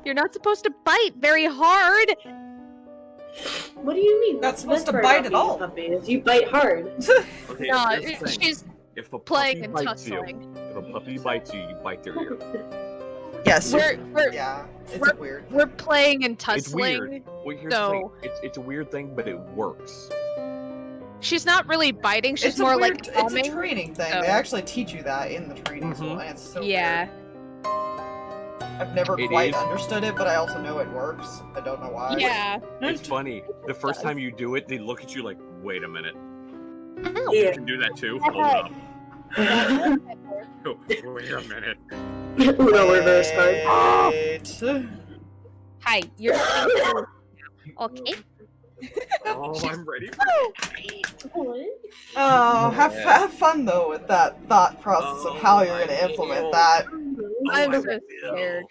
You're not supposed to bite very hard. What do you mean? Not That's supposed the to best bite part at about all. being a puppy is you bite hard. Okay, No, here's the thing. she's if the playing puppy and bites you, tussling. if a puppy bites you, you bite their ear. Yes. Yeah, It's weird. we're playing and It's tussling. weird. Well, here's So- the thing. It's a weird thing, but it works. She's not really biting. She's It's more a weird, like it's a calming. training thing. so- They actually teach you that in the training school, and it's so Yeah. weird. I've never It quite is. understood it, but I also know it works. I don't know why. Yeah. It's funny. The first time you do it, they look at you like, "Wait a minute, Ow. you Yeah. can do that too." Hold up. Oh, wait a minute. Uno reverse card. Wait. Hi, you're okay. Oh, I'm ready. What? Oh, have fun though with that thought process of how you're gonna implement that. I'm I so scared.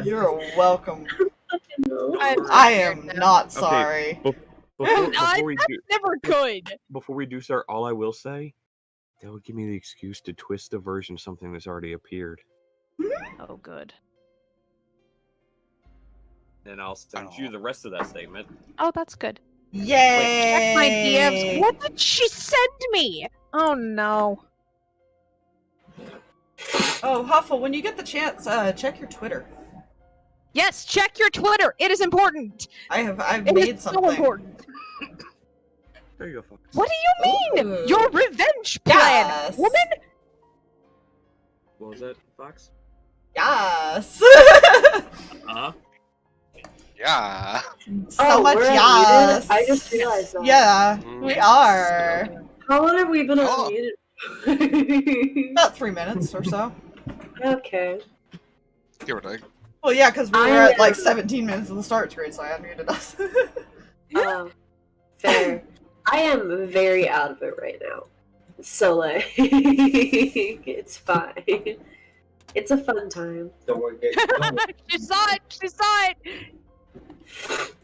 You're welcome. I'm so I scared am now. not sorry. Before we That's do, never good. before we do start, all I will say, that would give me the excuse to twist a version of something that's already appeared. Oh, good. And I'll send you the rest of that statement. Oh, that's good. Yay! Check my DMs. What did she send me? Oh no. Oh, Huffle, when you get the chance, check your Twitter. Yes, check your Twitter. It is important. I've It made is something. so important. There you go, Fox. What do you mean? Ooh. Your revenge plan, Yes. woman. What was that, Fox? Yes. Uh-huh. Yeah. So much we're yes. unmuted? I just realized that. Yeah, we are. How long have we been Oh. unmuted? About 3 minutes or so. Okay. Give or take. Well, yeah, because we were I at like am- 17 minutes of the start screen, so I unmuted us. Fair. I am very out of it right now. So, like, it's fine. It's a fun time. She saw it. She saw it.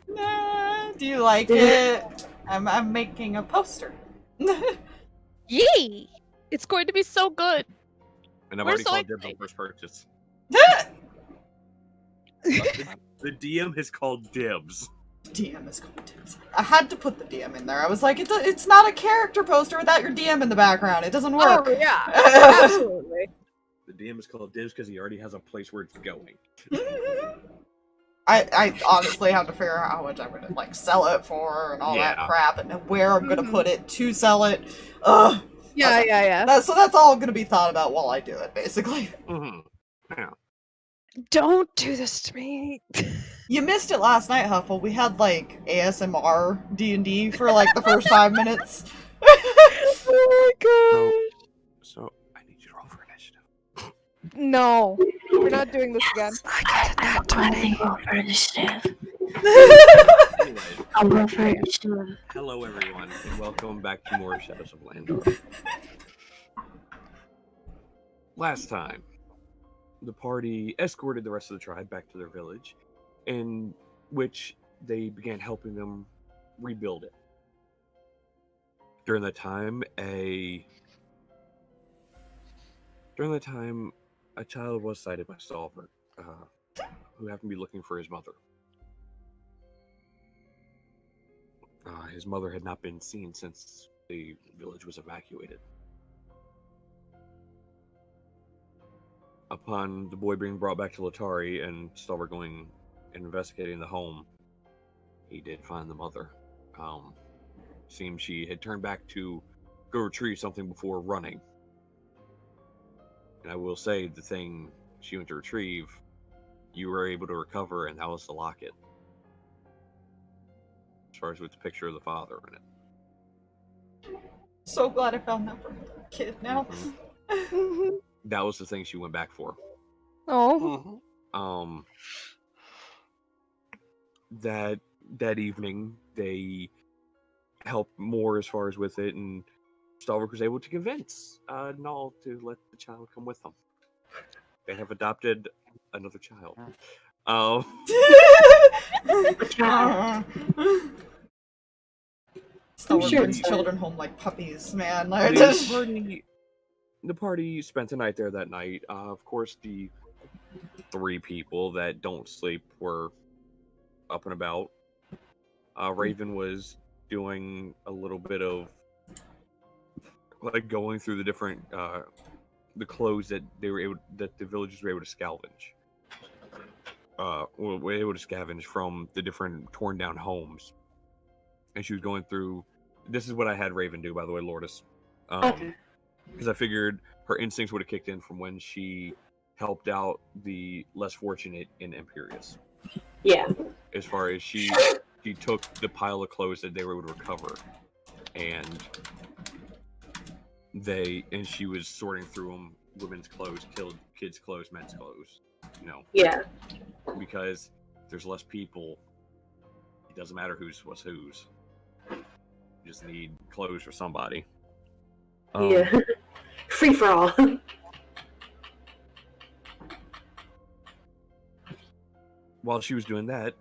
Nah, do you like it? I'm making a poster. Yee! It's going to be so good. And I've We're already so called dibs on excited. first purchase. The DM is called dibs. DM is called dibs. I had to put the DM in there. I was like, it's not a character poster without your DM in the background. It doesn't work. Oh yeah, absolutely. The DM is called dibs because he already has a place where it's going. I honestly have to figure out how much I'm gonna like sell it for and all that Yeah. crap, and where I'm gonna put it to sell it. Ugh. Yeah. So that's all gonna be thought about while I do it, basically. Mm-hmm. Yeah. Don't do this to me. You missed it last night, Huffle. We had like ASMR D&D for like the first 5 minutes. Oh my So I need you to roll for initiative. god. No, we're not doing this again. I got that 20 over initiative. Anyway, I'll roll for initiative. hello everyone, and welcome back to more Shadows of Landar. Last time, the party escorted the rest of the tribe back to their village, in which they began helping them rebuild it. During that time, a child was sighted by Stalverk, who happened to be looking for his mother. His mother had not been seen since the village was evacuated. Upon the boy being brought back to Letari and Stalverk going and investigating the home, he did find the mother. Seemed she had turned back to go retrieve something before running. And I will say, the thing she went to retrieve, you were able to recover, and that was the locket. As far as with the picture of the father in it. So glad I found that for the kid now. That was the thing she went back for. Oh. That evening, they helped more as far as with it, and Stalverk was able to convince Null to let the child come with them. They have adopted another child. Stalverk sure brings it's children home like puppies, man. The party spent the night there that night. Of course, the 3 people that don't sleep were up and about. Raven was doing a little bit of like going through the different the clothes that the villagers were able to scavenge. Were able to scavenge from the different torn down homes, and she was going through. This is what I had Raven do, by the way, Lourdes. Okay. Because I figured her instincts would have kicked in from when she helped out the less fortunate in Imperius. Yeah. As far as she took the pile of clothes that they were able to recover, and she was sorting through them: women's clothes, kids' clothes, men's clothes. You know. Yeah. Because there's less people. It doesn't matter who's whose. You just need clothes for somebody. Yeah. Free for all. While she was doing that,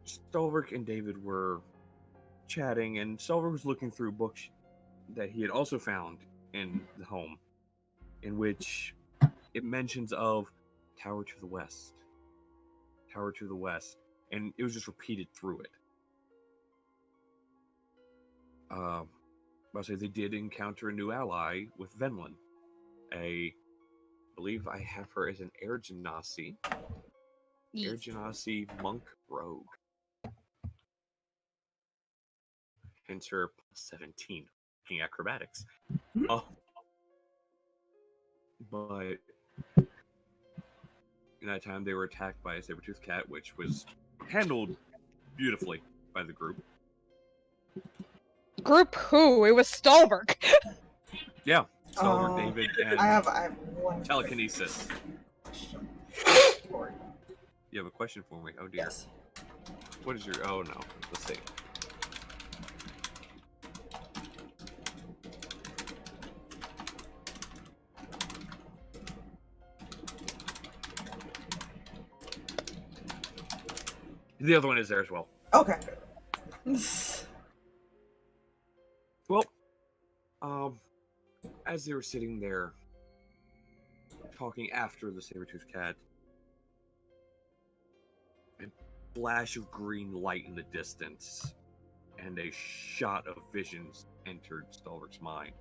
Stalverk and David were chatting, and Stalverk was looking through books that he had also found in the home, in which it mentions of Tower to the West, and it was just repeated through it. I'll say they did encounter a new ally with Venlin. I believe I have her as an Air Genasi monk rogue. Hence her 17 in acrobatics. But in that time they were attacked by a saber-toothed cat, which was handled beautifully by the group. Group who? It was Stalverk. Yeah, Stalverk, David, and I have one telekinesis. question. You have a question for me? Oh dear. Yes. What is your? Oh no. Let's see. The other one is there as well. Okay. Well, as they were sitting there talking after the saber-toothed cat, a flash of green light in the distance and a shot of visions entered Stalverk's mind.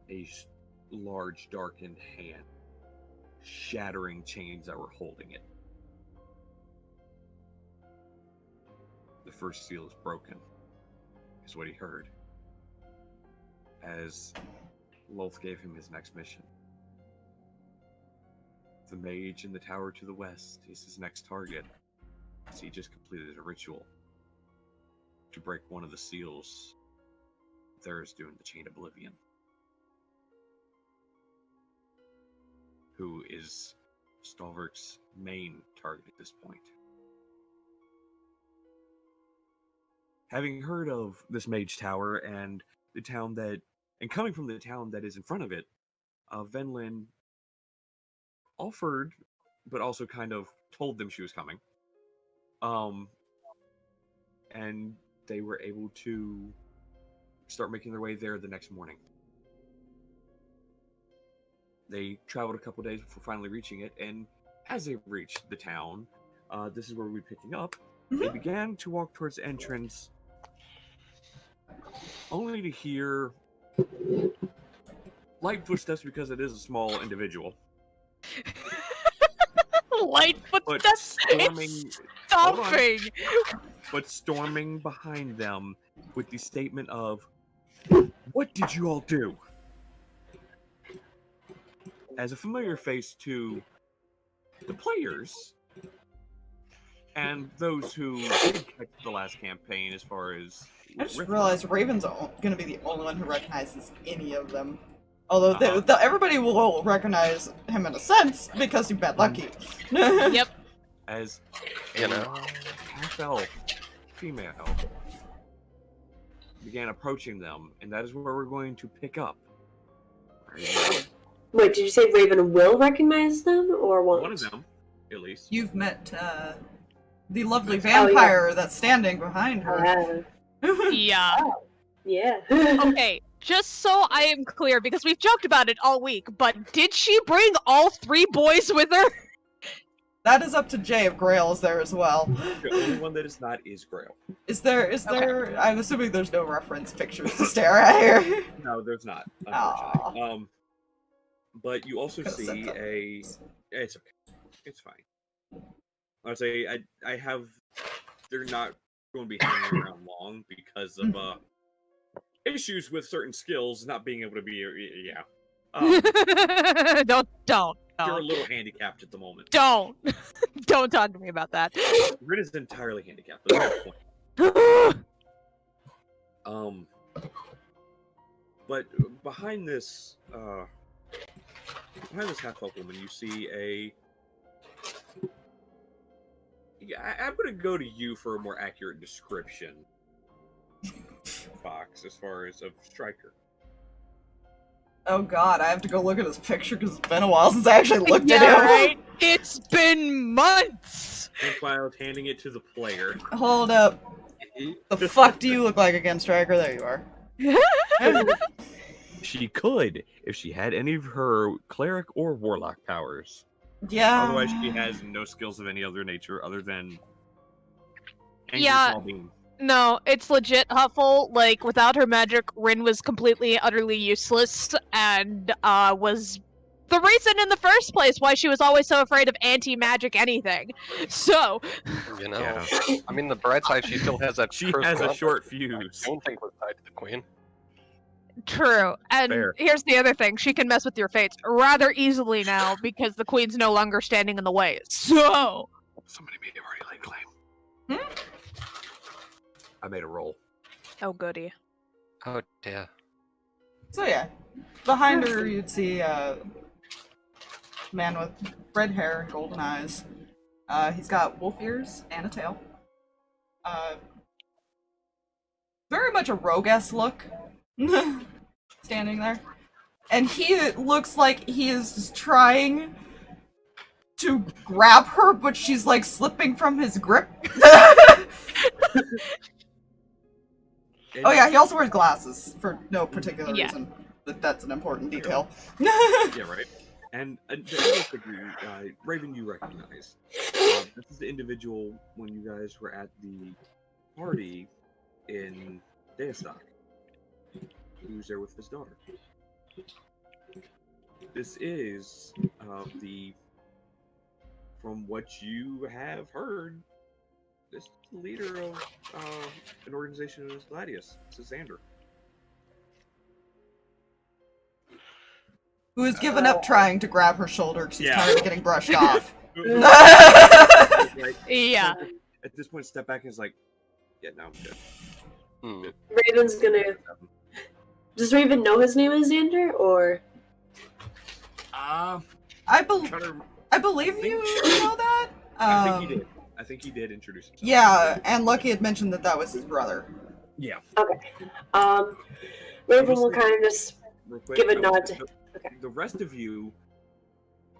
A large, darkened hand, shattering chains that were holding it. The first seal is broken, is what he heard, as Lolth gave him his next mission. The mage in the tower to the west is his next target, as he just completed a ritual to break one of the seals there is doing the Chain Oblivion. Who is Stalverk's main target at this point. Having heard of this mage tower and the town that, and coming from the town that is in front of it, Venlin offered, but also kind of told them she was coming. And they were able to start making their way there the next morning. They traveled a couple days before finally reaching it, and as they reached the town, this is where we're picking up, they began to walk towards the entrance, only to hear light footsteps because it is a small individual. Light footsteps. It's stomping. But storming behind them with the statement of, "What did you all do?" As a familiar face to the players and those who did catch the last campaign, as far as I just realized Raven's gonna be the only one who recognizes any of them. Although everybody will recognize him in a sense because he's bad lucky. Yep. As You know. half-elf female began approaching them, and that is where we're going to pick up. Wait, did you say Raven will recognize them, or won't? One of them, at least. You've met the lovely vampire that's standing behind her. Yeah. Yeah. Yeah. Okay. Just so I am clear, because we've joked about it all week, but did she bring all 3 boys with her? That is up to Jay if Grail is there as well. The only one that is not is Grail. Is there, I'm assuming there's no reference pictures to stare at here. No, there's not, unfortunately. Aww. But you also Could've see said that. it's okay. It's fine. I'd say I have, they're not going to be hanging around long because of, issues with certain skills not being able to be, Don't. You're a little handicapped at the moment. Don't talk to me about that. Rid is entirely handicapped. That's the point. But behind this half-elf woman, you see a. Yeah, I'm gonna go to you for a more accurate description, Fox, as far as of Striker. Oh god, I have to go look at his picture because it's been a while since I actually looked at Yeah, him. right? It's been months! Meanwhile, handing it to the player. Hold up. The fuck do you look like again, Striker? There you are. She could, if she had any of her cleric or warlock powers. Yeah. Otherwise, she has no skills of any other nature other than angry Yeah. small being. No, it's legit, Huffle. Like, without her magic, Rin was completely, utterly useless, and, was the reason in the first place why she was always so afraid of anti-magic anything. So... You know, Yeah. I mean, the bright side, she still has that. She cursed has a gauntlet short I fuse. don't think was tied to the queen. True. And Fair. here's the other thing. She can mess with your fates rather easily now because the queen's no longer standing in the way. So... Somebody made a already laid claim. I made a roll. Oh, goody. Oh dear. So yeah, behind her you'd see a man with red hair and golden eyes. He's got wolf ears and a tail. Very much a rogue-esque look. Standing there. And he looks like he is trying to grab her, but she's like slipping from his grip. Oh yeah, he also wears glasses for no particular Yeah. reason. But that's an important detail. Yeah, right. And the other figure, Raven, you recognize. This is the individual when you guys were at the party in Deastock. He was there with his daughter. This is from what you have heard, this is the leader of an organization known as Gladius. This is Xander. Who has given up trying to grab her shoulder because he's Yeah. tired of getting brushed off. Like, Yeah. At this point, step back and is like, yeah, no, I'm good. Hmm. Raven's gonna. Does Raven know his name is Xander, or? I Try believe think you so. know that? I think he did. I think he did introduce himself. Yeah, and Lucky had mentioned that was his brother. Yeah. Raven will kind of just Real quick, give a I will nod say to. Okay. The rest of you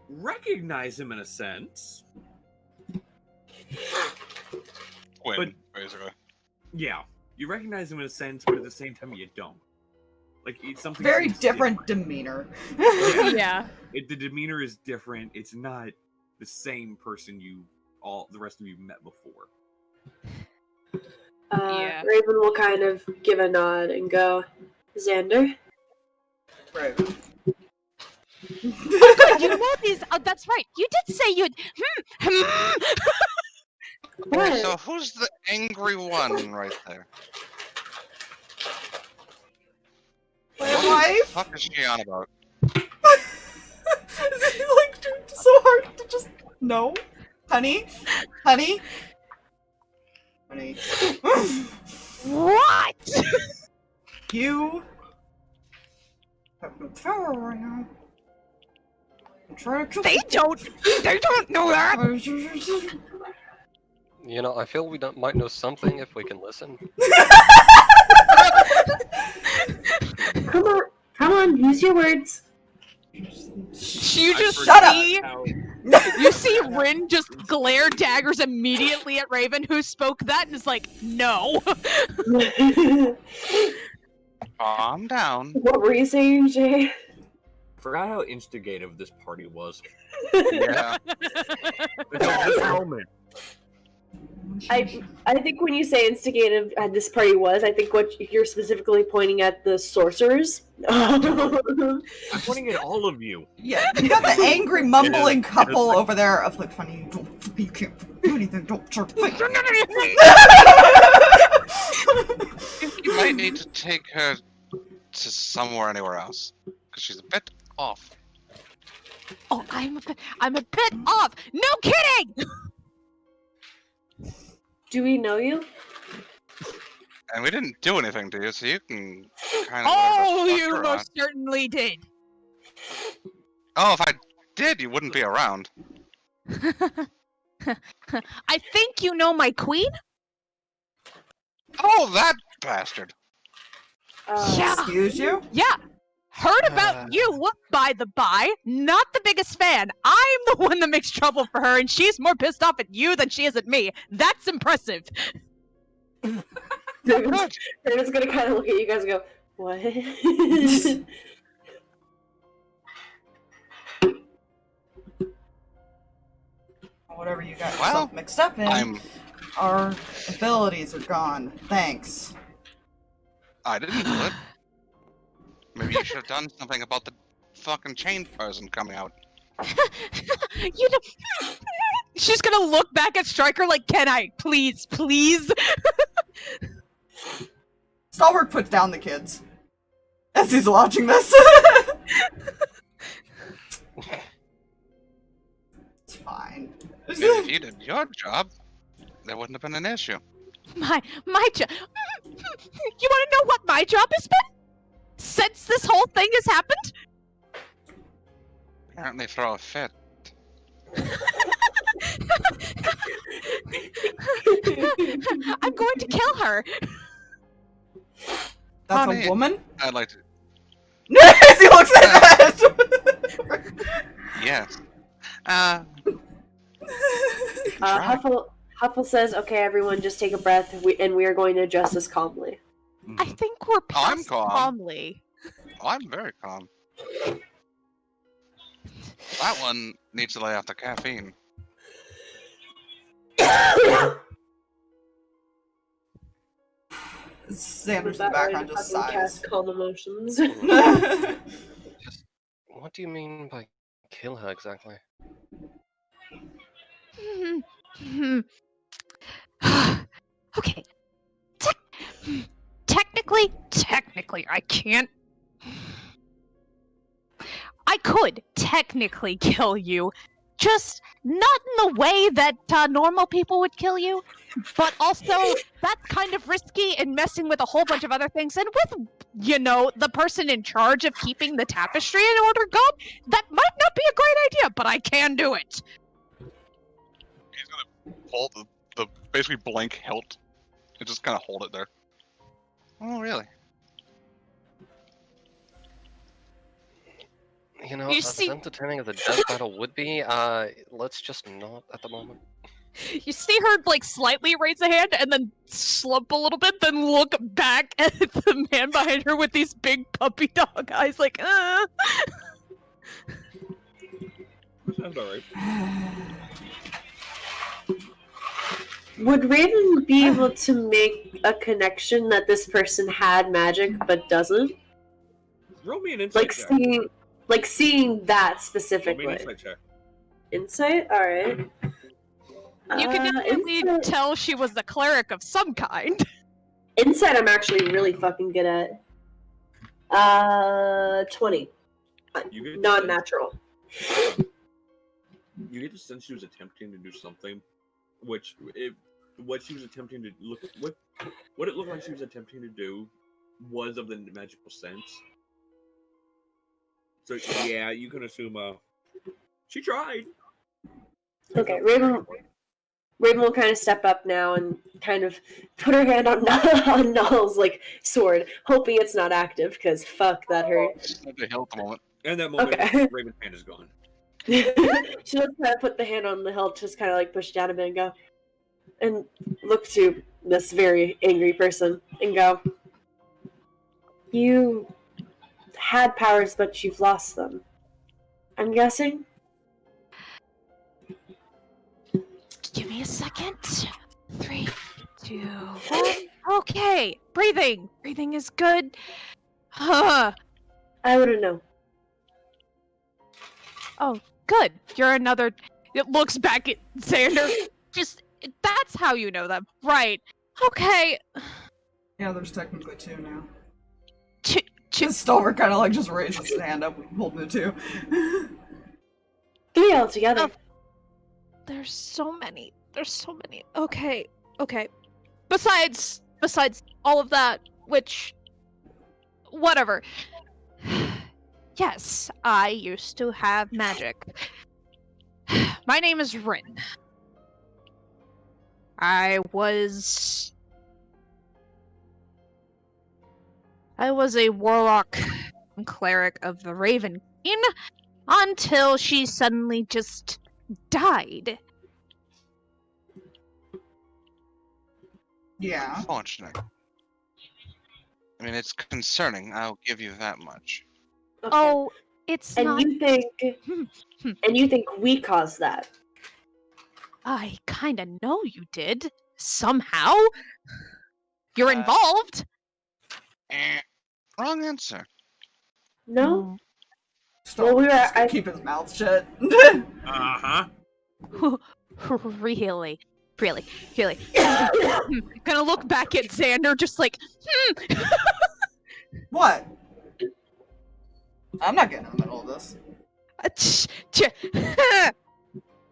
recognize him in a sense. Quinn, But- basically. Yeah. You recognize him in a sense, but at the same time you don't. Like, it's something Very seems different demeanor. Yeah. The demeanor is different. It's not the same person the rest of you met before. Yeah. Raven will kind of give a nod and go, Xander. Right. You know these. Oh, that's right. You did say you'd. What? So who's the angry one right there? My What the wife? fuck is she on about? Is it like so hard to just no? Honey? Honey? Honey. What? You have no power right now. I'm trying to kill They don't know that. You know, I feel we might know something if we can listen. Come on, use your words. You I just forgot see. how- You see Rin just glare daggers immediately at Raven, who spoke that, and is like, no. Calm down. What were you saying, Jay? Forgot how instigative this party was. Yeah. Until this moment. I think when you say instigative this party was, I think what you're specifically pointing at the sorcerers. I'm pointing at all of you. Yeah, you got the angry mumbling couple over there of like, funny, you can't do anything, don't jerk. You might need to take her to somewhere anywhere else. Because she's a bit off. Oh, I'm a bit off. No kidding. Do we know you? And we didn't do anything to you, so you can kind of. Oh, you most certainly did. Oh, if I did, you wouldn't be around. I think you know my queen. Oh, that bastard. Yeah. Excuse you? Yeah. Heard about you, by the by. Not the biggest fan. I'm the one that makes trouble for her, and she's more pissed off at you than she is at me. That's impressive. Raven's gonna kind of look at you guys and go, what? Whatever you got Well, yourself mixed up in, I our abilities are gone. Thanks. didn't do it. Maybe you should have done something about the fucking chain person coming out. You know, she's gonna look back at Stryker like, can I? Please, please. Stalverk puts down the kids as he's watching this. It's fine. If you did your job, there wouldn't have been an issue. My job. You want to know what my job has been? Since this whole thing has happened? Apparently throw a fit. I'm going to kill her. That's Honey, a woman? I'd like to. As he looks at Ash! Yes. Huffle says, okay, everyone, just take a breath, and we are going to address this calmly. I think we're I'm past calm. calmly. Oh, I'm very calm. That one needs to lay off the caffeine. Xander's in the background just sighs. Cast calm emotions. What do you mean by kill her exactly? Okay. Technically, I can't. I could technically kill you, just not in the way that normal people would kill you, but also that's kind of risky and messing with a whole bunch of other things, and with, you know, the person in charge of keeping the tapestry in order gone, that might not be a great idea, but I can do it. He's gonna pull the basically blank hilt and just kind of hold it there. Oh, really? You know, You as see- entertaining as a death battle would be, let's just not at the moment. You see her, like, slightly raise a hand and then slump a little bit, then look back at the man behind her with these big puppy dog eyes, like, Sounds alright. Would Raven be able to make a connection that this person had magic but doesn't? Roll me an insight check. Seeing that Roll me specifically. an insight check. Insight? Alright. You can definitely Insight. tell she was a cleric of some kind. Insight I'm actually really fucking good at. 20. You get Non-natural. You get the sense she was attempting to do something, what she was attempting to look what it looked like she was attempting to do was of the magical sense. So yeah, you can assume she tried. Okay, Raven will kind of step up now and kind of put her hand on Null's like sword, hoping it's not active because fuck that hurt. Just let the hilt a moment. And that moment, Okay. Raven's hand is gone. She just kind of put the hand on the hilt, just kind of like push down a bit and go, and look to this very angry person and go, You had powers, but you've lost them. I'm guessing? Give me a second. 3, 2, 1. Okay, breathing. Breathing is good. I wouldn't know. Oh, good. You're another. It looks back at Xander. That's how you know them, right? Okay. Yeah, there's technically 2 now. Ch- Stalverk kind of like just raises his hand up, holding the 2. 3 altogether. There's so many. Okay. Besides all of that, which, whatever. Yes, I used to have magic. My name is Rin. I was a warlock and cleric of the Raven Queen until she suddenly just died. Yeah. Unfortunate. I mean, it's concerning. I'll give you that much. Okay. Oh, it's and not. you think we caused that? I kinda know you did. Somehow. You're involved. Wrong answer. No? Stalverk we were- just gonna I- keep his mouth shut. Uh-huh. Really. Gonna look back at Xander just like, What? I'm not getting in the middle of this.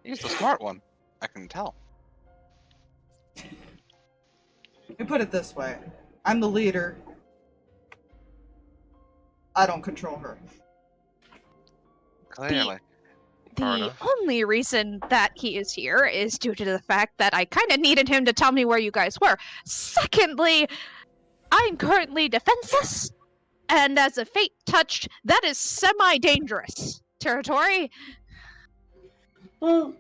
He's the smart one. I can tell. Let me put it this way. I'm the leader. I don't control her. Clearly. Fair The enough. only reason that he is here is due to the fact that I kinda needed him to tell me where you guys were. Secondly, I'm currently defenseless, and as a fate touched, that is semi-dangerous territory. Well,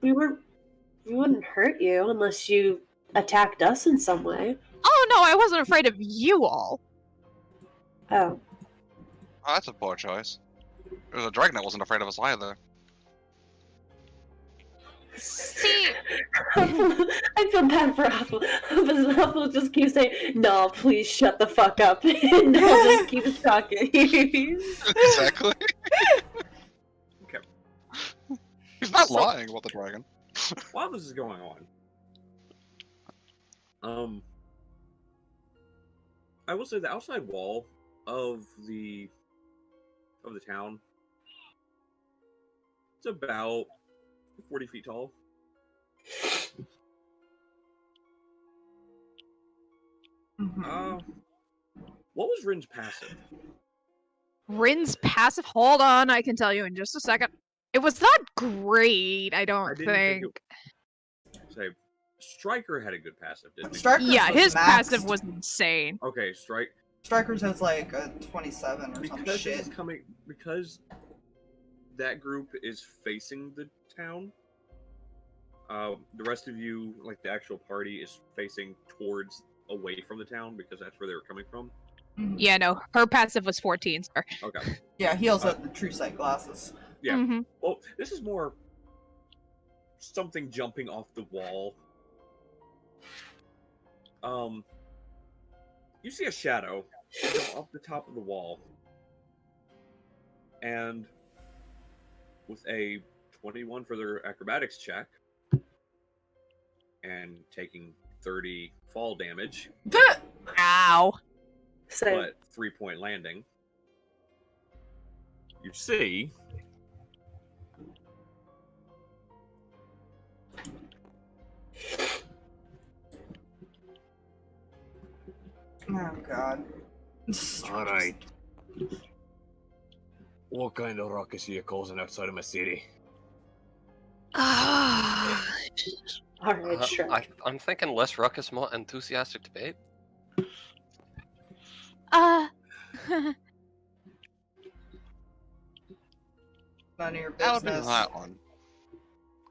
we wouldn't hurt you unless you attacked us in some way. Oh no, I wasn't afraid of you all. Oh. Oh, that's a poor choice. The Dragnet wasn't afraid of us either. See, I feel bad for Huffle. Huffle just keeps saying, "No, please shut the fuck up," and Huffle just keeps talking. Exactly. Okay. He's not lying about the dragon. While this is going on, I will say the outside wall of the town, it's about 40 feet tall. What was Rin's passive? Rin's passive. Hold on, I can tell you in just a second. It was not great, I don't didn't think think. Say, Striker had a good passive, didn't he? Striker's Yeah, was his maxed. passive was insane. Okay, Striker's has like a 27 or some because this shit. is coming, because that group is facing the town. The rest of you, like the actual party, is facing towards away from the town because that's where they were coming from. Mhm. Yeah, no, her passive was 14, sir. Okay. Yeah, he also had the true sight glasses. Yeah. Mm-hmm. Well, this is more something jumping off the wall. You see a shadow go up the top of the wall, and with a 21 for their acrobatics check, and taking 30 fall damage, Ow. So, but 3-point landing, you see Oh god. Alright. What kind of ruckus are you causing outside of my city? all right, sure. I'm thinking less ruckus, more enthusiastic debate. None of your That would be business. that one.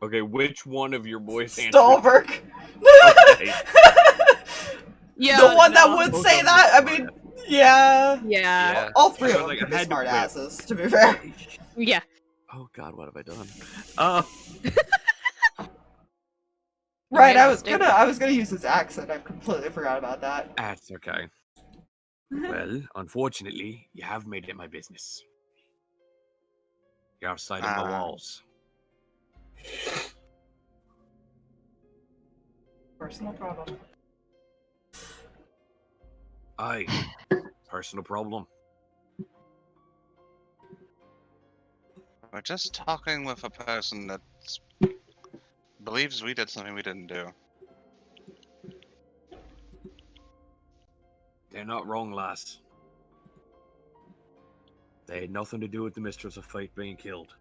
Okay, which one of your boys answered? Stalverk! Okay. Yeah, The one that no. would Both say of them that? I are mean, Yeah. Yeah. All three of I them was like, could I be had to smart quit. asses, to be fair. Yeah. Oh God, what have I done? Right, made a I was mistake. gonna use his accent. I completely forgot about that. That's okay. Well, unfortunately, you have made it my business. You're outside of my walls. Personal problem. Aye. Personal problem. We're just talking with a person that believes we did something we didn't do. They're not wrong, lass. They had nothing to do with the Mistress of Fate being killed.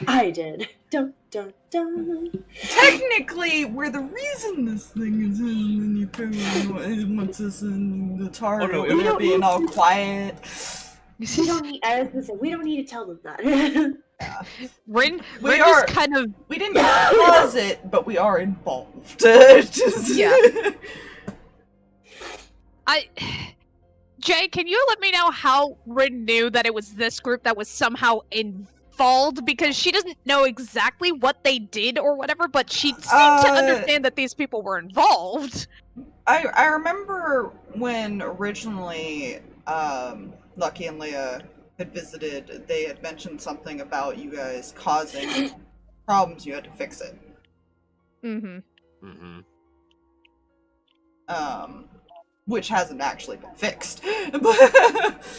I did. Dun dun dun. Technically, we're the reason this thing is in the YouTube. What's this in the target? Oh, no, They're being all quiet. We don't need. I was gonna say we don't need to tell them that. Rin We just are- kind of We didn't cause it, but we are involved. Just- Yeah. Jay, can you let me know how Rin knew that it was this group that was somehow involved? Because she doesn't know exactly what they did or whatever, but she seemed to understand that these people were involved. I remember when originally Lucky and Leah had visited, they had mentioned something about you guys causing problems, you had to fix it. Mm-hmm. Mm-hmm. Which hasn't actually been fixed.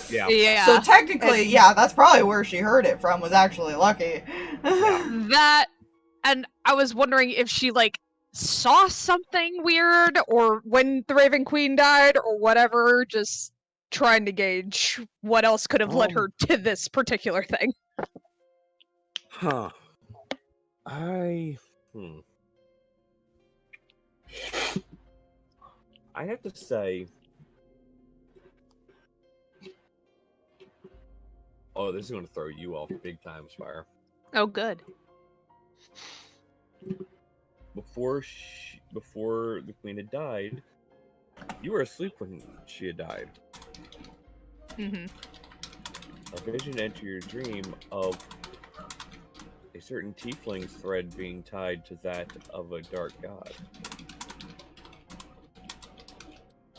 Yeah. Yeah. So technically, yeah, that's probably where she heard it from, was actually Lucky. That, and I was wondering if she, like, saw something weird, or when the Raven Queen died, or whatever, just trying to gauge what else could have led her to this particular thing. Huh. I have to say... Oh, this is going to throw you off big time, Spire. Oh, good. Before the queen had died, you were asleep when she had died. Mm-hmm. A vision entered your dream of a certain tiefling's thread being tied to that of a dark god.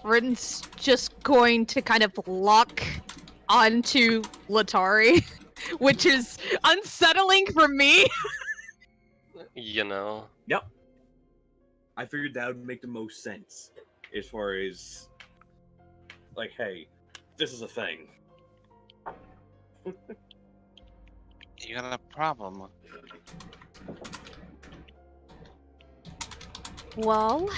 Rin's just going to kind of lock onto Letari, which is unsettling for me. You know. Yep. I figured that would make the most sense as far as, like, hey, this is a thing. You got a problem. Well,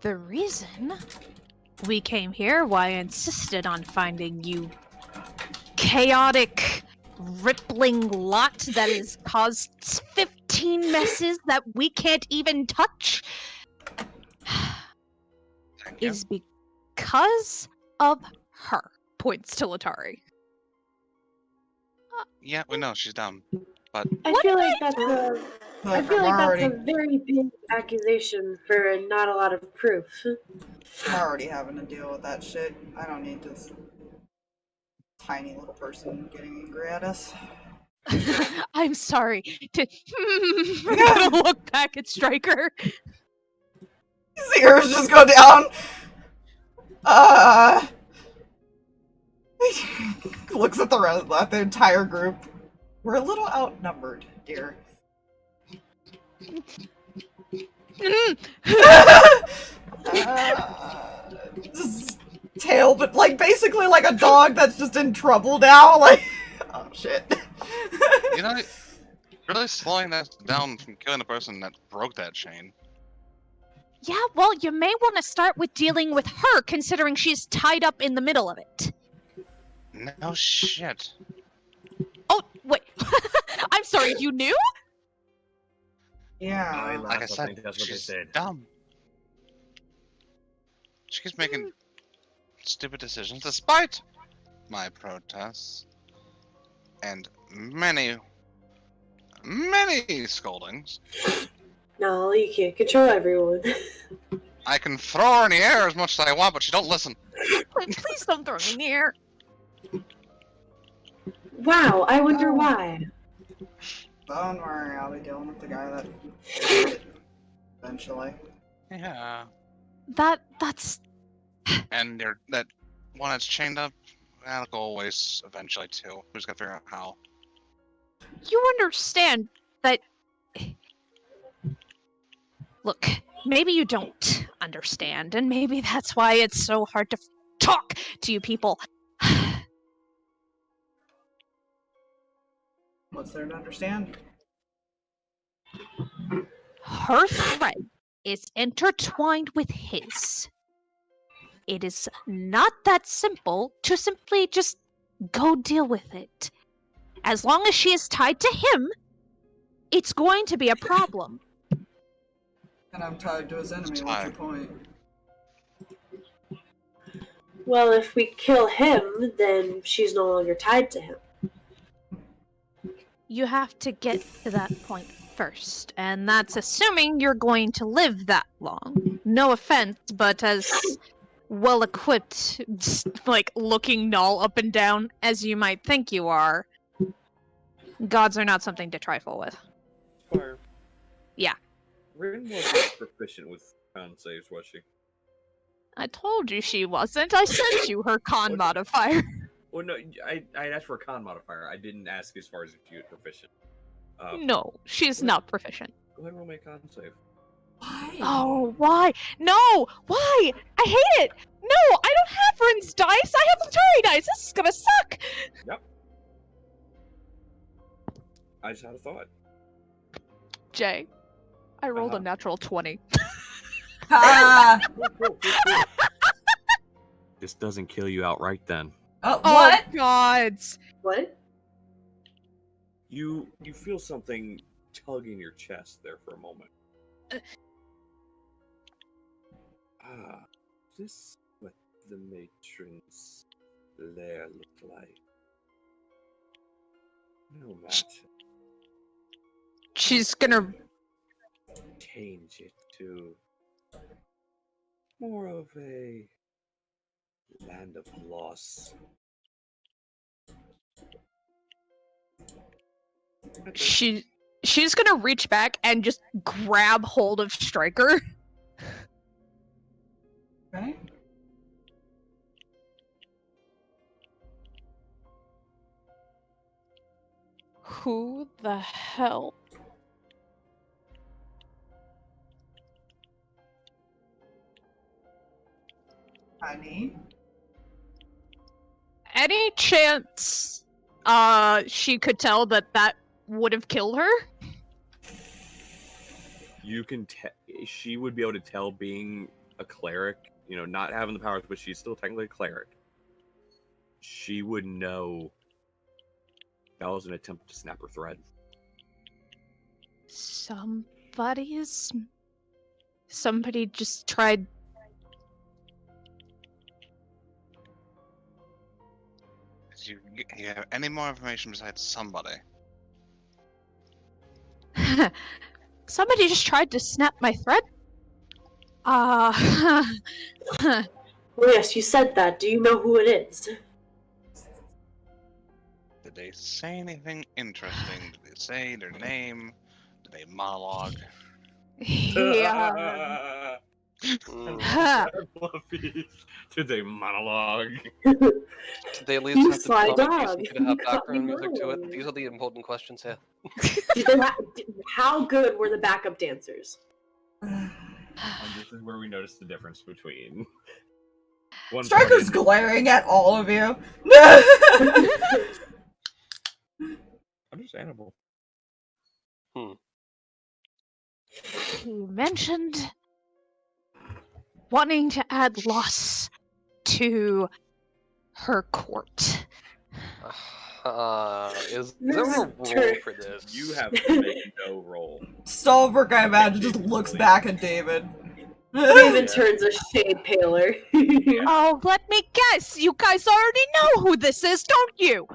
the reason we came here, why I insisted on finding you chaotic, rippling lot that has caused 15 messes that we can't even touch, Thank you. is because of her. Points to Letari. Yeah, we know she's dumb. I What feel did like I that's a. I Look, feel I'm like already, that's a very big accusation for not a lot of proof. I'm already having to deal with that shit. I don't need this tiny little person getting angry at us. I'm sorry to I'm gonna look back at Striker. His ears just go down. Looks at the entire group. We're a little outnumbered, dear. Just tail, but like basically like a dog that's just in trouble now. Like, oh shit. You know, really slowing that down from killing the person that broke that chain. Yeah, well, you may want to start with dealing with her, considering she's tied up in the middle of it. No shit. Oh, wait. I'm sorry, you knew? Yeah. Like I think said, that's what they she's said. dumb. She keeps making stupid decisions despite my protests and many, many scoldings. No, you can't control everyone. I can throw her in the air as much as I want, but she don't listen. Please don't throw me in the air. Wow, I wonder why. Don't worry, I'll be dealing with the guy that eventually. Yeah. That's And that one that's chained up, that'll go away eventually too. We just gotta figure out how. you understand that. Look, maybe you don't understand, and maybe that's why it's so hard to talk to you people. What's there to understand? Her thread is intertwined with his. It is not that simple to simply just go deal with it. As long as she is tied to him, it's going to be a problem. And I'm tied to his enemy, what's your point? Well, if we kill him, then she's no longer tied to him. You have to get to that point first, and that's assuming you're going to live that long. No offense, but as well-equipped, like, looking Null up and down as you might think you are, gods are not something to trifle with. Fire. Yeah. Rin wasn't proficient with con saves, was she? I told you she wasn't. I sent you her con modifier. Well, no, I asked for a con modifier. I didn't ask as far as if she was proficient. No, she's not proficient. Go ahead and roll me a con save. Why? Oh, why? No! Why? I hate it! No, I don't have Rin's dice! I have Letari dice! This is gonna suck! Yep. I just had a thought. Jay, I rolled a natural 20. Ah! Cool. This doesn't kill you outright then. What? Oh, gods! What? You feel something tugging your chest there for a moment. Is this what the matron's lair looked like? No matter. She's gonna... Change it to more of a land of loss. She's gonna reach back and just grab hold of Striker. Okay. Who the hell? Honey? Any chance she could tell that would have killed her? You can she would be able to tell, being a cleric, you know, not having the powers, but she's still technically a cleric. She would know that was an attempt to snap her thread. Somebody just tried. Do you have any more information besides somebody? Somebody just tried to snap my thread? Well, yes, you said that. Do you know who it is? Did they say anything interesting? Did they say their name? Did they monologue? Yeah. Fluffy. Today monologue. Did they at least You have sly to dog. to have background You music to know. it? These are the important questions here. How good were the backup dancers? And this is where we notice the difference between one Striker's party glaring at all of you. Understandable. He mentioned wanting to add loss to her court. Is there a role for this? You have to make no roll. Stalverk, I imagine, just looks back at David. Raven turns a shade paler. Oh, let me guess. You guys already know who this is, don't you?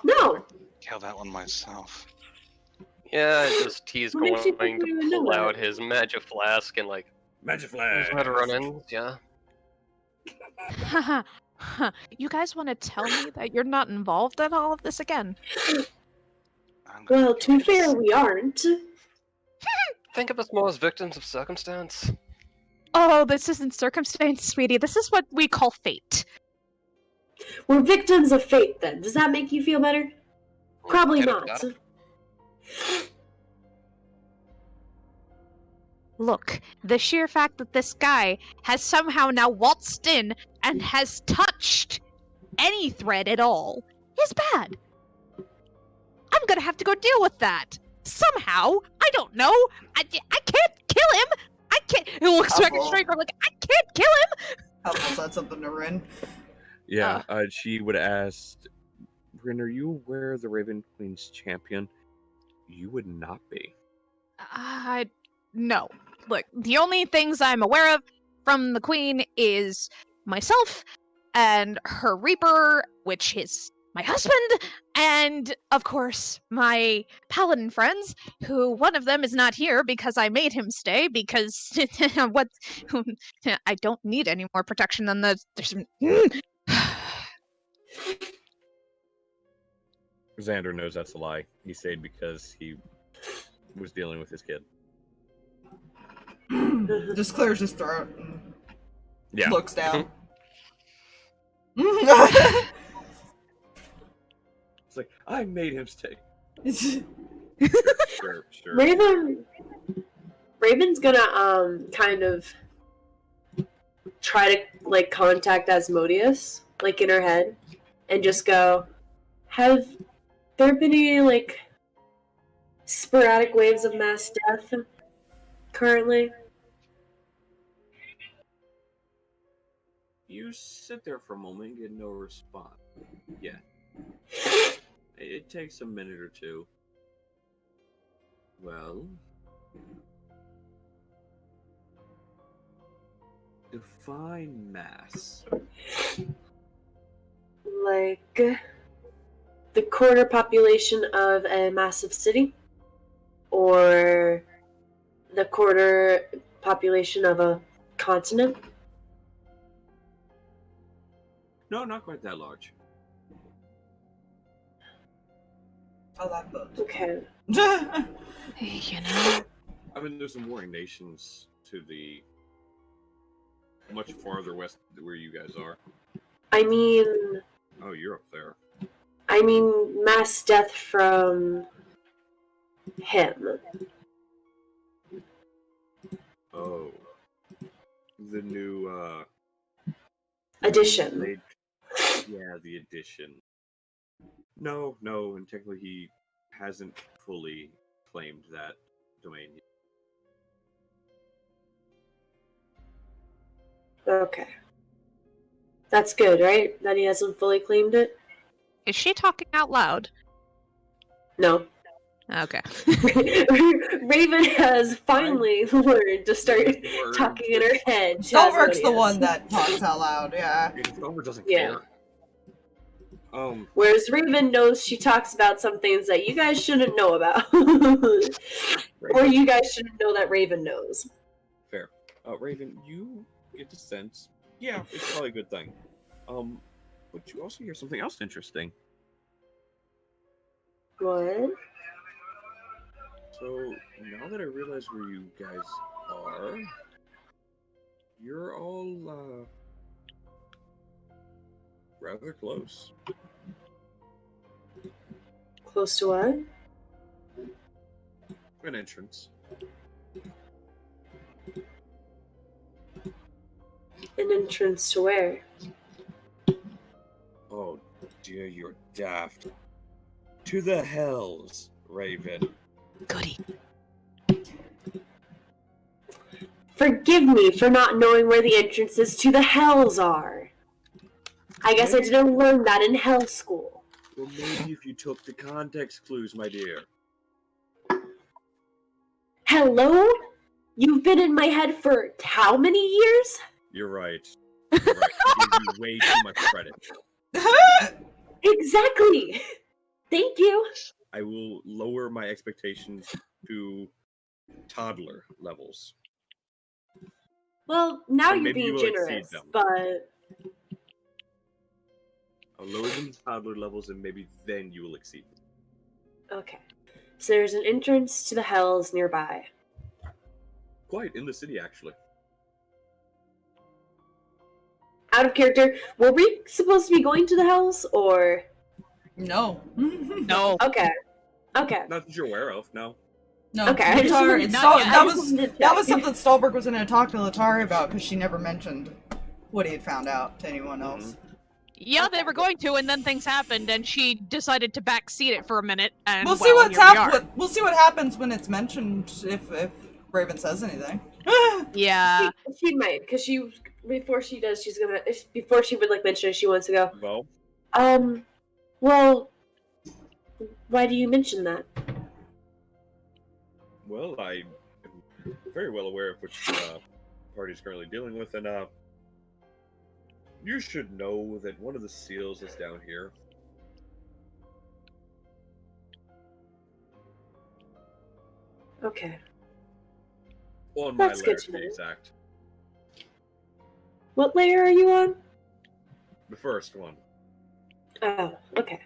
No. Kill that one myself. Yeah, just he's What makes you going think we to would know pull that? out his magic flask and like Magic try flash. to run in. Yeah. You guys want to tell me that you're not involved in all of this again? I'm gonna Well, to be fair, Yes. we aren't. Think of us more as victims of circumstance. Oh, this isn't circumstance, sweetie. This is what we call fate. We're victims of fate, then. Does that make you feel better? Probably Get it, not. got it. Look, the sheer fact that this guy has somehow now waltzed in and has touched any thread at all is bad. I'm gonna have to go deal with that. Somehow. I don't know. I can't kill him. I can't. He looks back at Huffle. Striker like, I can't kill him. Huffle said something to Rin. Yeah, she would ask, Rin, are you aware of the Raven Queen's champion? You would not be. No. Look, the only things I'm aware of from the Queen is myself and her Reaper, which is my husband, and of course my paladin friends, who one of them is not here because I made him stay because what I don't need any more protection than there's Xander knows that's a lie. He stayed because he was dealing with his kid. Just clears his throat and Yeah. looks down. It's like, I made him stay. Sure. Raven's gonna kind of try to like contact Asmodeus, like in her head, and just go, have there been any like sporadic waves of mass death currently? You sit there for a moment and get no response. Yeah. It takes a minute or two. Well, define mass. Like the quarter population of a massive city? Or the quarter population of a continent? No, not quite that large. I like those. Okay. you know. I mean, there's some warring nations to the much farther west where you guys are. I mean, Oh, you're up there. mass death from him. Oh. The new, Addition. Yeah, the addition. No, and technically he hasn't fully claimed that domain yet. Okay. That's good, right? That he hasn't fully claimed it? Is she talking out loud? No. Okay. Raven has finally learned to start talking in her head. to Stalverk's the Asmodeus. one that talks out loud, yeah. Silver doesn't Yeah. care. Whereas Raven knows she talks about some things that you guys shouldn't know about. Or you guys shouldn't know that Raven knows. Fair. Raven, you get the sense. Yeah, it's probably a good thing. But you also hear something else interesting. What? So, now that I realize where you guys are, you're all, rather close. Close to what? An entrance. An entrance to where? Oh dear, you're daft. To the hells, Raven. Goody. Forgive me for not knowing where the entrances to the hells are. I guess I didn't learn that in hell school. Well, maybe if you took the context clues, my dear. Hello? You've been in my head for how many years? You're right. You're right. I give you way too much credit. Exactly. Thank you. I will lower my expectations to toddler levels. Well, now And you're maybe you being will exceed generous, them. but I'll lower them to toddler levels, and maybe then you will exceed them. okay. So there's an entrance to the hells nearby. Quite in the city, actually. Out of character, were we supposed to be going to the hells, or? No. No. Okay. Okay. Not that you're aware of, no. No. Okay, I just Letari, wanted- it's not yet. that I was just wanted to that was check. something Stalverk was going to talk to Letari about because she never mentioned what he had found out to anyone else. Yeah, they were going to, and then things happened, and she decided to backseat it for a minute. And We'll see well, what's here we are. happened. We'll see what happens when it's mentioned if Raven says anything. Yeah. She might, because she before she does, she's gonna before she would like mention it, she wants to go. Well, Well, why do you mention that? well, I am very well aware of which party is currently dealing with, and you should know that one of the seals is down here. Okay. On my That's lair, good to to be know. exact. What layer are you on? The first one. Oh, okay.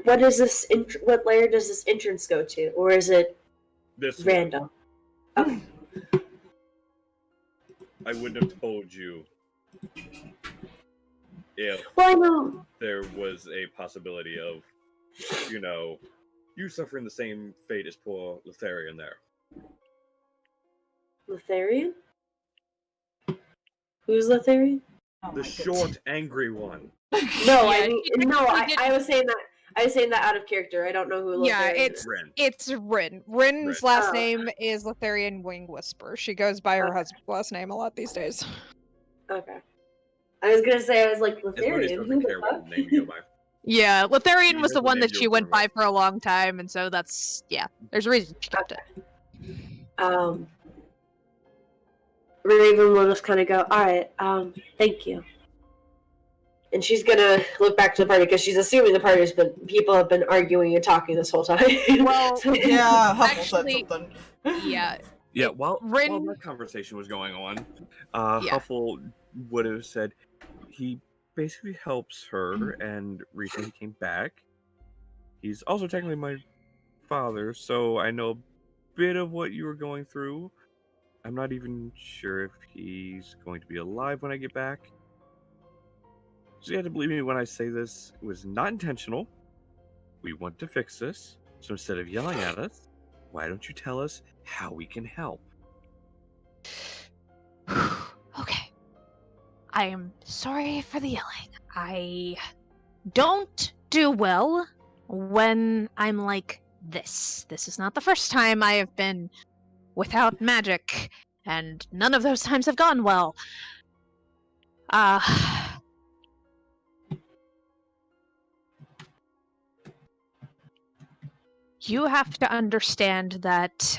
What is this? What layer does this entrance go to, or is it This one. random? Okay. I wouldn't have told you if Well, I know. there was a possibility of, you suffering the same fate as poor Letari there. Letharian? Who's Letharian? Oh The my short, angry one. No, Yeah, I mean, he no. technically I was saying that. I was saying that out of character. I don't know who. Yeah, Letharian it's is. Ren. it's Rin. Rin's Rin. last Oh. name is Letharian Wing Whisper. She goes by her Okay. husband's last name a lot these days. Okay. I was gonna say I was like Asmodeus Letharian. doesn't Who the care fuck? what name you go by. Yeah, Letharian You was know the the one name that she you'll went by remember. for a long time, and so that's, yeah, there's a reason she kept it. Raven will just kind of go, all right, thank you. And she's gonna look back to the party because she's assuming the party's been people have been arguing and talking this whole time. Well, Yeah, Huffle Actually- said something. Yeah, Yeah, while Rin- that conversation was going on, Yeah. Huffle would have said he basically helps her, and recently he came back. He's also technically my father, so I know a bit of what you were going through. I'm not even sure if he's going to be alive when I get back. So you have to believe me when I say this. It was not intentional. We want to fix this. So instead of yelling at us, why don't you tell us how we can help? okay. I am sorry for the yelling. I don't do well when I'm like this. This is not the first time I have been without magic, and none of those times have gone well. You have to understand that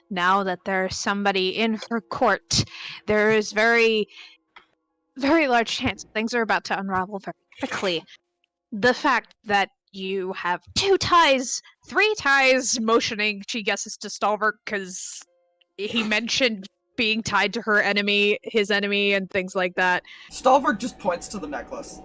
now that there's somebody in her court, there is very large chance things are about to unravel very quickly. The fact that you have 2 ties, 3 ties, motioning, she guesses to Stalverk because he mentioned being tied to her enemy, his enemy, and things like that. Stalverk just points to the necklace.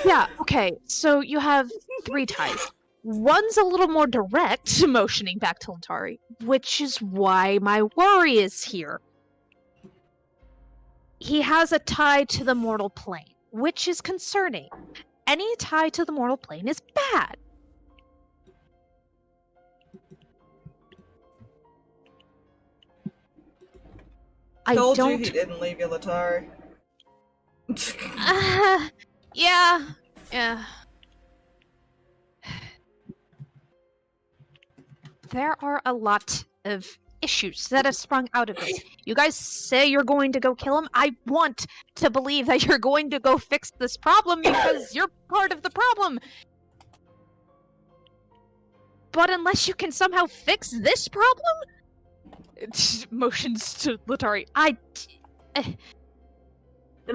Yeah, okay, so you have 3 ties. One's a little more direct, motioning back to Letari, which is why my worry is here. He has a tie to the mortal plane, which is concerning. Any tie to the mortal plane is bad. I Told you don't. he didn't leave you, Letari. Yeah. There are a lot of issues that have sprung out of it. You guys say you're going to go kill him. I want to believe that you're going to go fix this problem because you're part of the problem. But unless you can somehow fix this problem, it motions to Letari. Am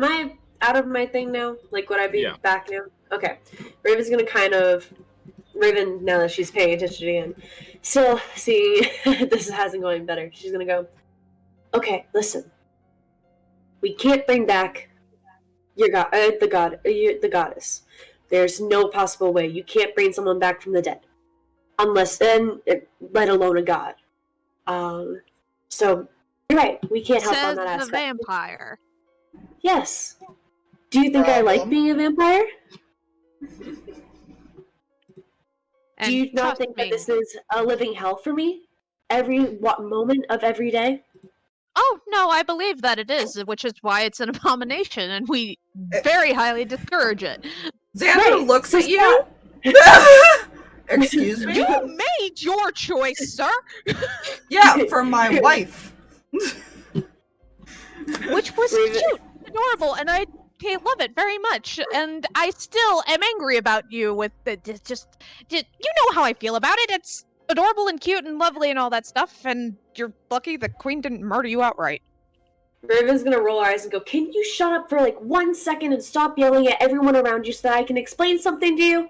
I out of my thing now? Like, would I be Yeah. back now? Okay. Raven's gonna kind of Raven, now that she's paying attention again, still seeing this hasn't going better, she's gonna go, okay, listen. We can't bring back the goddess. There's no possible way. You can't bring someone back from the dead. Unless then, let alone a god. So, you're right. We can't help on that aspect. Says the vampire. Yes. Do you think I like being a vampire? And do you not think that this is a living hell for me? Every moment of every day? Oh, no, I believe that it is, which is why it's an abomination, and we very highly discourage it. Xander looks at you. Excuse me? You made your choice, sir! Yeah, for my wife. Which was cute, adorable, and I love it very much. And I still am angry about you with you know how I feel about it. It's adorable and cute and lovely and all that stuff, and you're lucky the queen didn't murder you outright. Raven's gonna roll her eyes and go, can you shut up for like 1 second and stop yelling at everyone around you so that I can explain something to you?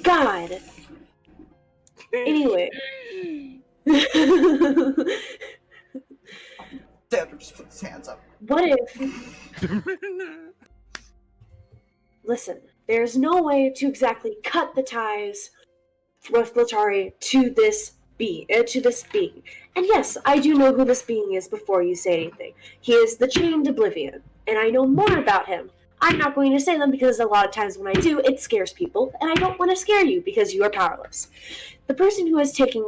God. Anyway. Xander just puts his hands up. What if... Listen, there's no way to exactly cut the ties with Letari to this being. And yes, I do know who this being is before you say anything. He is the Chained Oblivion, and I know more about him. I'm not going to say them because a lot of times when I do, it scares people, and I don't want to scare you because you are powerless. The person who has taken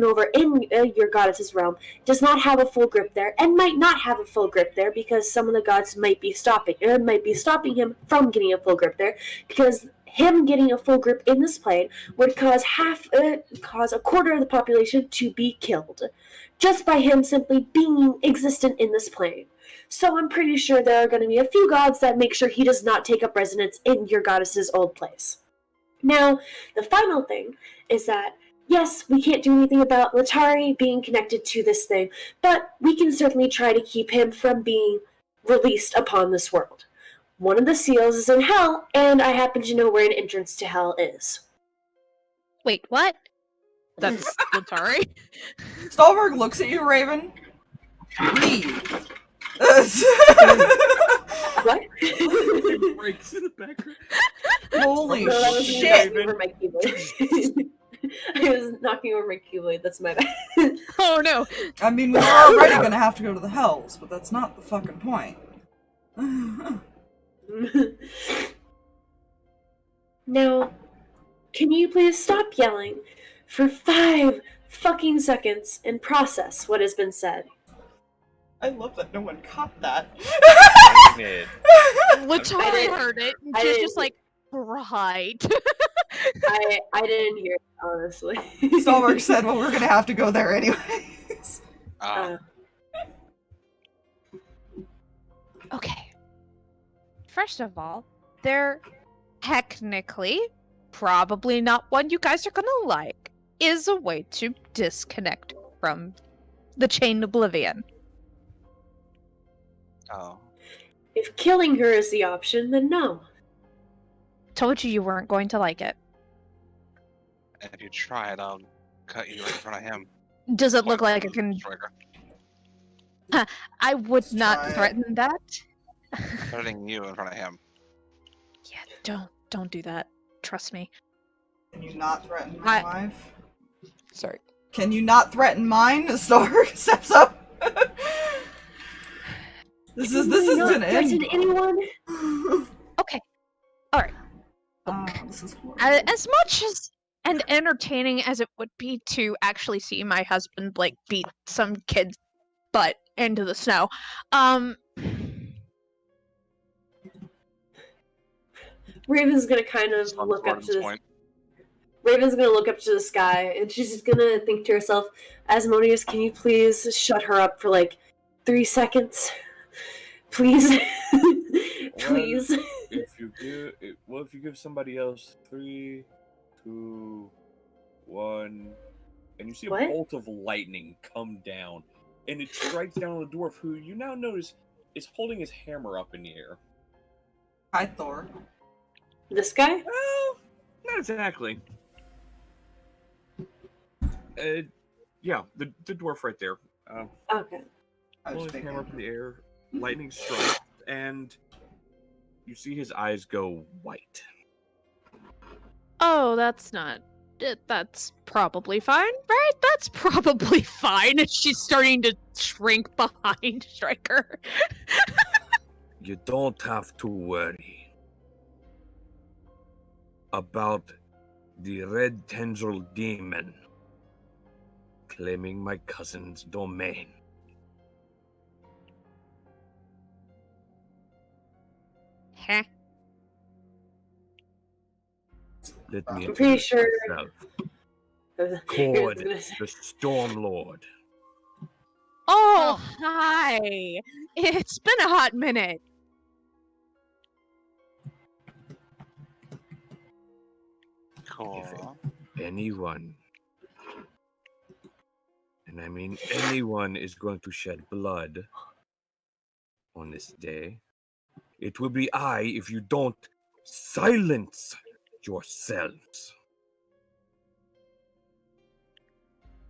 over in your goddess's realm does not have a full grip there, and might not have a full grip there because some of the gods might be stopping him from getting a full grip there, because him getting a full grip in this plane would cause a quarter of the population to be killed, just by him simply being existent in this plane. So I'm pretty sure there are going to be a few gods that make sure he does not take up residence in your goddess's old place. Now, the final thing is that, yes, we can't do anything about Letari being connected to this thing, but we can certainly try to keep him from being released upon this world. One of the seals is in hell, and I happen to know where an entrance to hell is. Wait, what? That's Letari? Stalverk looks at you, Raven. Leave. What? Breaks in the background. Holy shit! shit! I was knocking over my keyblade. That's my bad. Oh no! I mean, we're already gonna have to go to the hells, but that's not the fucking point. Now, can you please stop yelling for 5 fucking seconds and process what has been said? I love that no one caught that. Letari heard it, and she's just like, right. I didn't hear it, honestly. Stalverk said, well, we're gonna have to go there anyways. Okay. First of all, they're technically probably not one you guys are gonna like, is a way to disconnect from the Chained Oblivion. Oh. If killing her is the option, then no. Told you weren't going to like it. And if you try it, I'll cut you right in front of him. Does it look like I can... I would not threaten that. Threatening you in front of him. Yeah, don't do that. Trust me. Can you not threaten my wife? Sorry. Can you not threaten mine? Stalverk steps up. This is an end. Anyone? Okay. Alright. This is As much as and entertaining as it would be to actually see my husband like beat some kid's butt into the snow, Raven's gonna kind of look up to this. Raven's gonna look up to the sky, and she's just gonna think to herself, Asmodeus, can you please shut her up for like 3 seconds? Please? Please? If you give somebody else 3, 2, 1, and you see a bolt of lightning come down, and it strikes down on the dwarf, who you now notice is holding his hammer up in the air. Hi, Thor. This guy? Well, Not exactly. Yeah, the dwarf right there. Okay. Pulling his hammer up in the air, lightning strikes, and you see his eyes go white. Oh, that's not. That's probably fine, right? That's probably fine. She's starting to shrink behind Striker. You don't have to worry about the red tendril demon claiming my cousin's domain. Huh? Let me I'm pretty introduce sure. myself. Cord, the Storm Lord. Oh, hi. It's been a hot minute. Cool. Anyone, and I mean anyone, is going to shed blood on this day, it will be I if you don't silence yourselves.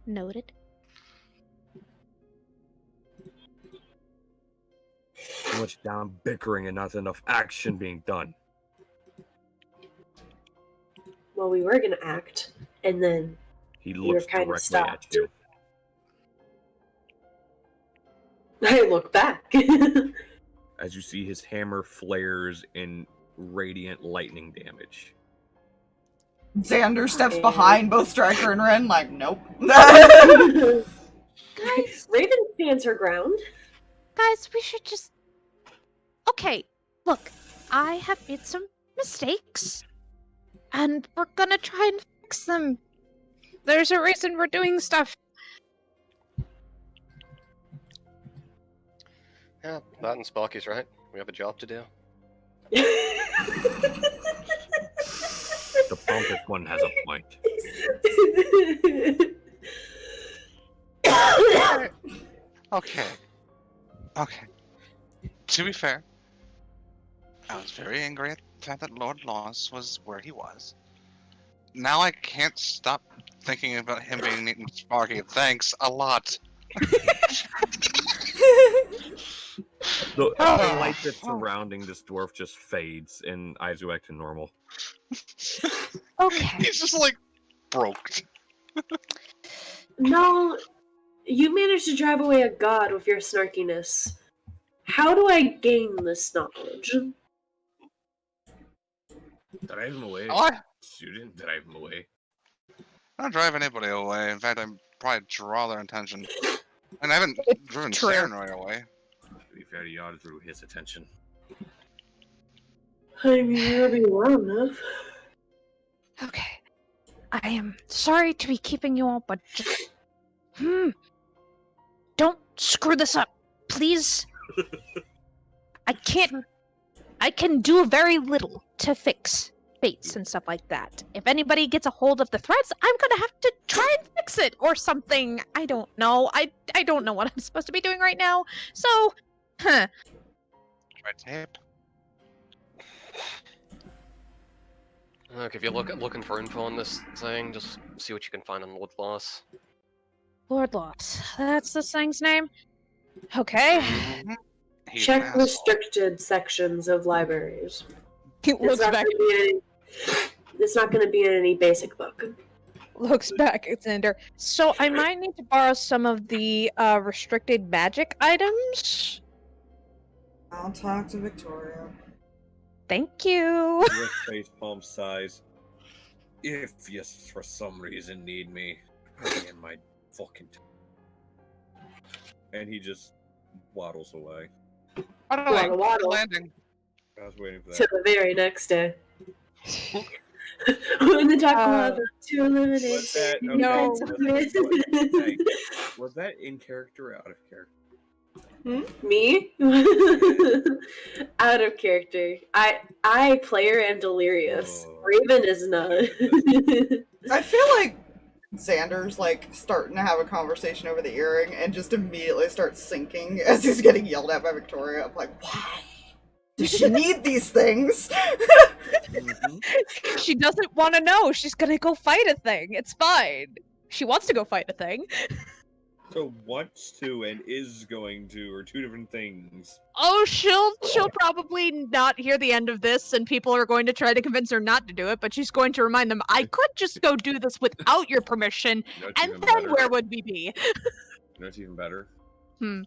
Noted. Too much damn bickering and not enough action being done. Well, we were gonna act, and then He were looks kind of directly at stopped. you. I look back. As you see his hammer flares in radiant lightning damage. Xander steps Okay. behind both Striker and Ren, like, nope. Guys, Raven stands her ground. guys, we should just. Okay, look, I have made some mistakes, and we're gonna try and fix them. There's a reason we're doing stuff. Yeah, that and Sparky's right. We have a job to do. The pompous one has a point. Okay. Okay. To be fair, I was very angry at the fact that Lord Loss was where he was. Now I can't stop thinking about him being eaten Sparky. Thanks a lot. The light that's surrounding this dwarf just fades, and eyes go back to normal. Okay. He's just like broke. No, you managed to drive away a god with your snarkiness. How do I gain this knowledge? Drive him away. What? You didn't drive him away. I don't drive anybody away. In fact, I probably draw their attention. And I haven't driven True. Saren right away. To be fair, you ought to drew his attention. I mean, you're being loud enough. Okay. I am sorry to be keeping you all, but just. Don't screw this up, please. I can do very little to fix fates and stuff like that. If anybody gets a hold of the threads, I'm gonna have to try and fix it or something. I don't know. I don't know what I'm supposed to be doing right now. So, Red tape. Look, if you're looking for info on this thing, just see what you can find on Lord Loss. Lord Loss. That's this thing's name? Okay. Mm-hmm. He's Check an asshole. restricted sections of libraries. He looks back. It's not going to be in any basic book. Looks back at Xander. So I might need to borrow some of the restricted magic items. I'll talk to Victoria. Thank you. Your face palm size. If you, for some reason, need me, I am my fucking. And he just waddles away. I don't know. Waddle. Landing. I was waiting for To that. the very next day. When the doctor love to eliminate. Was that, okay, No. hey, was that in character or out of character? Me? Out of character. I player am delirious. Oh. Raven is not. I feel like Xander's like starting to have a conversation over the earring and just immediately starts sinking as he's getting yelled at by Victoria. I'm like, why? Does she need these things? She doesn't want to know. She's gonna go fight a thing. It's fine. She wants to go fight a thing. So wants to and is going to are two different things. Oh, she'll probably not hear the end of this, and people are going to try to convince her not to do it. But she's going to remind them, "I could just go do this without your permission, and then better. where would we be?" You know what's even better? Hmm.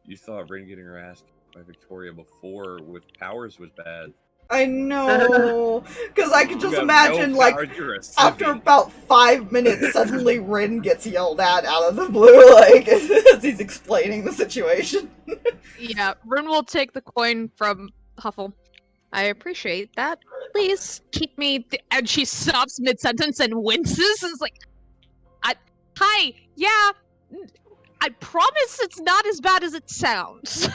You thought Rin getting her ass kicked by Victoria before with powers was bad. I know, because I could just You have imagine, no like, powers, you're a after civvy. about 5 minutes, suddenly Rin gets yelled at out of the blue, like, as he's explaining the situation. Yeah, Rin will take the coin from Huffle. I appreciate that. Please keep me. And she stops mid-sentence and winces and is like, "Hi, yeah. I promise it's not as bad as it sounds."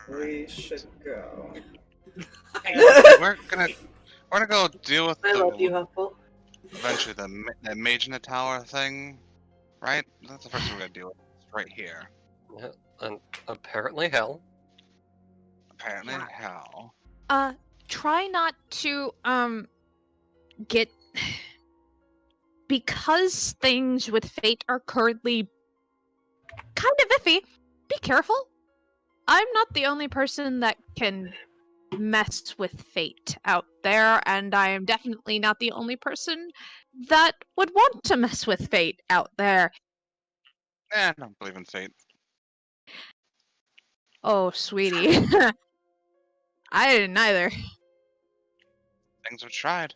We should go. We're gonna go deal with I love you, Huffle. eventually the mage in the tower thing, right? That's the first thing we're gonna deal with. It's right here. Yeah, and apparently hell. Apparently hell. Try not to, get... Because things with fate are currently kind of iffy, be careful. I'm not the only person that can mess with fate out there, and I am definitely not the only person that would want to mess with fate out there. I don't believe in fate. Oh, sweetie. I didn't either. Things were tried.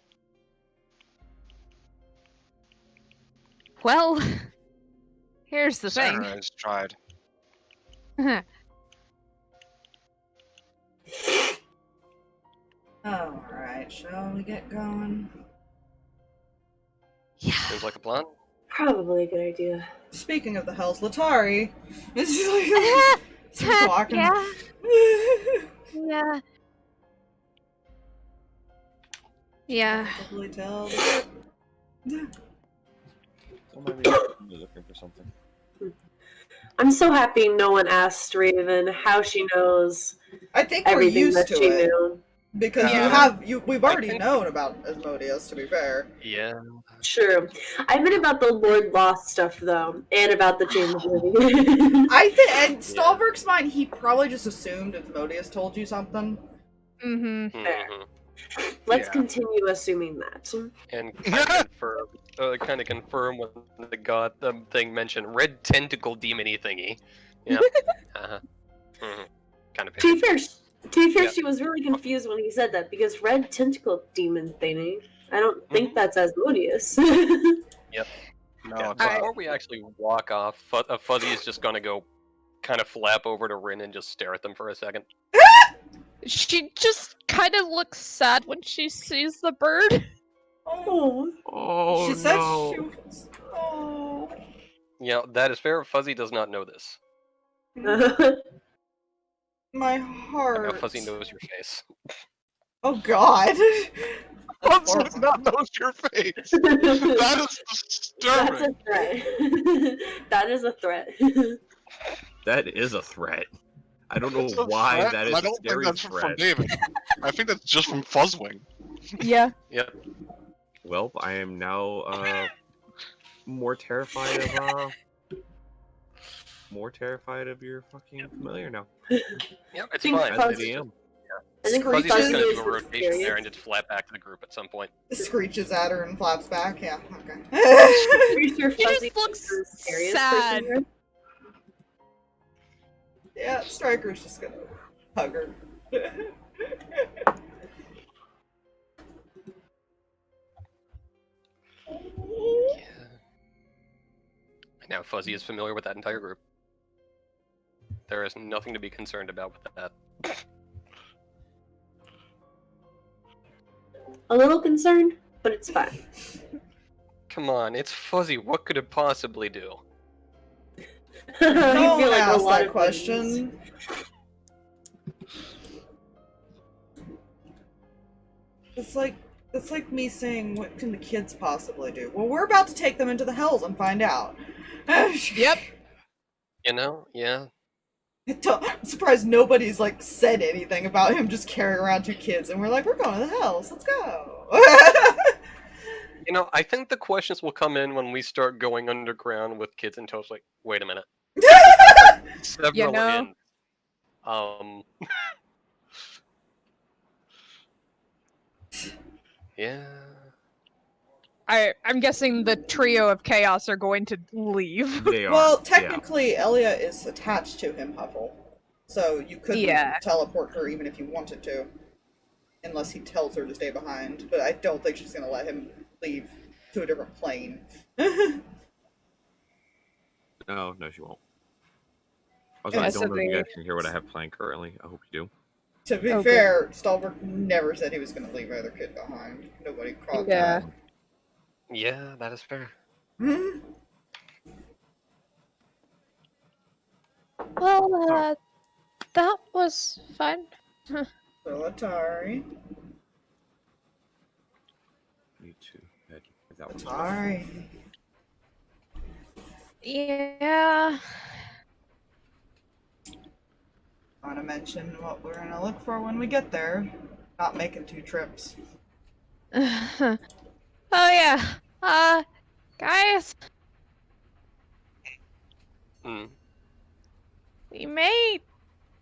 Well, here's the Sarah thing. has tried. Alright, shall we get going? Yeah. Seems like a plan. Probably a good idea. Speaking of the hells, Letari is like, she's walking. Yeah. Yeah. Yeah. Probably tell. Don't mind me, I'm looking for something. I'm so happy no one asked Raven how she knows I think we're everything used that to she it. knew. Because Yeah. we've already known about Asmodeus, to be fair. Yeah. True. I meant about the Lord Lost stuff though, and about the Chamber of Living. I think, and Stalverk's mind, he probably just assumed Asmodeus told you something. Mm-hmm. Fair. Mhm. Let's Yeah. continue assuming that. And kind of confirm what the god thing mentioned. Red tentacle demon-y thingy. Yeah. Kind of. To be fair, Yeah. she was really confused when he said that because red tentacle demon thingy. I don't think that's Asmodeus. No, Yeah, it's not. before we actually walk off, Fuzzy is just gonna go kind of flap over to Rin and just stare at them for a second. She just kind of looks sad when she sees the bird. Oh. Oh, She said no. she was. Oh. Yeah, that is fair. Fuzzy does not know this. My Now heart. Fuzzy knows your face. Oh god. Fuzzy horrible. does not knows your face. That is That's disturbing. a threat. That is a threat. That is a threat. I don't know It's a why threat, that and is I a don't think scary that's from threat. David. I think that's just from Fuzzwing. Yeah. Yep. Well, I am now more terrified of your fucking familiar now. Yep, it's Think fine. As Fuzzy- I am. I think Fuzzy's Screeches just gonna Fuzzy do a is rotation there mysterious. and just flap back to the group at some point. Screeches at her and flaps back. Yeah, okay. Pretty sure She Fuzzy just looks is the scariest sad. person Yeah, Striker's just gonna hug her. Yeah. Now Fuzzy is familiar with that entire group. There is nothing to be concerned about with that. A little concerned, but it's fine. Come on, it's Fuzzy. What could it possibly do? I Don't feel like a ask lot that of question. It's like, That's like me saying, what can the kids possibly do? Well, we're about to take them into the hells and find out. Yep. You know, yeah. I'm surprised nobody's like said anything about him just carrying around 2 kids, and we're like, we're going to the hells, let's go. You know, I think the questions will come in when we start going underground with kids in tow. It's like, wait a minute. Several You know? in. Yeah. I'm guessing the trio of chaos are going to leave. They are. Well, technically, Elia is attached to him, Huffle. So you couldn't teleport her even if you wanted to. Unless he tells her to stay behind. But I don't think she's going to let him leave to a different plane. No, she won't. Also, I don't know if you guys can hear what I have playing currently. I hope you do. To be fair, Stalverk never said he was going to leave either kid behind. Nobody caught that. Yeah, that is fair. Well, that was fun. So, Letari. Me too. That was Letari. Yeah. I want to mention what we're going to look for when we get there. Not making 2 trips. Oh yeah. Guys. We may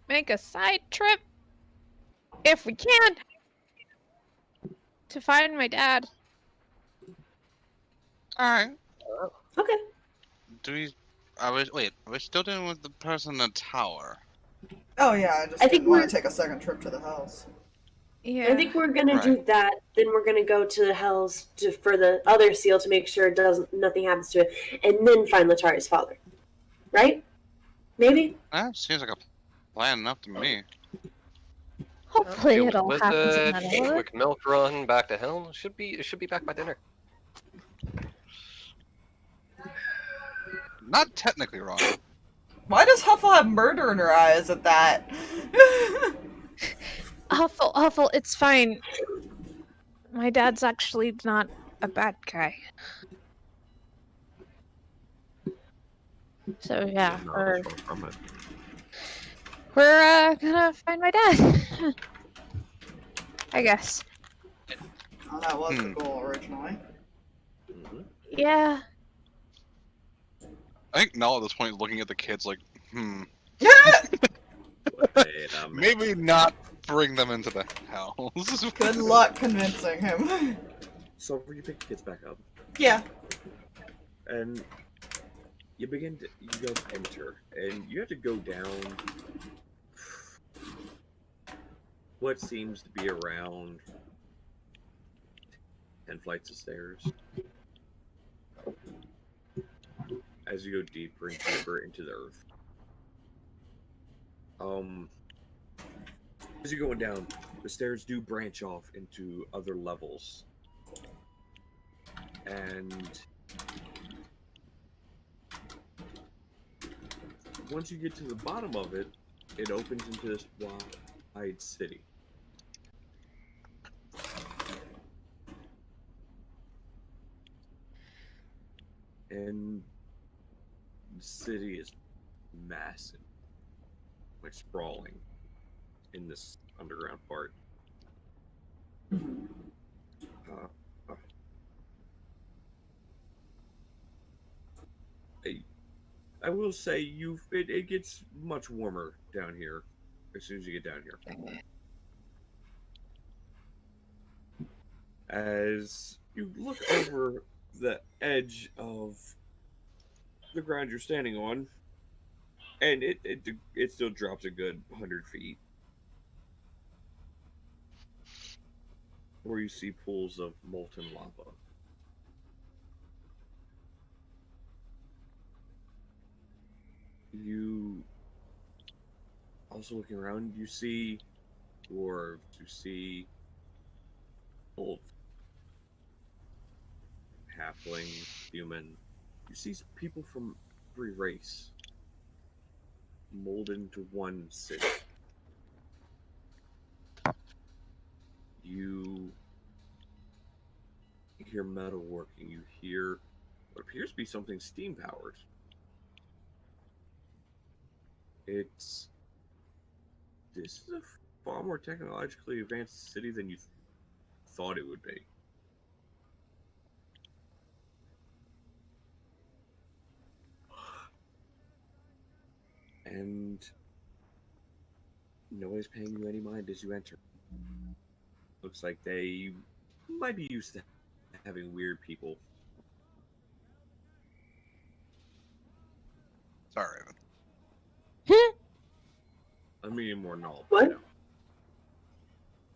make a side trip if we can to find my dad. Alright. Okay. Are we still dealing with the person in the tower? Oh yeah, I think didn't want to take a second trip to the house. Yeah. I think we're gonna do that. Then we're gonna go to the hells for the other seal to make sure nothing happens to it, and then find Letari's father. Right? Maybe. Seems like a plan enough to me. Hopefully it all happens in that order. Quick milk run back to hell. Should be back by dinner. Not technically wrong. Why does Huffle have murder in her eyes at that? Huffle, it's fine. My dad's actually not a bad guy. So yeah, we're gonna find my dad. I guess. Oh, that was the goal originally. Yeah. I think Nell at this point is looking at the kids like, maybe not bring them into the house. Good luck convincing him. So, you pick the kids back up. Yeah. And you go enter, and you have to go down what seems to be around 10 flights of stairs. As you go deeper and deeper into the earth. As you're going down, the stairs do branch off into other levels. And once you get to the bottom of it, it opens into this wide city. And the city is massive, like sprawling in this underground part. I will say it gets much warmer down here as soon as you get down here. As you look over the edge of the ground you're standing on, and it still drops a good 100 feet, where you see pools of molten lava. You also looking around, you see dwarves, you see old halfling, human. You see people from every race molded into one city. You hear metalworking. You hear what appears to be something steam-powered. This is a far more technologically advanced city than you thought it would be. And nobody's paying you any mind as you enter. Looks like they might be used to having weird people. Sorry. I'm meaning more knowledge. What?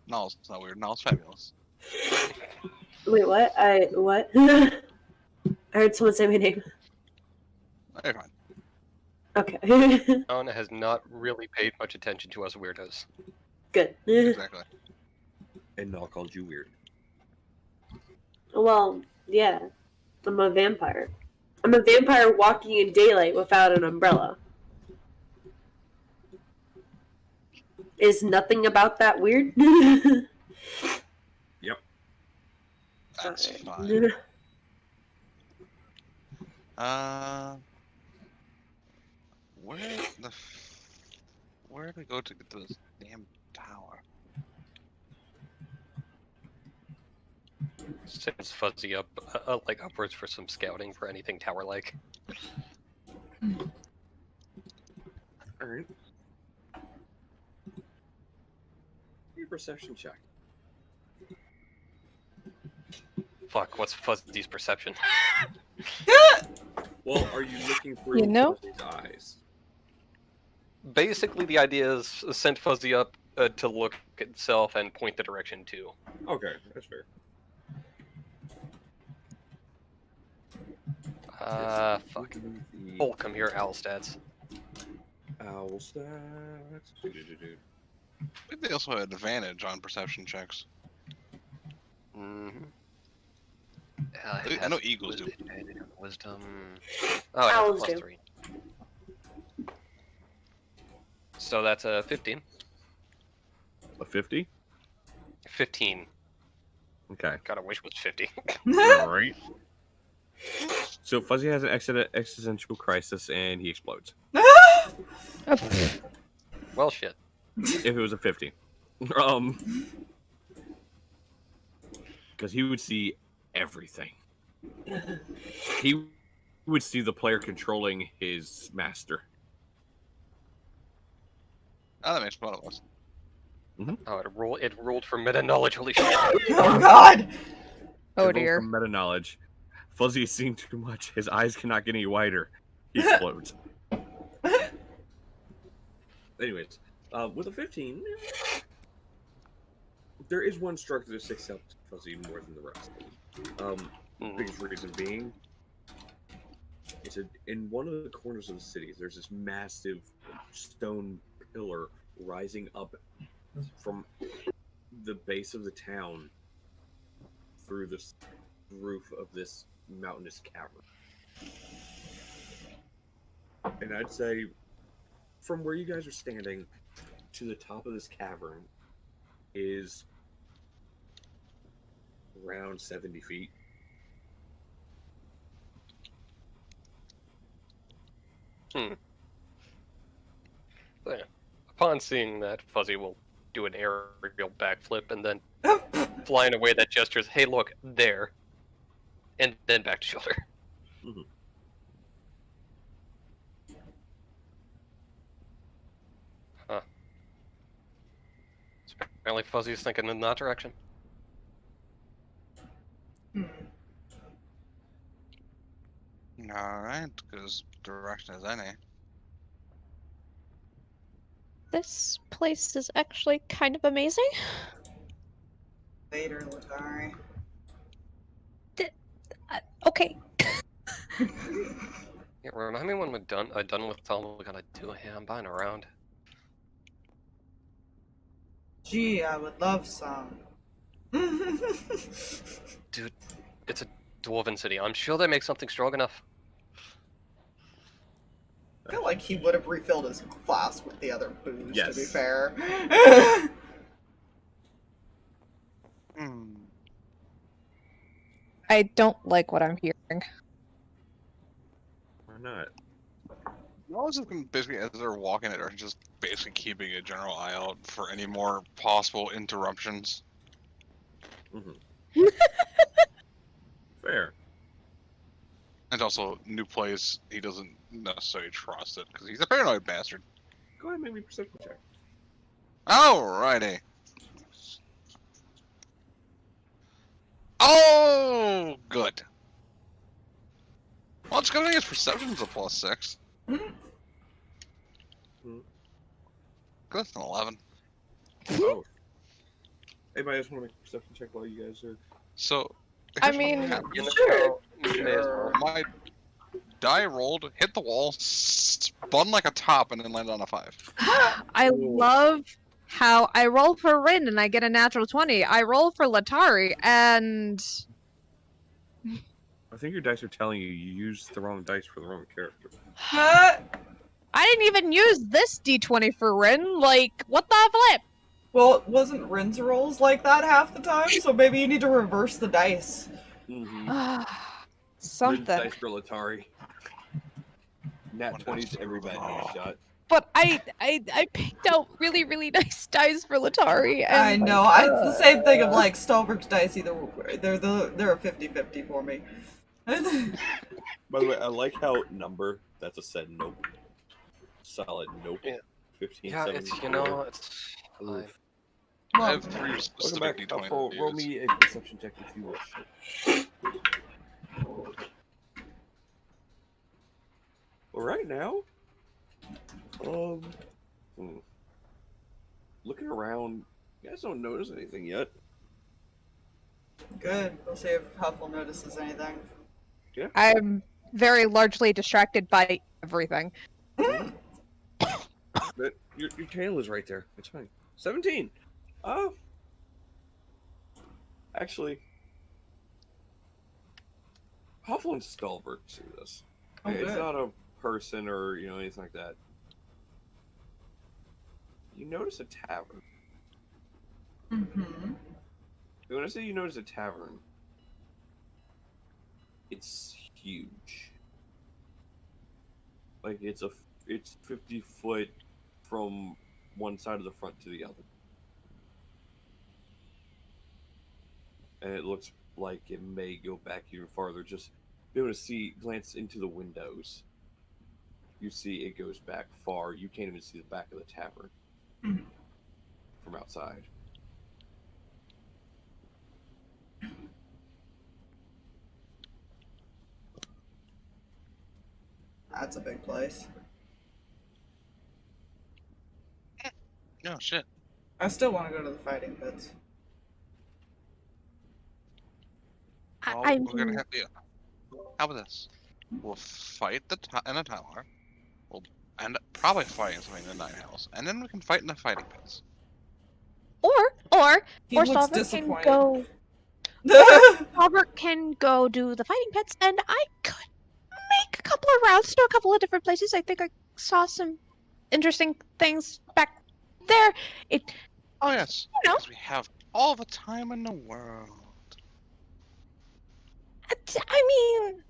No, it's not weird. No, it's fabulous. Wait, what? What? I heard someone say my name. You're fine. Okay. Anna has not really paid much attention to us weirdos. Good. Exactly. And Nall called you weird. Well, yeah. I'm a vampire. I'm a vampire walking in daylight without an umbrella. Is nothing about that weird? Yep. That's fine. Where do we go to get to this damn tower? Sends Fuzzy up, like upwards for some scouting for anything tower-like. Alright. Your perception check. Fuck, what's Fuzzy's perception? Well, are you looking through You know? Fuzzy's eyes? Basically, the idea is send Fuzzy up to look at itself and point the direction to. Okay, that's fair. Fuck. Oh, come here, owl stats. Owl stats. I think they also have advantage on perception checks. Mm-hmm. I know eagles do. Wisdom. Oh, Owls plus do. 3. So that's a 15. A 50? 15. Okay. God, I wish it was 50. Alright. So Fuzzy has an existential crisis and he explodes. Well, shit. If it was a 50. Because he would see everything. He would see the player controlling his master. Oh, that makes one of us. Oh, it rolled for meta knowledge. Holy shit! Oh god! Oh dear. From meta knowledge. Fuzzy has seen too much. His eyes cannot get any wider. He explodes. Anyways, with a 15, there is one structure that sticks out to Fuzzy more than the rest. Biggest reason being, in one of the corners of the city, there's this massive stone pillar rising up from the base of the town through the roof of this mountainous cavern. And I'd say, from where you guys are standing to the top of this cavern is around 70 feet. So, yeah. Upon seeing that, Fuzzy will do an aerial backflip and then fly in a way that gestures, "Hey, look there," and then back to shoulder. Mm-hmm. Huh. Apparently, Fuzzy's thinking in that direction. Alright, because direction is any. This place is actually kind of amazing. Later, Letari. Okay. Yeah, remind me when we're done with all we gotta do here. I'm buying around. Gee, I would love some. Dude, it's a dwarven city. I'm sure they make something strong enough. I feel like he would have refilled his flask with the other booze, Yes. to be fair. I don't like what I'm hearing. Why not? Y'all just basically, as they're walking it, are just basically keeping a general eye out for any more possible interruptions. Mm-hmm. Fair. And also, new place, he doesn't necessarily trust it, because he's a paranoid bastard. Go ahead and make me a perception check. Alrighty. Oh, good. Well, it's gonna get perception's a +6. Hmm. That's an 11. Oh. Anybody else want to make a perception check while you guys are... So, I here's what mean, happened. Sure. My die rolled, hit the wall, spun like a top, and then landed on a 5. I love how I roll for Rin and I get a natural 20. I roll for Letari and I think your dice are telling you used the wrong dice for the wrong character. I didn't even use this d20 for Rin. Like, what the flip? Well, it wasn't Rin's rolls like that half the time, so maybe you need to reverse the dice. Mm-hmm. Something. Dice for Letari. Nat 20s, every bad news shot. But I picked out really, really nice dice for Letari. And I know. It's the same thing of like Stalverk's dice. Either they're a 50-50 for me. By the way, I like how number. That's a said nope. Solid nope. Yeah. 15. Yeah, 7, it's, 4. you know, it's... Oof. I have 3 Welcome specific back, D20 Huffle. to Roll use. me a perception check if you wish. Well, right now, looking around, you guys don't notice anything yet. Good. We'll see if Huffle notices anything. Yeah. I'm very largely distracted by everything. But your tail is right there. It's fine. 17. Actually, Huffle and Stalverk see this. Oh, It's good. not a person or anything like that. You notice a tavern. Mm-hmm. When I say you notice a tavern, it's huge. Like it's 50 foot from one side of the front to the other. And it looks like it may go back even farther. Just be able to glance into the windows. You see it goes back far. You can't even see the back of the tavern from outside. That's a big place. Oh, shit. I still want to go to the fighting pits. Well, I we're gonna mean, have How about this? We'll fight in the tower. We'll end up probably fighting something in the Night House, and then we can fight in the fighting pits. or He looks Stalverk can disappointed. go. Stalverk can go do the fighting pits, and I could make a couple of routes to a couple of different places. I think I saw some interesting things back there. Oh yes, You know. because we have all the time in the world. I mean,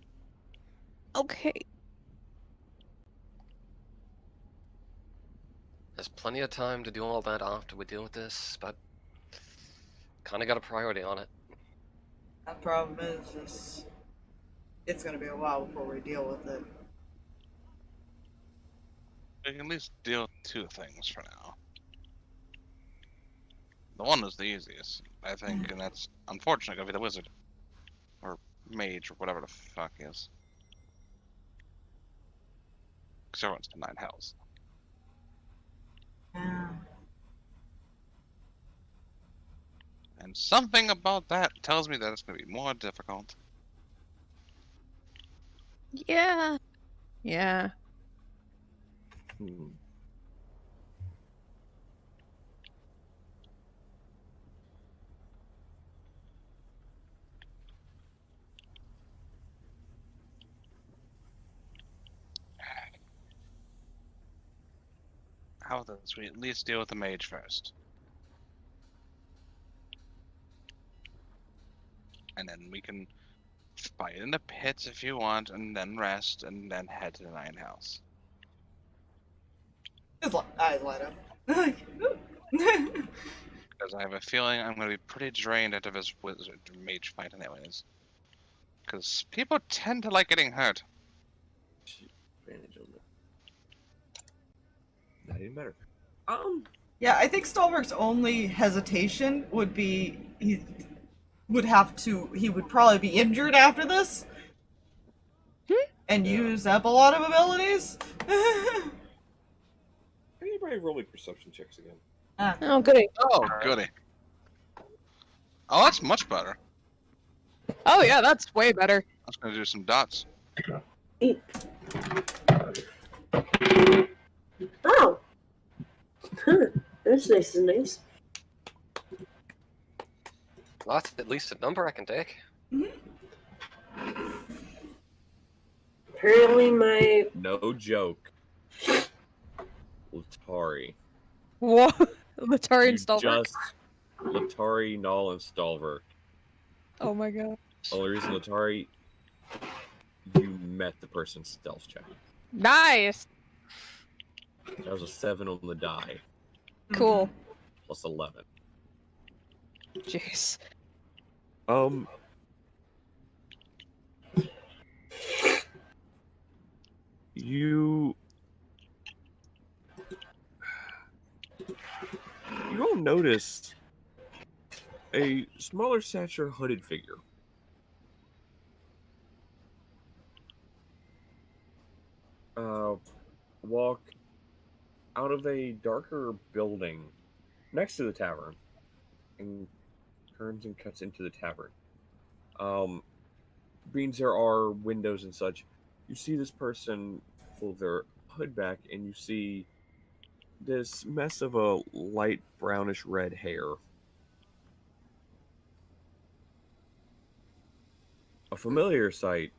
okay. There's plenty of time to do all that after we deal with this, but kind of got a priority on it. That problem is just it's gonna be a while before we deal with it. We can at least deal with 2 things for now. The one is the easiest, I think, and that's unfortunately gonna be the wizard. Or mage, or whatever the fuck he is. Because everyone's in 9 hells. Yeah. And something about that tells me that it's gonna be more difficult. Yeah. Yeah. How about this? We at least deal with the mage first. And then we can Fight in the pits if you want, and then rest, and then head to the Nine House. His eyes light up. Because I have a feeling I'm going to be pretty drained out of this wizard mage fight anyways. Because people tend to like getting hurt. Advantage of it. Not even better. Yeah, I think Stalverk's only hesitation would be he would probably be injured after this. And use up a lot of abilities. Anybody roll me perception checks again? Oh, goody. Oh, goody. Oh, that's much better. Oh, yeah, that's way better. I was going to do some dots. Oh. Huh. That's nice and nice. Well, that's at least a number I can take. Apparently my... No joke. Letari. Whoa. Letari and You Stalverk. just Letari, Null, and Stalverk. Oh my god. Only reason Letari, you met the person's stealth check. Nice. That was a 7 on the die. Cool. Plus 11. Jeez. You all noticed a smaller stature hooded figure. Walk out of a darker building next to the tavern and turns and cuts into the tavern. Beans there are windows and such. You see this person pull their hood back and you see this mess of a light brownish red hair. A familiar sight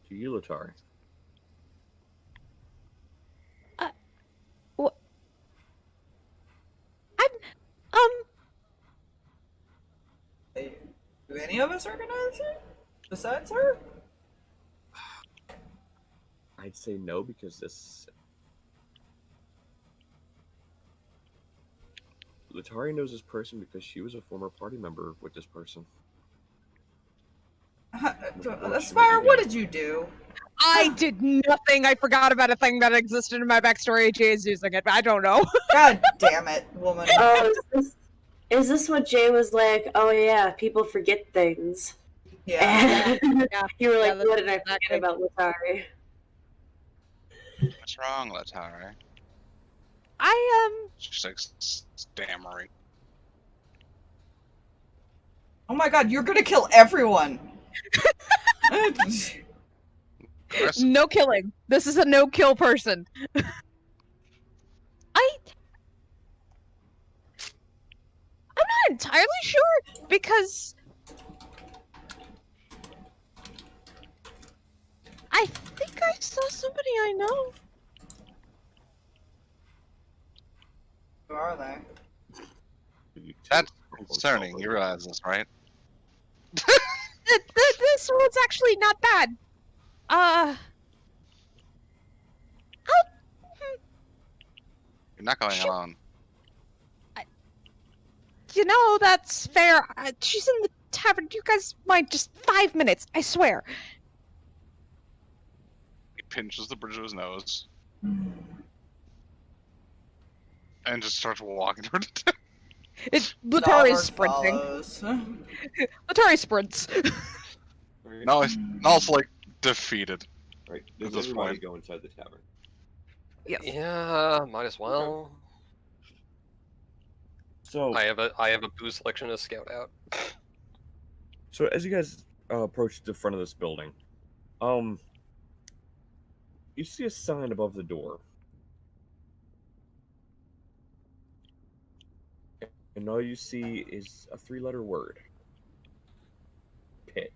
to you, Letari. Do any of us recognize her? Besides her? I'd say no because this... Letari knows this person because she was a former party member with this person. Aspire, what did you do? I did nothing. I forgot about a thing that existed in my backstory. Jay is using it, but I don't know. God damn it, woman. Oh, is this what Jay was like? Oh yeah, people forget things. Yeah. You were like, that's what did I exactly. forget about Letari? What's wrong, Letari? She's like stammering. Oh my god, you're gonna kill everyone! No killing. This is a no-kill person. I'm not entirely sure, because I think I saw somebody I know. Who are they? That's concerning. You realize this, right? This one's actually not bad. You're not going alone. You know, that's fair. She's in the tavern. You guys mind just 5 minutes, I swear. He pinches the bridge of his nose. And just starts walking toward the town. Letari's sprinting. Letari sprints. No, he's also like defeated. Right. Does At this everybody point. go inside the tavern? Yes. Yeah, might as well. So I have a booze selection to scout out. So as you guys approach the front of this building, you see a sign above the door. And all you see is a 3-letter word. Pit.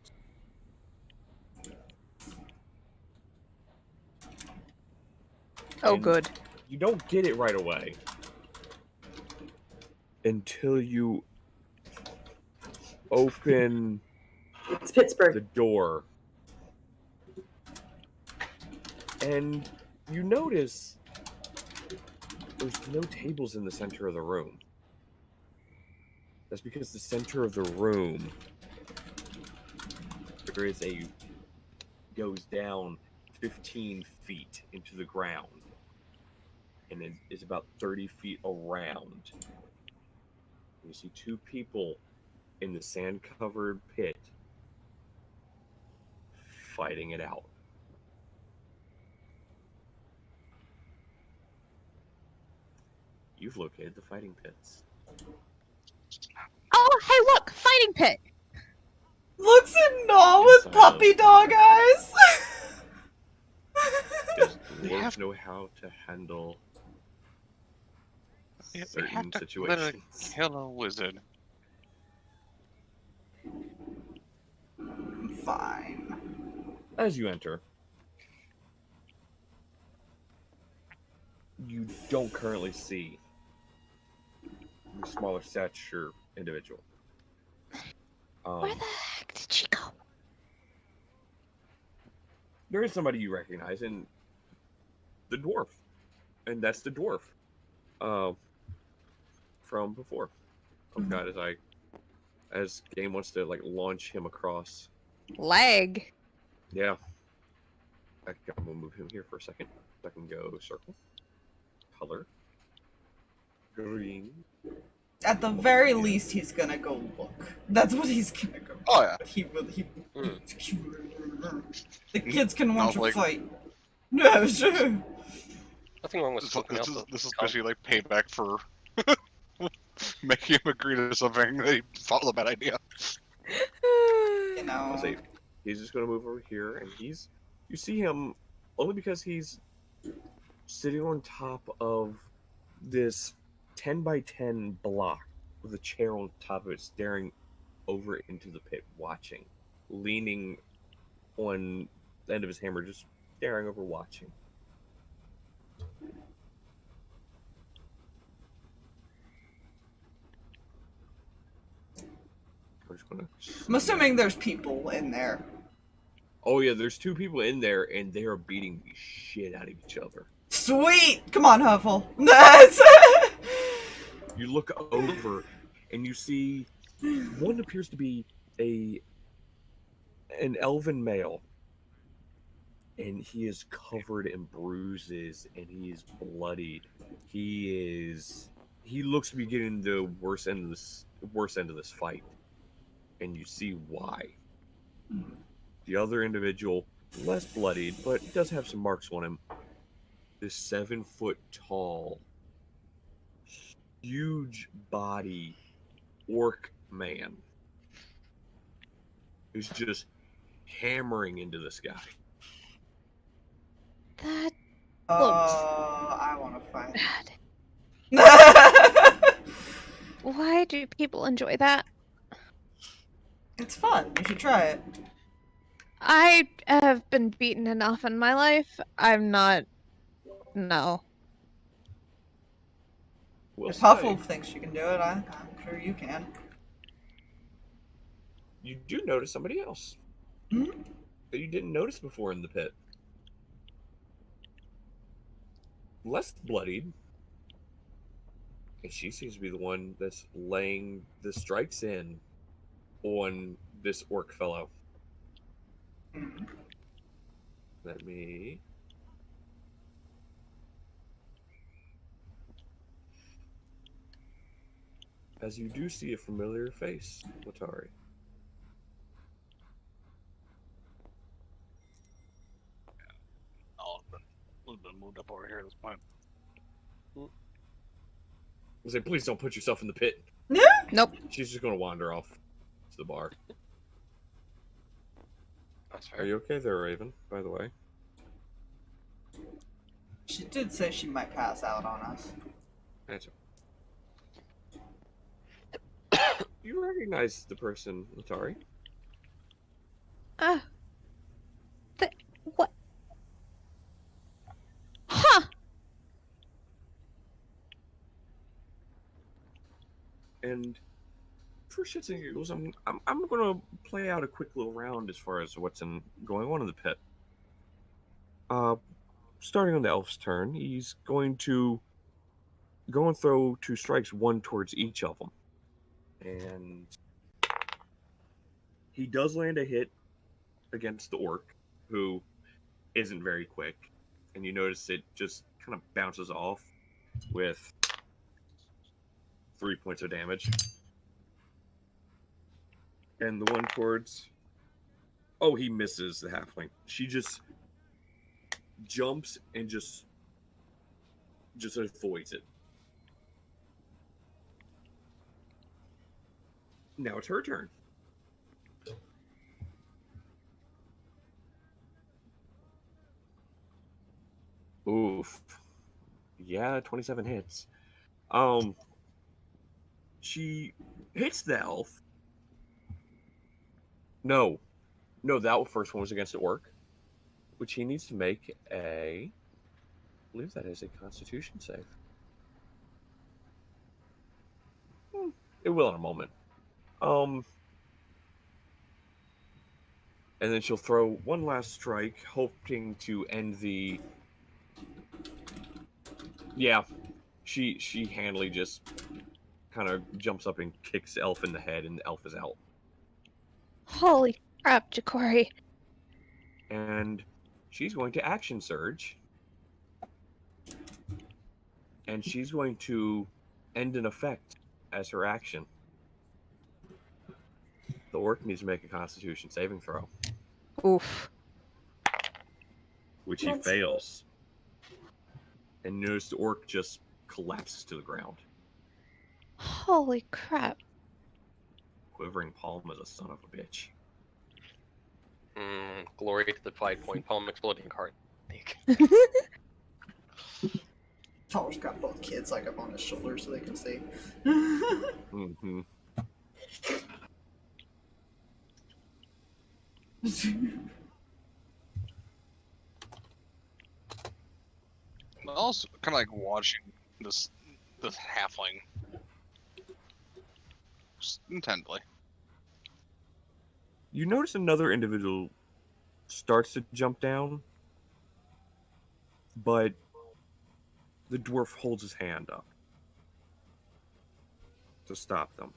Oh, And good. You don't get it right away. Until you open It's Pittsburgh. the door. And you notice there's no tables in the center of the room. That's because the center of the room goes down 15 feet into the ground and it is about 30 feet around. You see two people in the sand-covered pit fighting it out. You've located the fighting pits. Oh, hey, look! Fighting pit! Looks in awe with puppy dog eyes. Does dwarves know how to handle We certain have to situations? kill a wizard. Fine. As you enter, you don't currently see the smaller stature individual. Where the heck did she go? There is somebody you recognize, and the dwarf, and that's the dwarf from before. Oh God, as game wants to like launch him across. Leg. Yeah, I'm gonna move him here for a second. I can go circle, color, green. At the very least, he's gonna go look. That's what he's gonna go. Oh yeah. He will. Mm. The kids can watch Not a like- fight. No, sure. Nothing wrong with scoping out the This is basically like payback for making him agree to something that he thought was a bad idea. You know. I'll say he's just gonna move over here, and you see him only because he's sitting on top of this 10 by 10 block with a chair on top of it, staring over into the pit, watching, leaning on the end of his hammer, just staring over, watching. I'm just gonna. I'm assuming there's people in there. Oh yeah, there's two people in there, and they are beating the shit out of each other. Sweet! Come on, Huffle. That's You look over, and you see one appears to be an elven male, and he is covered in bruises, and he is bloodied. He looks to be getting the worst end of this fight, and you see why. The other individual, less bloodied, but does have some marks on him. This 7 foot tall, huge body orc man who's just hammering into this guy. That I want to fight. bad. Why do people enjoy that? It's fun. You should try it. I have been beaten enough in my life. I'm not. No. We'll If say, Huffle thinks you can do it, I'm sure you can. you do notice somebody else Mhm. that you didn't notice before in the pit. Less bloodied. And she seems to be the one that's laying the strikes in on this orc fellow. Mhm. Let me. As you do see a familiar face, Letari. Oh, a little bit moved up over here at this point. I say, please don't put yourself in the pit. Nope. She's just going to wander off to the bar. That's Are fair. you okay there, Raven, by the way? She did say she might pass out on us. That's You recognize the person, Letari? What? Huh. And for shits and giggles, I'm gonna play out a quick little round as far as what's going on in the pit. Starting on the elf's turn, he's going to go and throw 2 strikes, 1 towards each of them, and he does land a hit against the orc, who isn't very quick, and you notice it just kind of bounces off with 3 points of damage. And the one towards... Oh, he misses the halfling. She just jumps and just avoids it. Now it's her turn. Oof. Yeah, 27 hits. She hits the elf. No, that first one was against the orc, which he needs to make a... I believe that is a Constitution save. It will in a moment. And then she'll throw one last strike, hoping to end the... Yeah, she handily just kind of jumps up and kicks the elf in the head, and the elf is out. Holy crap, Ja'Cory. And she's going to action surge. And she's going to end an effect as her action. The orc needs to make a Constitution saving throw. Oof. Which he fails. And notice the orc just collapses to the ground. Holy crap. Quivering palm is a son of a bitch. Glory to the 5-point palm exploding card. Tower's got both kids like up on his shoulder so they can see. Mm-hmm. But also kind of like watching this halfling just intently. You notice another individual starts to jump down, but the dwarf holds his hand up to stop them.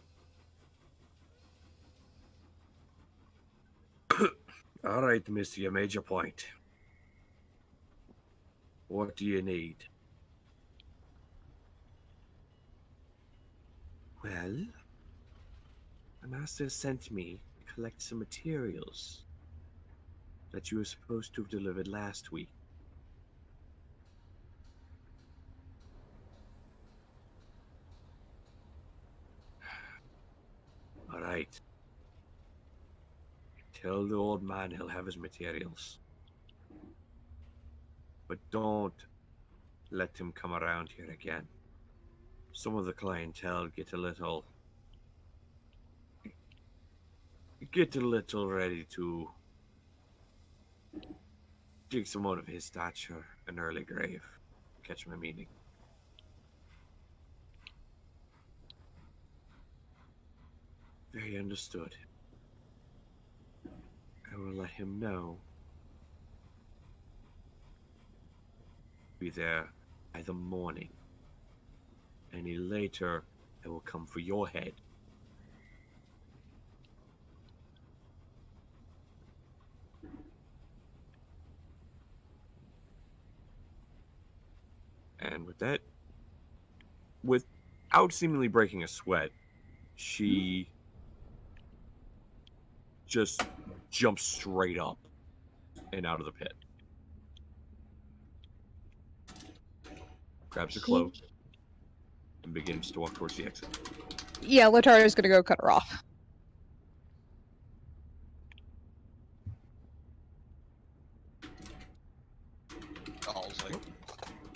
All right, miss, you made your point. What do you need? Well, the master sent me to collect some materials that you were supposed to have delivered last week. All right. Tell the old man he'll have his materials. But don't let him come around here again. Some of the clientele get a little ready to dig someone of his stature an early grave. Catch my meaning. Very understood. I will let him know. Be there by the morning. Any later, I will come for your head. And with that, without seemingly breaking a sweat, she just jumps straight up and out of the pit. Grabs her cloak and begins to walk towards the exit. Yeah, Letari's gonna go cut her off. I was like,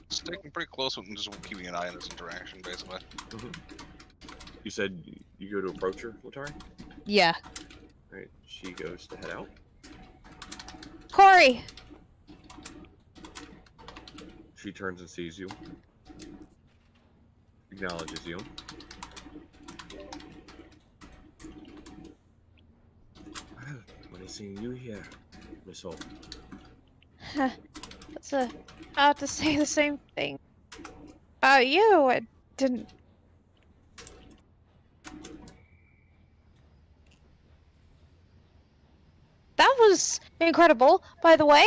sticking pretty close with him, just keeping an eye on this interaction, basically. Mm-hmm. You said you go to approach her, Letari? Yeah. Alright, she goes to head out. Corey! She turns and sees you. Acknowledges you. to seeing you here, Miss Hope. I was about to say the same thing about you. I didn't. That was incredible, by the way.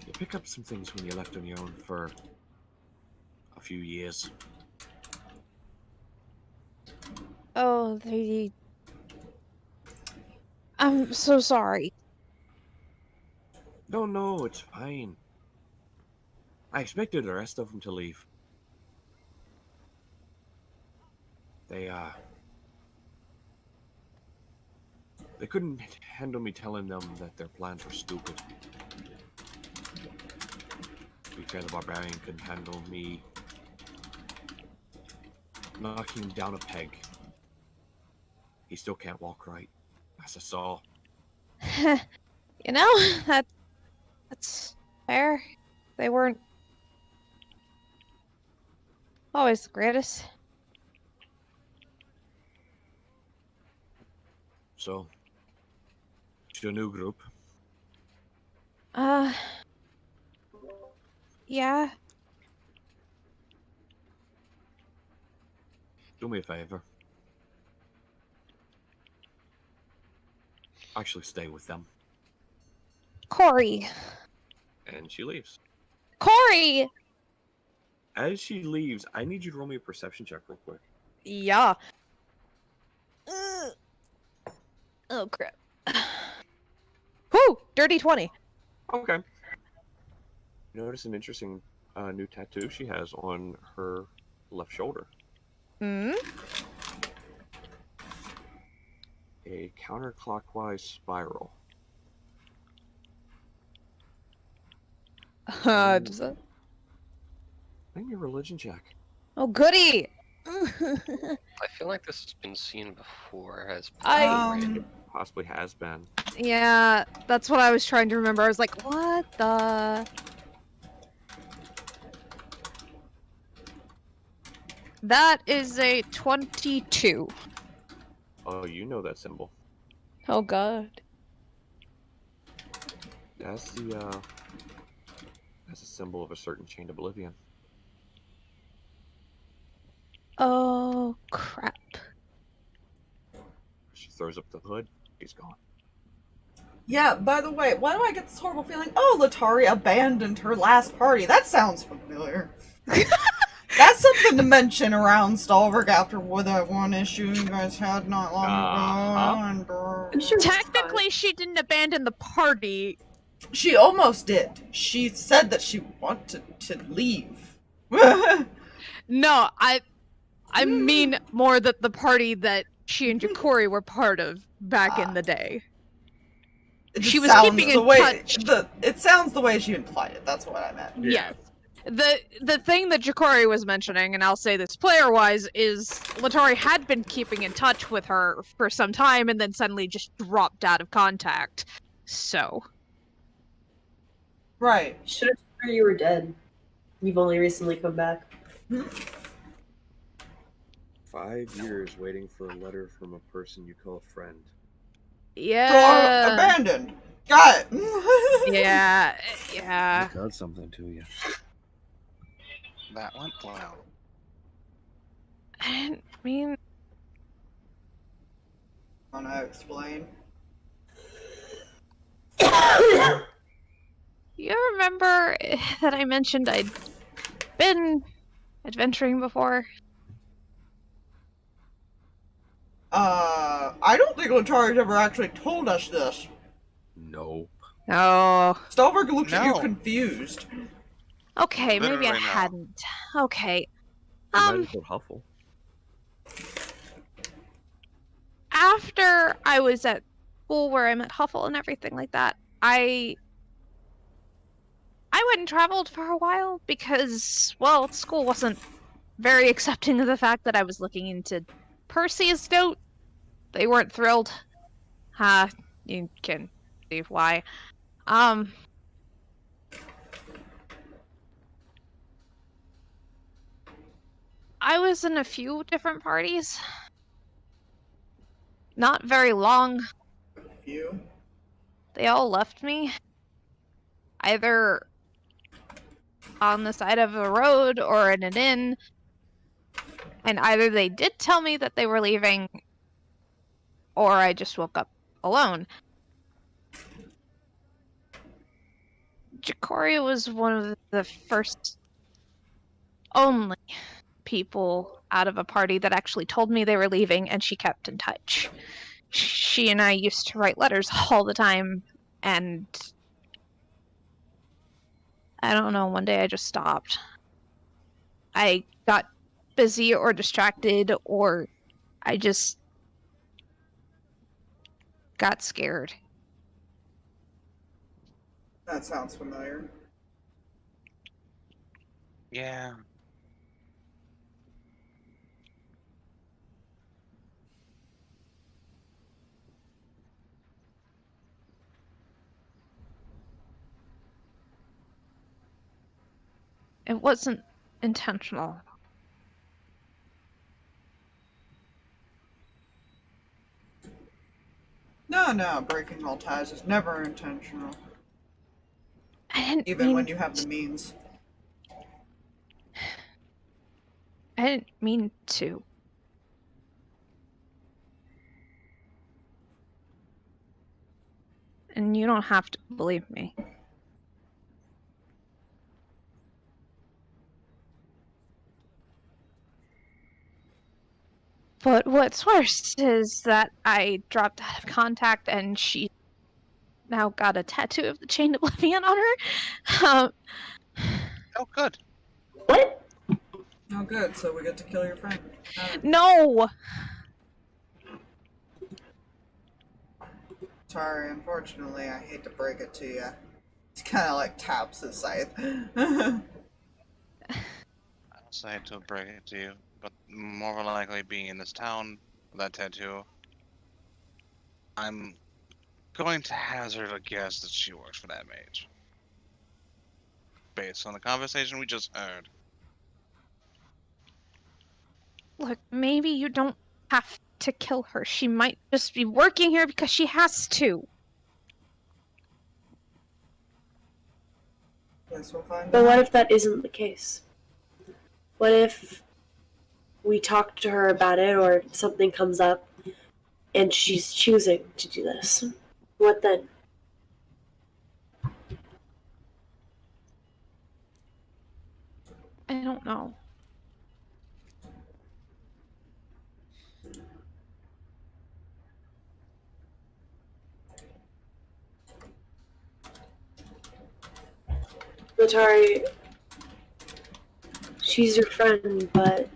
You pick up some things when you left on your own for a few years. Oh, I'm so sorry. No, it's fine. I expected the rest of them to leave. They couldn't handle me telling them that their plans were stupid. To be fair, the barbarian couldn't handle me knocking him down a peg. He still can't walk right, as I saw. You know, that's fair. They weren't always the greatest. So, it's your new group. Yeah. Do me a favor. Actually stay with them. Corey. And she leaves. Corey! As she leaves, I need you to roll me a perception check real quick. Yeah. Oh, crap. Whew! Dirty 20. Okay. You notice an interesting new tattoo she has on her left shoulder. Hmm? A counterclockwise spiral. Does that... Make me a religion check. Oh, goody! I feel like this has been seen before as Possibly has been. Yeah, that's what I was trying to remember. I was like, what the... That is a 22. Oh, you know that symbol. Oh, God. That's a symbol of a certain chained oblivion. Oh, crap. She throws up the hood. He's gone. Yeah, by the way, why do I get this horrible feeling? Oh, Letari abandoned her last party. That sounds familiar. That's something to mention around Stalverk after that one issue you guys had not long ago. Technically, she didn't abandon the party. She almost did. She said that she wanted to leave. No, I mean more that the party that she and Jokori were part of back in the day. She was keeping in touch. It sounds the way she implied it. That's what I meant. Yes. The thing that Jokori was mentioning, and I'll say this player-wise, is Letari had been keeping in touch with her for some time and then suddenly just dropped out of contact. So. Right. Should have sworn you were dead. You've only recently come back. 5 years waiting for a letter from a person you call a friend. Yeah. Abandoned. Got it. Yeah. It does something to you. That went well. I mean... Wanna explain? You remember that I mentioned I'd been adventuring before? I don't think Letari's ever actually told us this. Nope. Oh. Stalverk looked at you confused. Okay, maybe I Literally no. hadn't. Okay. You might have told Huffle. After I was at school where I met Huffle and everything like that, I went and traveled for a while because, well, school wasn't very accepting of the fact that I was looking into Percy's note. They weren't thrilled. You can see why. I was in a few different parties. Not very long. A few. They all left me. Either on the side of a road or in an inn. And either they did tell me that they were leaving, or I just woke up alone. Jikoria was one of the first only people out of a party that actually told me they were leaving, and she kept in touch. She and I used to write letters all the time, and I don't know, one day I just stopped. I got busy or distracted, or I just got scared. That sounds familiar. Yeah. It wasn't intentional. No, breaking all ties is never intentional. I didn't Even mean when you have the means. I didn't mean to. And you don't have to believe me. But what's worse is that I dropped out of contact and she now got a tattoo of the Chained Oblivion on her. Oh, good. What? Oh, good. So we get to kill your friend. No! Sorry, unfortunately, I hate to break it to you. He kind of like taps his scythe. I also hate to break it to you, but more than likely being in this town with that tattoo, I'm going to hazard a guess that she works for that mage. Based on the conversation we just heard. Look, maybe you don't have to kill her. She might just be working here because she has to. Guess we'll find But out. what if that isn't the case? What if we talk to her about it or something comes up and she's choosing to do this? What then? I don't know. Letari, she's your friend, but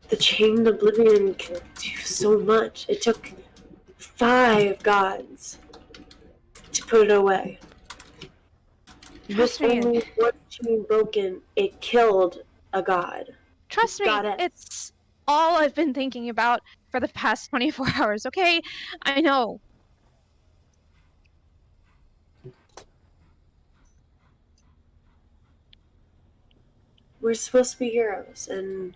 the Chained Oblivion can do so much. It took 5 gods to put it away. Trust With me. only one chain broken, it killed a god. Trust me, Goddess. it's all I've been thinking about for the past 24 hours, okay? I know. We're supposed to be heroes, and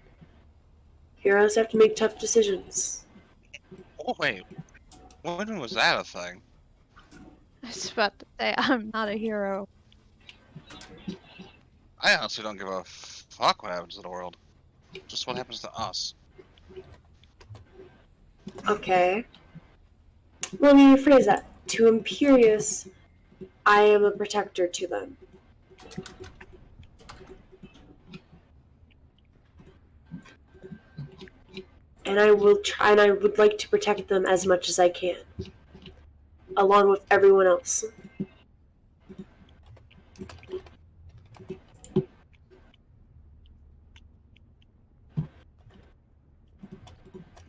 heroes have to make tough decisions. Oh, wait. When was that a thing? I was about to say, I'm not a hero. I honestly don't give a fuck what happens to the world. Just what happens to us. Okay. Let me rephrase that. To Imperius, I am a protector to them. And I will try, and I would like to protect them as much as I can, along with everyone else.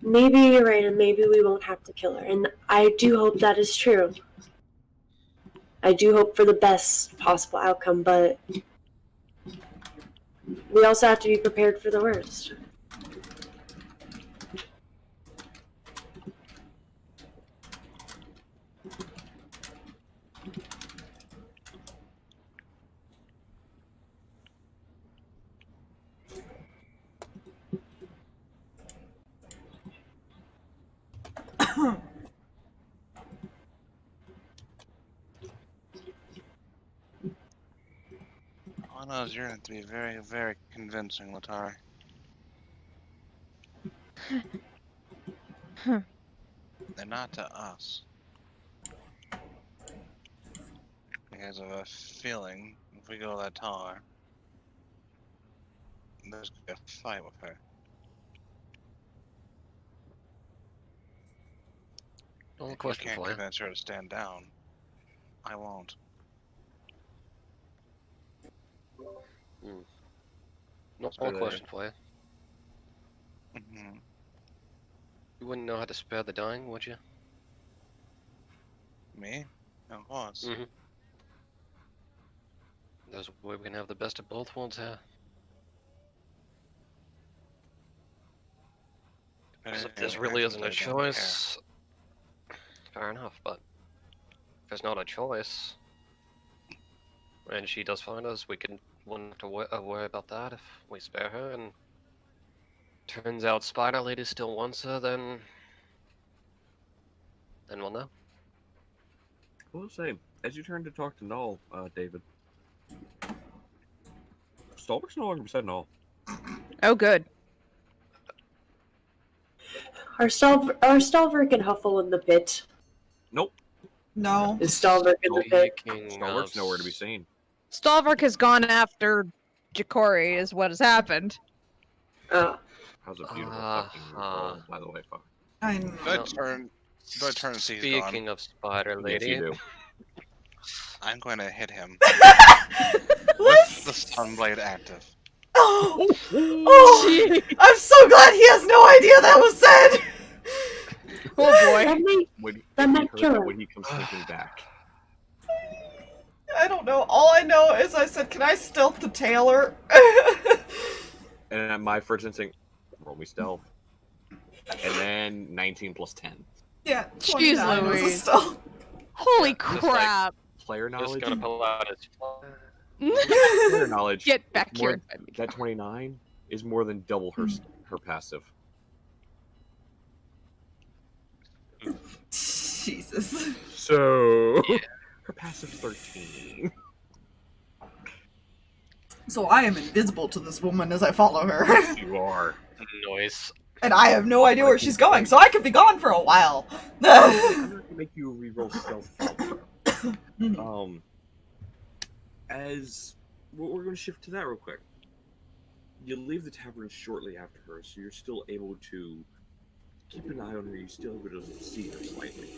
Maybe you're right, and maybe we won't have to kill her. And I do hope that is true. I do hope for the best possible outcome, but we also have to be prepared for the worst. One knows you're going to be very, very convincing, Letari. They're not to us. Because of a feeling, if we go that taller, there's gonna be a fight with her. Well, If question you can't for you. convince her to stand down, I won't. No, Sorry, one question for you. Mm-hmm. You wouldn't know how to spare the dying, would you? Me? Of course. Mm-hmm. There's a way we can have the best of both worlds here. Because if this really isn't a choice, fair enough, but if there's not a choice, and she does find us, we wouldn't have to worry about that if we spare her, and turns out Spider Lady still wants her, then we'll know. Well, same. As you turn to talk to Null, David, Stalverk's no longer beside Null. Oh, good. Are Stalverk and Huffle in the pit? Nope. No. Is Stalverk in the pit? Stalverk's nowhere to be seen. Stalverk has gone after Ja'Cory, is what has happened. Oh. How's a beautiful fucking roll, by the way, fuck. I know. Good turn. Good turn. Speaking of Spider Lady, Yes, you do. I'm going to hit him. Let's... The Sunblade active. Oh, oh, I'm so glad he has no idea that was said. Oh boy. When he comes thinking back. I don't know. All I know is I said, "Can I stealth the Taylor?" And my first instinct, roll me stealth. And then 19 plus 10. Yeah, Jeez 29 was a Louise. stealth. Holy Just like- crap. Player just knowledge. gonna pull out his Player knowledge. Get back more- here. That 29 is more than double her passive. Jesus. So Yeah. her passive's 13. So I am invisible to this woman as I follow her. You are. noise. And I have no idea where she's going, so I could be gone for a while. I'm going to make you reroll stealth. As we're going to shift to that real quick. You leave the tavern shortly after her, so you're still able to keep an eye on her. You're still able to see her slightly.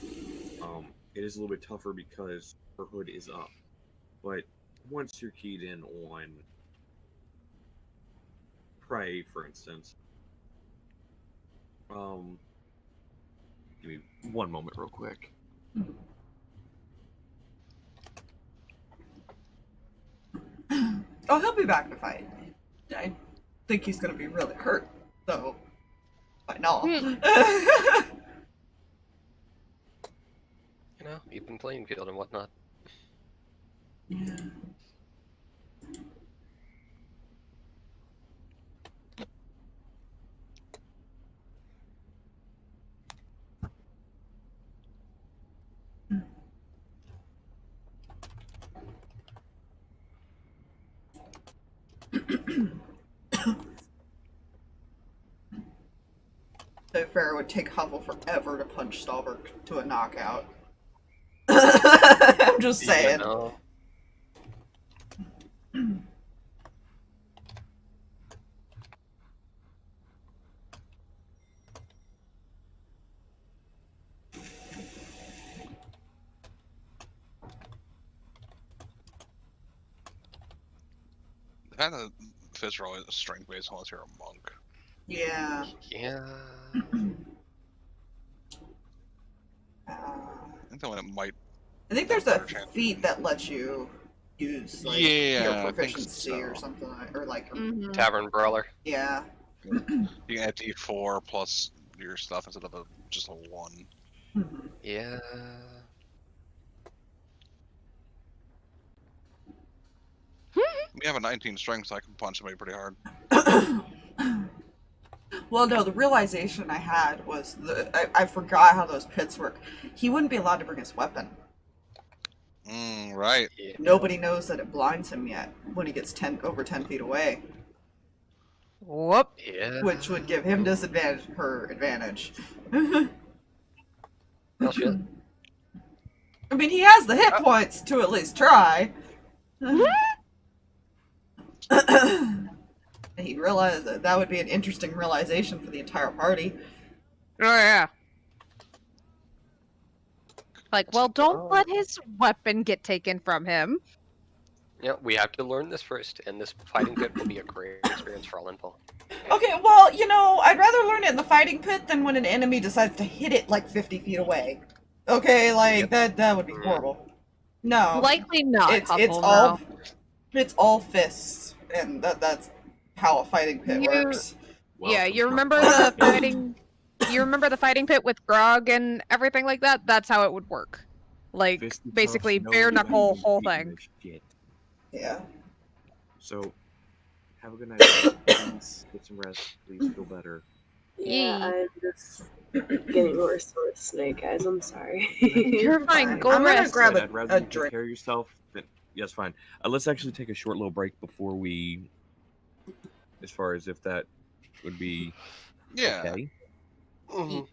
It is a little bit tougher because her hood is up, but once you're keyed in on prey, for instance, give me one moment, real quick. Oh, he'll be back to fight. I think he's gonna be really hurt, though. By now. You know, even playing field and whatnot. Yeah. So fair, it would take Huffle forever to punch Stalverk to a knockout. I'm just saying. You know, The fact that Fitzroy is strength based unless you're a monk. Yeah. yeah. I I think the one that might. think there's a Better chance. feat that lets you use like Yeah, your I think proficiency or so. something or like Mhm. Tavern Brawler. yeah. You can add D4 plus your stuff instead of just a 1. Mhm. Yeah. We have a 19 strength, so I can punch somebody pretty hard. Well, no, the realization I had was I forgot how those pits work. He wouldn't be allowed to bring his weapon. Right. Yeah. Nobody knows that it blinds him yet when he gets over 10 feet away, Whoop. Yeah. which would give him disadvantage, her advantage. Well, shit. I mean, he has the hit points to at least try. He realized that would be an interesting realization for the entire party. Oh yeah. Like, well, don't let his weapon get taken from him. Yeah, we have to learn this first, and this fighting pit will be a great experience for all involved. Okay, well, you know, I'd rather learn it in the fighting pit than when an enemy decides to hit it like 50 feet away. Okay, like, that would be horrible. No. Likely not, It's Huffle, all no. it's all fists, and that's how a fighting pit works. Yeah, Welcome you to remember my the pit. fighting. You remember the fighting pit with Grog and everything like that? That's how it would work. Like, Fisticuffs, basically, no bare knuckle, even whole beating thing. this shit. Yeah. So, have a good night. Please get some rest. Please feel better. Yeah, Yee. I'm just getting worse and worse tonight, guys. I'm sorry. You're fine. Go I'm gonna rest. grab I'd rather a you take drink. care of yourself. Than... Yes, fine. Let's actually take a short little break before we, as far as if that would be Yeah. okay. Mhm.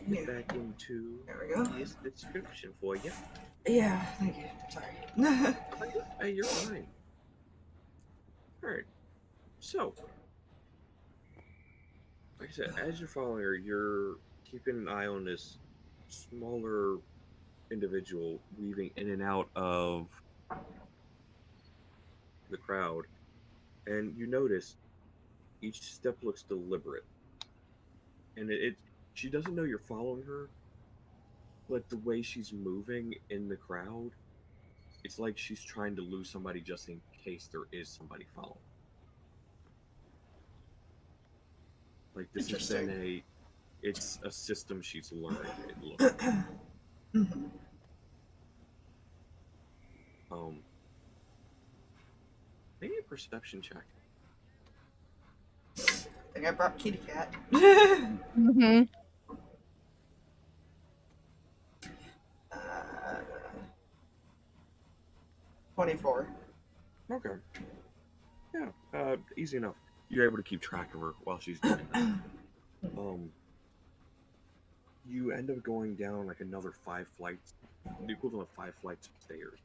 get back into There we go. this description for you. Yeah, thank you. Sorry. Hey, you're fine. Alright. So, like I said, as you're following her, you're keeping an eye on this smaller individual weaving in and out of the crowd. And you notice each step looks deliberate. And she doesn't know you're following her, but the way she's moving in the crowd, it's like she's trying to lose somebody just in case there is somebody following. Like, this has been it's a system she's learned. It looks like. Maybe a perception check. I think I brought Kitty Cat. 24. Okay. Yeah, easy enough. You're able to keep track of her while she's doing that. You end up going down like another 5 flights, the equivalent of 5 flights of stairs,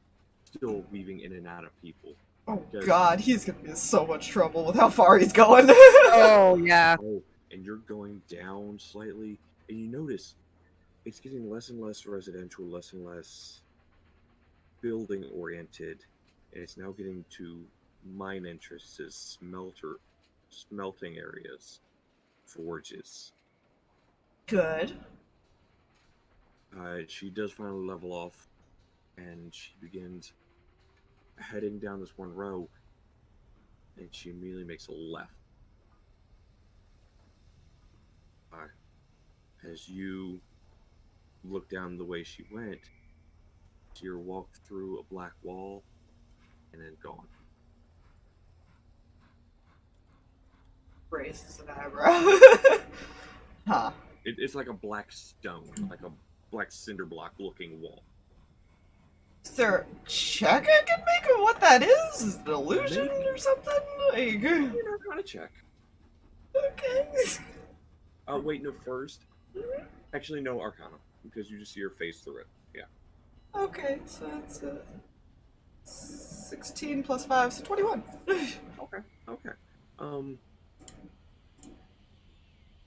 still weaving in and out of people. Oh god, he's gonna be in so much trouble with how far he's going. Oh, yeah. Oh, and you're going down slightly, and you notice it's getting less and less residential, less and less building oriented, and it's now getting to mine entrances, smelting areas, forges. Good. She does finally level off, and she begins heading down this one row, and she immediately makes a left. As you look down the way she went, you're walked through a black wall, and then gone. Raises an eyebrow. Huh. It's like a black stone, like a black cinder block looking wall. Is there a check I can make of what that is? Is it an illusion or something? Like... You're not gonna check. Okay. Wait, no, first. Actually, no, Arcana, because you just see her face through it. Yeah. Okay, so it's 16 plus 5, so 21. Okay.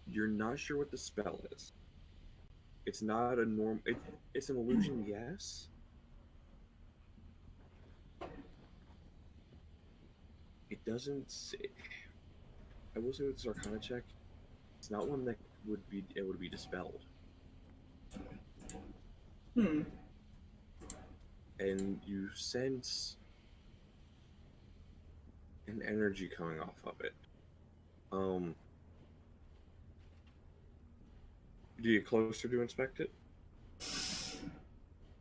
You're not sure what the spell is. It's not a norm. It's an illusion, yes. It doesn't say. I will say with this Arcana check, it's not one that would be able to be dispelled. And you sense an energy coming off of it. Do you get closer to inspect it?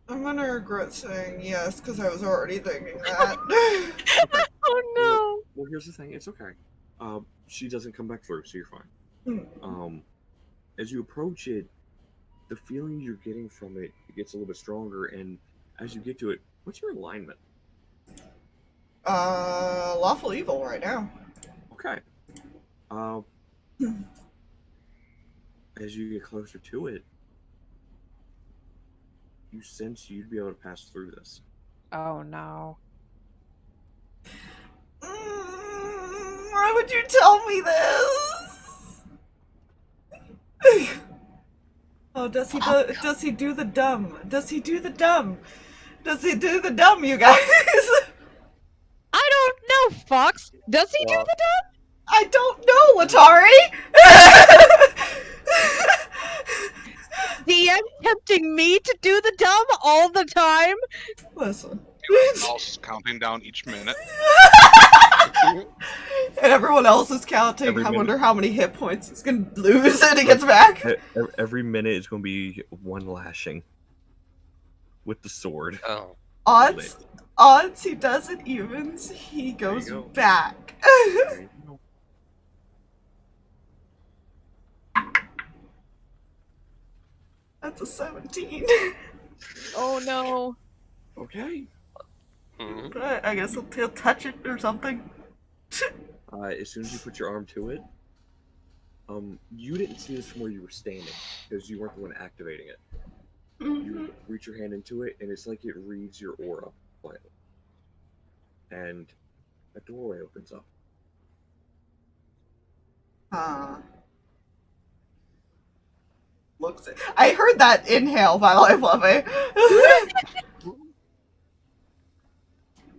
I'm gonna regret saying yes, because I was already thinking that. Oh no! Well, here's the thing. It's okay. She doesn't come back through, so you're fine. As you approach it, the feeling you're getting from it gets a little bit stronger, and as you get to it, what's your alignment? Lawful evil right now. Okay. As you get closer to it, you sense you'd be able to pass through this. Oh no. Why would you tell me this? Oh, does he do the dumb? Does he do the dumb? Does he do the dumb, you guys? I don't know, Fox. Does he do the dumb? I don't know, Letari! DM tempting me to do the dumb all the time? Listen. Also counting down each minute. And everyone else is counting. Every I minute. wonder how many hit points he's gonna lose when he gets back. Every minute is going to be one lashing with the sword. Oh. Odds he doesn't evens, he goes go. back. There you go. That's a 17. Oh no. Okay. I guess he'll touch it or something. As soon as you put your arm to it, You didn't see this from where you were standing because you weren't the one activating it. Mm-hmm. You reach your hand into it, and it's like it reads your aura quietly. And a doorway opens up. Looks. I heard that inhale by EvilFluffy.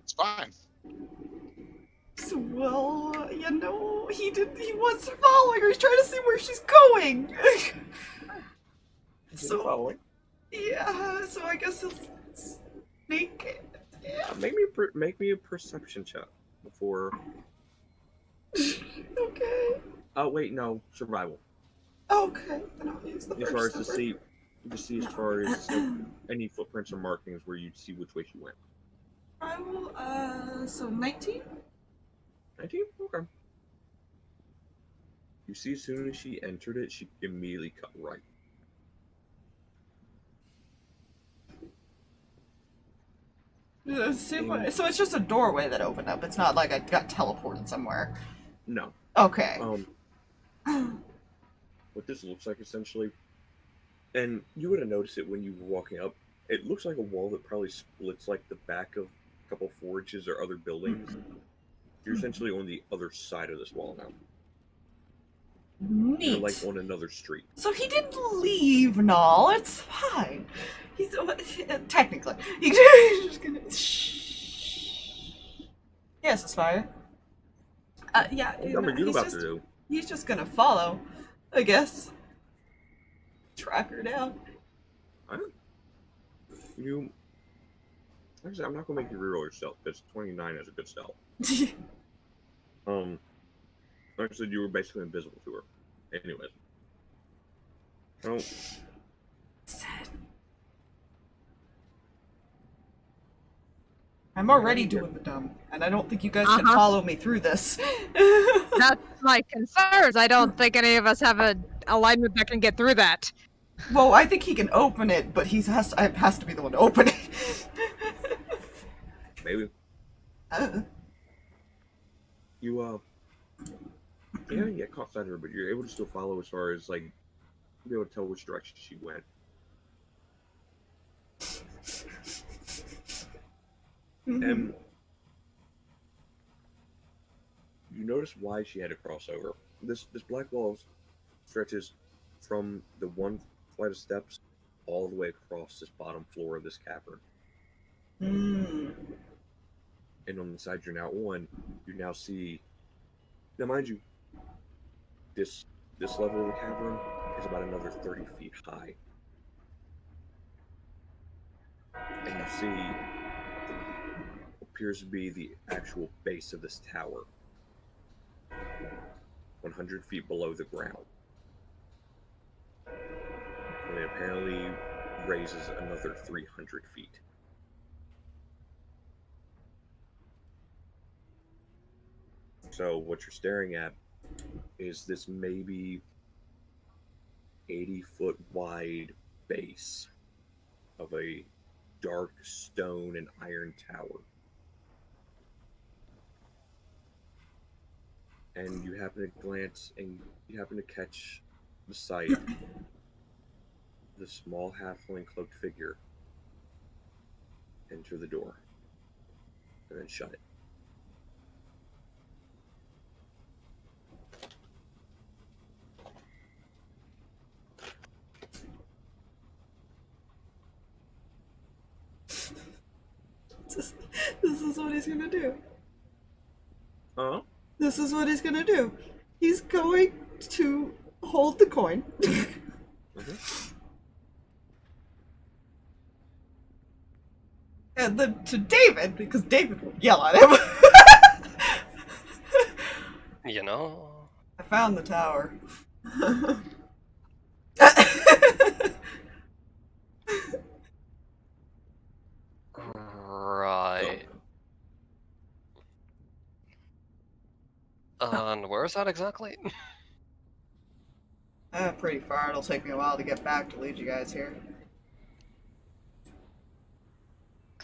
It's fine. Well, you know, he was following her. He's trying to see where she's going. So, yeah, so I guess he'll sneak. Yeah. Make me a perception check before. Okay. Oh wait, no, survival. Okay, then I'll use the as far as first to see as far as any footprints or markings where you see which way she went. I will. So 19. 19? Okay. You see, as soon as she entered it, she immediately cut right. So it's just a doorway that opened up. It's not like I got teleported somewhere. No. Okay. What this looks like essentially, and you would have noticed it when you were walking up. It looks like a wall that probably splits like the back of a couple forges or other buildings. You're essentially on the other side of this wall now. Neat. You're like on another street. So he didn't leave, Null. It's fine. He's technically. He's just gonna. Yes, Aspire. Yeah. What are you about to do? He's just gonna follow, I guess. Track her down. You. Like I said, I'm not gonna make you reroll yourself because 29 is a good stealth. Like I said, you were basically invisible to her. Anyways. I'm already doing the dumb, and I don't think you guys can follow me through this. That's my concerns. I don't think any of us have an alignment that can get through that. Well, I think he can open it, but he has to be the one to open it. Maybe. You didn't get caught sight of her, but you're able to still follow as far as like be able to tell which direction she went. And you notice why she had to cross over. This black wall stretches from the one flight of steps all the way across this bottom floor of this cavern. And on the side you're now on, you now see. Now, mind you, this level of the cavern is about another 30 feet high, and you see what appears to be the actual base of this tower, 100 feet below the ground. And it apparently raises another 300 feet. So what you're staring at is this maybe 80-foot wide base of a dark stone and iron tower. And you happen to glance and you happen to catch the sight of the small halfling cloaked figure enter the door and then shut it. This is what he's gonna do. Huh? This is what he's gonna do. He's going to hold the coin. And then to David, because David will yell at him. You know? I found the tower. Right. And where is that exactly? Pretty far. It'll take me a while to get back to lead you guys here.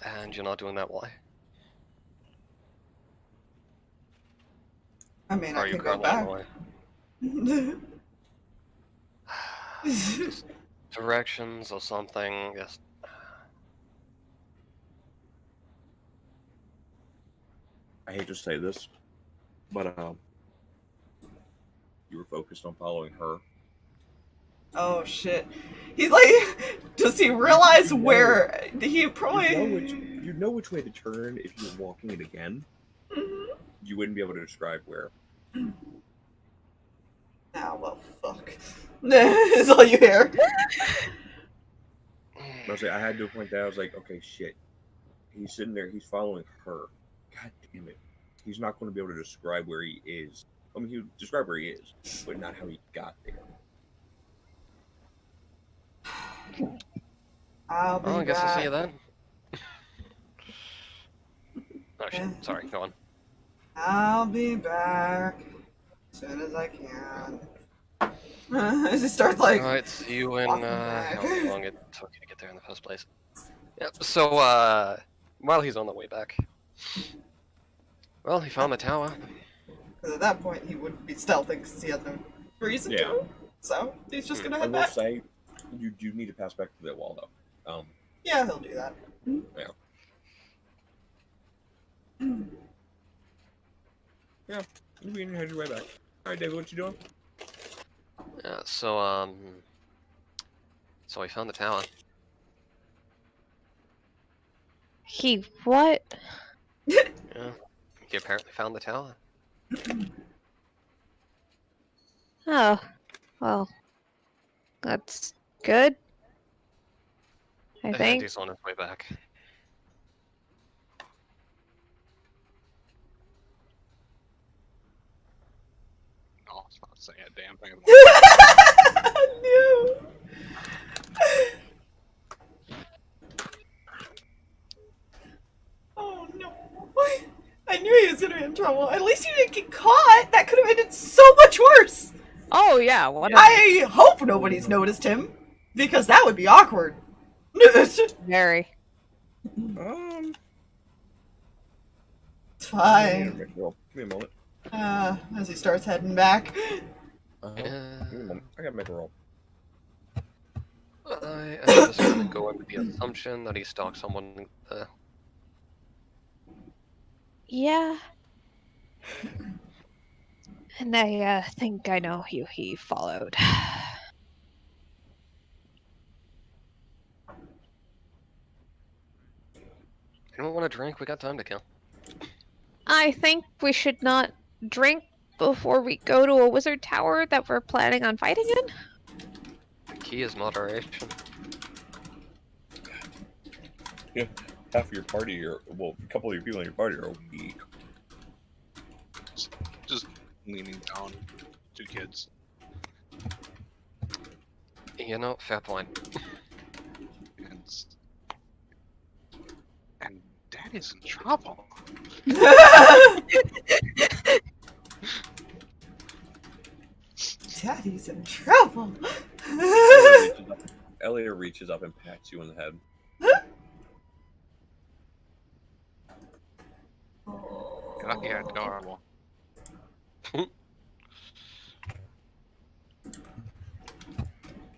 And you're not doing that, why? I mean, Are I you can go currently on back. the way? Just directions or something. Yes. I hate to say this, but you were focused on following her. Oh shit. He's like, does he realize where he probably... You know which way to turn if you were walking it again. Mm-hmm. You wouldn't be able to describe where. Ah, well, fuck. Is all you hear. I had to point that I was like, okay, shit. He's sitting there, he's following her. God damn it. He's not going to be able to describe where he is. I mean, he'll describe where he is, but not how he got there. I'll be Well, I guess I'll see you back. then. Oh shit, sorry, go on. I'll be back as soon as I can. As he starts like... Alright, see you in, walking back. how long it took you to get there in the first place. Yep, so, while he's on the way back. Well, he found the tower. Because at that point he wouldn't be stealthing because he has no reason to. So, he's just gonna I head will back. say, you do need to pass back through that wall, though. Yeah, he'll do that. Yeah. Yeah, you can head your way back. Alright, David, what you doing? Yeah, so we found the tower. He what? Yeah, he apparently found the tower. Oh, well, that's good. I And think. he's on his way back. Oh, it's not saying a damn thing. No. Oh no. I knew he was gonna be in trouble. At least you didn't get caught. That could have ended so much worse. Oh yeah, what? I hope nobody's noticed him, because that would be awkward. Very. It's fine. Give me a moment. As he starts heading back. Give me a moment. I gotta make a roll. I am just gonna go in with the assumption that he stalked someone. Yeah. And I think I know who he followed. Anyone want a drink? We got time to kill. I think we should not drink before we go to a wizard tower that we're planning on fighting in. The key is moderation. Yeah, half of your party, or well, a couple of your people in your party are weak. Just leaning down, 2 kids. You know, fair point. And Daddy's in trouble. Daddy's in trouble. Elliot reaches up and pats you on the head. You're lucky you're adorable.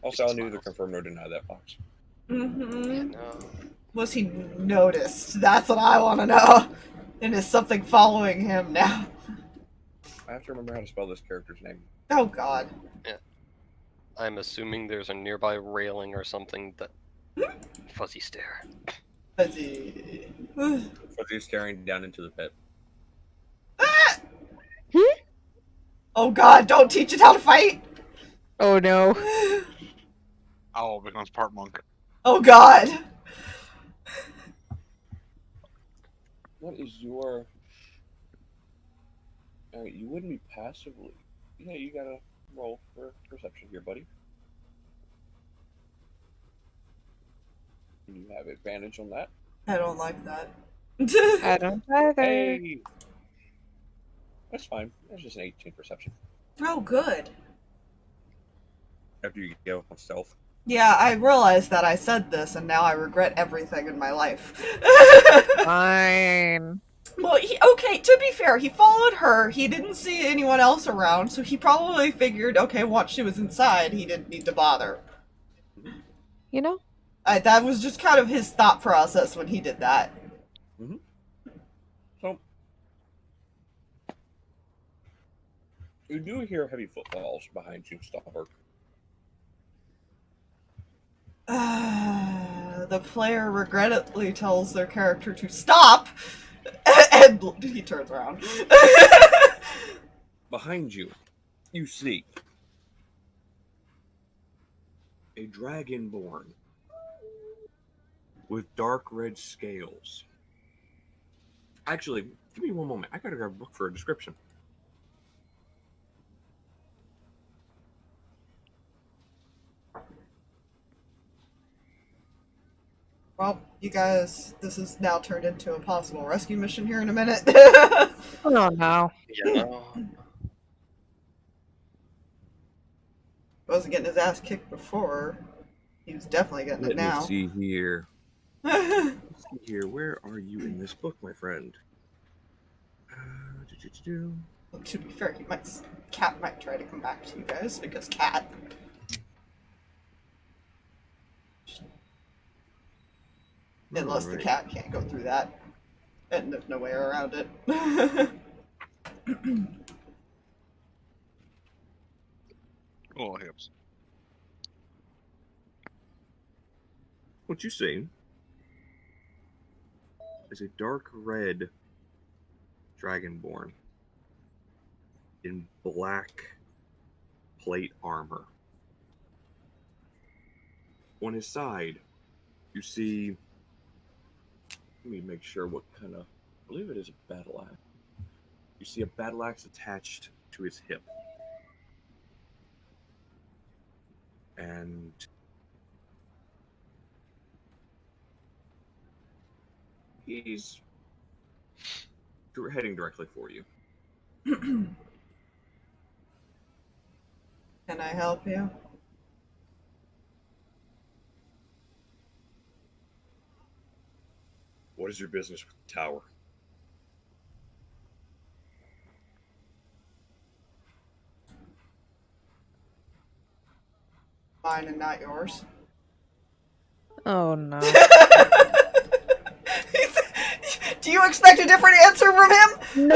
Also, I'll neither confirm nor deny that, Fox. Mm-hmm. No. Was he noticed? That's what I want to know. And is something following him now? I have to remember how to spell this character's name. Oh god. Yeah. I'm assuming there's a nearby railing or something that... Fuzzy stare. Fuzzy. Fuzzy's staring down into the pit. Ah! Oh god, don't teach it how to fight! Oh no. Owl becomes part monk. Oh god. What is your... you wouldn't be passively... Yeah, you gotta roll for perception here, buddy. You have advantage on that. I don't like that. I don't either. Hey! That's fine. That's just an 18 perception. Oh good. After you go on stealth. Yeah, I realized that I said this and now I regret everything in my life. Fine. Well, okay, to be fair, he followed her. He didn't see anyone else around, so he probably figured, okay, once she was inside, he didn't need to bother. You know? That was just kind of his thought process when he did that. Mm-hmm. So, you do hear heavy footfalls behind you, Stalverk. The player regrettably tells their character to stop, and he turns around. Behind you, you see a dragonborn with dark red scales. Actually, give me one moment. I gotta grab a book for a description. Well, you guys, this is now turned into a possible rescue mission here in a minute. Oh no. Yeah. Wasn't getting his ass kicked before. He was definitely getting it now. Let's see here. Let's see here. Where are you in this book, my friend? Well, to be fair, Cat might try to come back to you guys because Cat. Unless the cat can't go through that, and there's no way around it. Oh, hips. What you see is a dark red dragonborn in black plate armor. On his side, you see. Let me make sure what kind of. I believe it is a battle axe. You see a battle axe attached to his hip. And he's heading directly for you. Can I help you? What is your business with the tower? Mine and not yours. Oh no. Do you expect a different answer from him?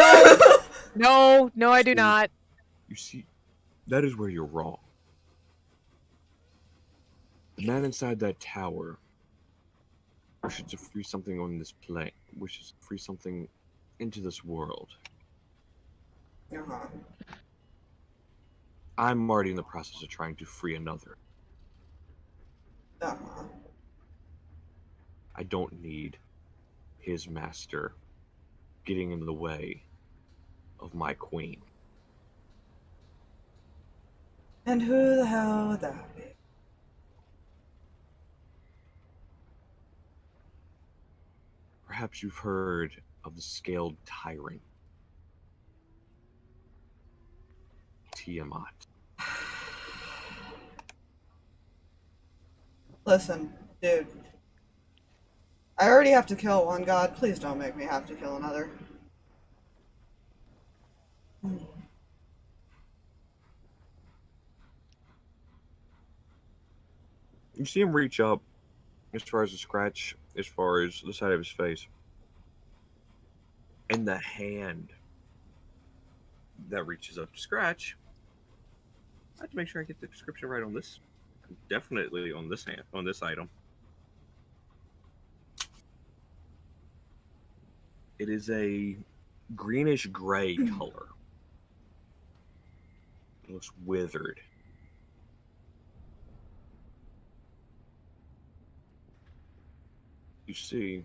No. No, I do not. You see, that is where you're wrong. The man inside that tower wishes to free something on this plane, wishes to free something into this world. Uh-huh. I'm already in the process of trying to free another. Uh-huh. I don't need his master getting in the way of my queen. And who the hell would that be? Perhaps you've heard of the scaled tyrant, Tiamat. Listen, dude. I already have to kill one god. Please don't make me have to kill another. You see him reach up as far as a scratch, as far as the side of his face. And the hand that reaches up to scratch. I have to make sure I get the description right on this. Definitely on this hand, on this item. It is a greenish gray color. It looks withered. You see,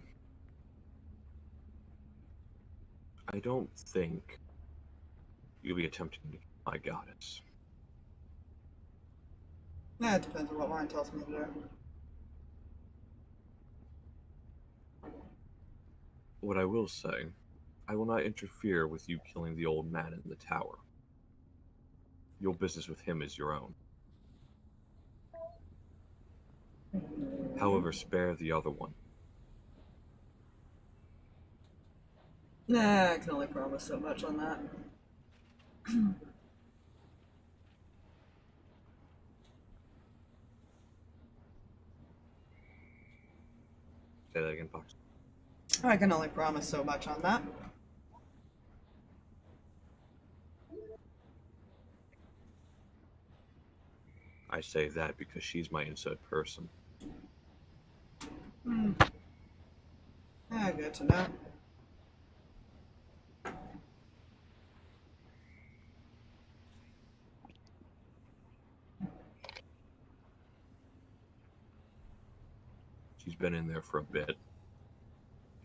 I don't think you'll be attempting to kill my goddess. Yeah, it depends on what Warren tells me to do. What I will say, I will not interfere with you killing the old man in the tower. Your business with him is your own. However, spare the other one. Nah, I can only promise so much on that. Say that again, Fox. I can only promise so much on that. I say that because she's my inside person. Yeah, good to know. She's been in there for a bit,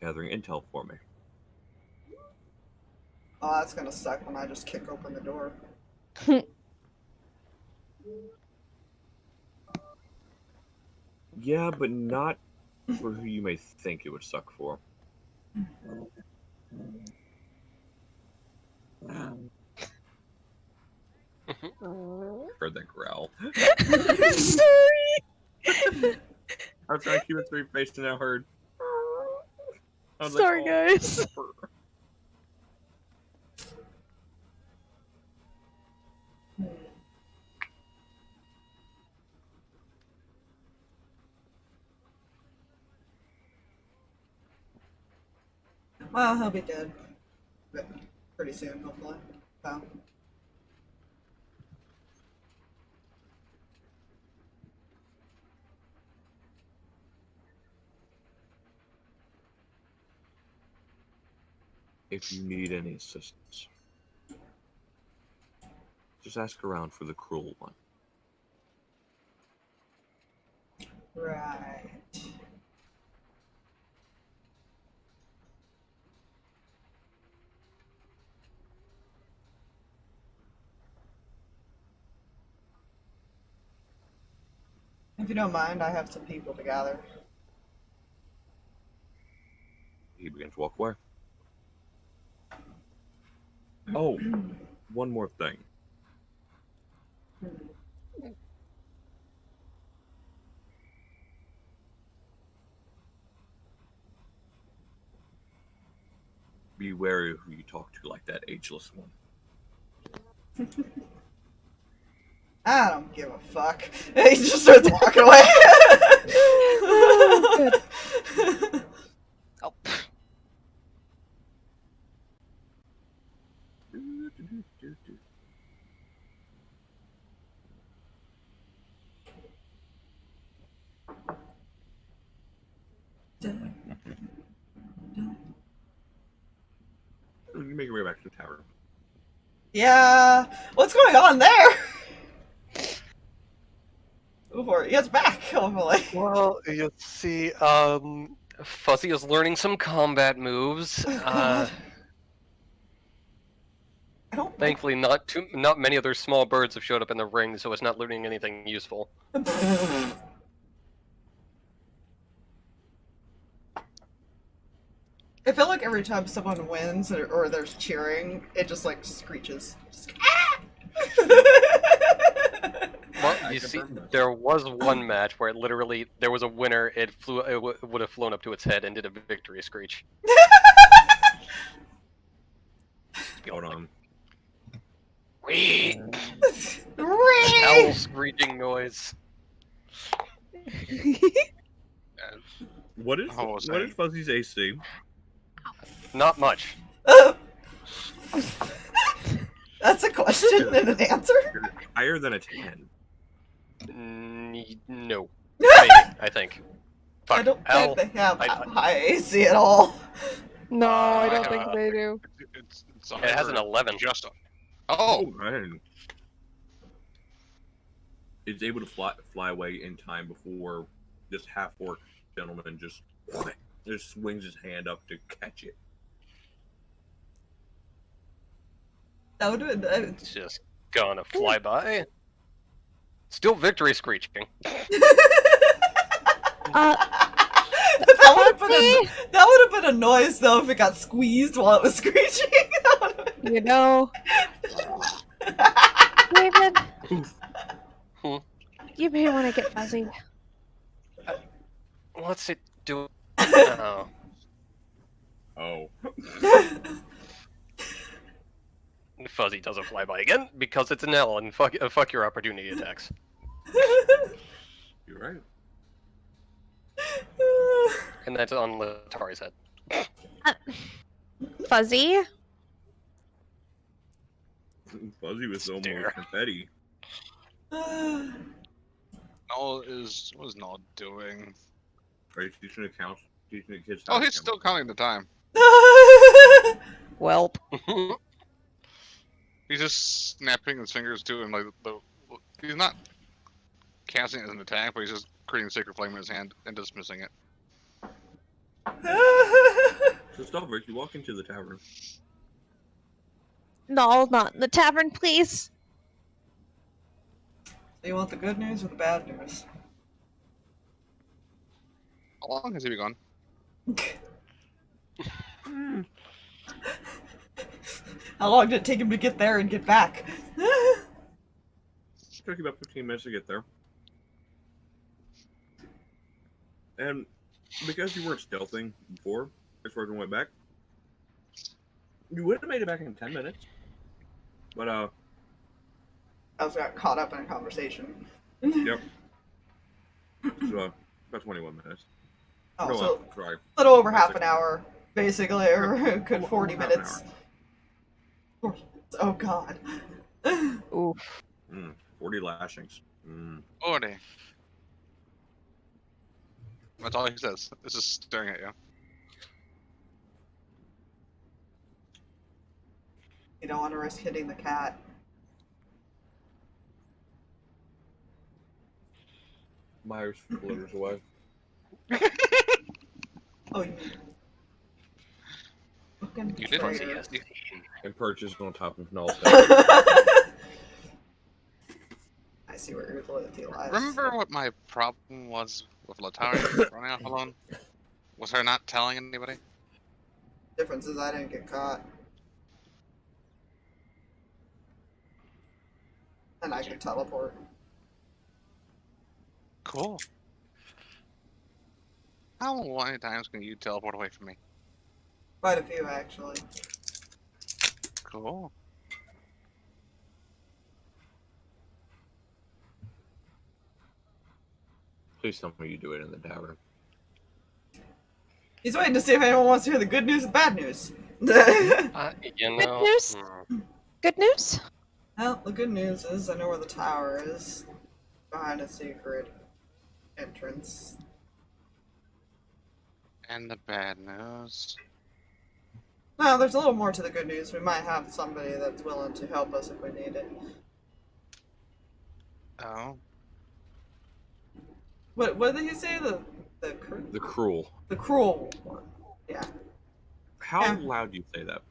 gathering intel for me. Oh, that's gonna suck when I just kick open the door. Yeah, but not for who you may think it would suck for. Heard that growl. Sorry. I was trying to keep it straight faced and I heard. I was Sorry, like, oh, guys. Well, he'll be dead. But pretty soon, hopefully. So. If you need any assistance, just ask around for the cruel one. Right. If you don't mind, I have some people to gather. He begins to walk away. Oh, one more thing. Be wary of who you talk to, like that ageless one. I don't give a fuck. He just starts walking away. Oh, good. Oh. You make your way back to the tower. Yeah, what's going on there? Before he gets back, hopefully. Well, you see, Fuzzy is learning some combat moves. I don't. Thankfully, not many other small birds have showed up in the ring, so it's not learning anything useful. I feel like every time someone wins or there's cheering, it just like screeches. Just, ah! Well, you see, there was one match where there was a winner. It would have flown up to its head and did a victory screech. Hold on. Wee! Whee! Owl screeching noise. What is Fuzzy's AC? Not much. That's a question and an answer? Higher than a 10. No. Maybe, I think. Fuck. I don't Owl, think they have high AC at all. No, I don't think they do. It has an 11. Just Oh, man. It's able to fly away in time before this half-orc gentleman just swings his hand up to catch it. That would have been. It's just gonna fly by. Still victory screeching. That would have been a noise though if it got squeezed while it was screeching. You know, David, you may want to get Fuzzy. What's it do? Oh. Oh. Fuzzy doesn't fly by again because it's an L and fuck your opportunity attacks. You're right. And that's on Letari's head. Fuzzy? Fuzzy was almost Stare. confetti. Noel was not doing. Are you teaching the kids? Oh, he's still counting the time. Welp. He's just snapping his fingers too, and like he's not casting it as an attack, but he's just creating sacred flame in his hand and dismissing it. So Stalverk, you walk into the tavern. No, not in the tavern, please. Do you want the good news or the bad news? How long has he been gone? How long did it take him to get there and get back? It took you about 15 minutes to get there. And because you weren't stealthing before, as far as we went back, you would have made it back in 10 minutes. But, I was got caught up in a conversation. yep. So, about 21 minutes. Oh, No, so sorry. a little over half an hour, basically, or a good 40 Half an minutes. hour. Oh god. Oof. 40 lashings. 40. That's all he says. This is staring at you. You don't want to risk hitting the cat. Myers flitters away. Oh, you fucking You did traitor. yes. And perches on top of Null's head. I see where your loyalty lies. Remember what my problem was with Letari running off alone? Was her not telling anybody? Difference is I didn't get caught. And I can teleport. Cool. How many times can you teleport away from me? Quite a few, actually. Cool. Please tell me you do it in the tavern. He's waiting to see if anyone wants to hear the good news and bad news. You know, Good news? Good news? Well, the good news is I know where the tower is. Behind a secret entrance. And the bad news. No, there's a little more to the good news. We might have somebody that's willing to help us if we need it. Oh. What did he say? The The cruel. the cruel one. Yeah. How Yeah. loud do you say that?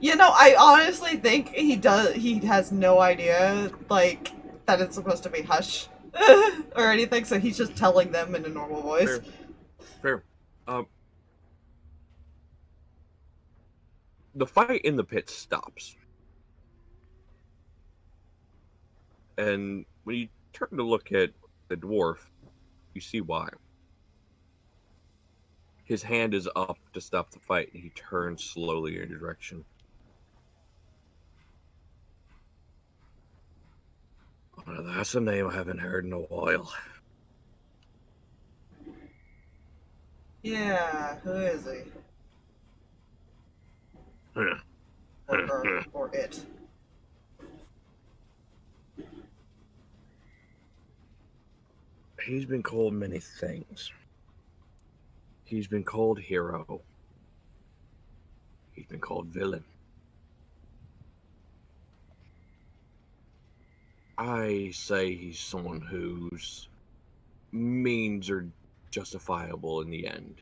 You know, I honestly think he has no idea, like, that it's supposed to be hush or anything, so he's just telling them in a normal voice. Fair. The fight in the pit stops. And when you turn to look at the dwarf, you see why. His hand is up to stop the fight, and he turns slowly in your direction. Well, that's a name I haven't heard in a while. Yeah, who is he? Or it. He's been called many things. He's been called hero. He's been called villain. I say he's someone whose means are justifiable in the end.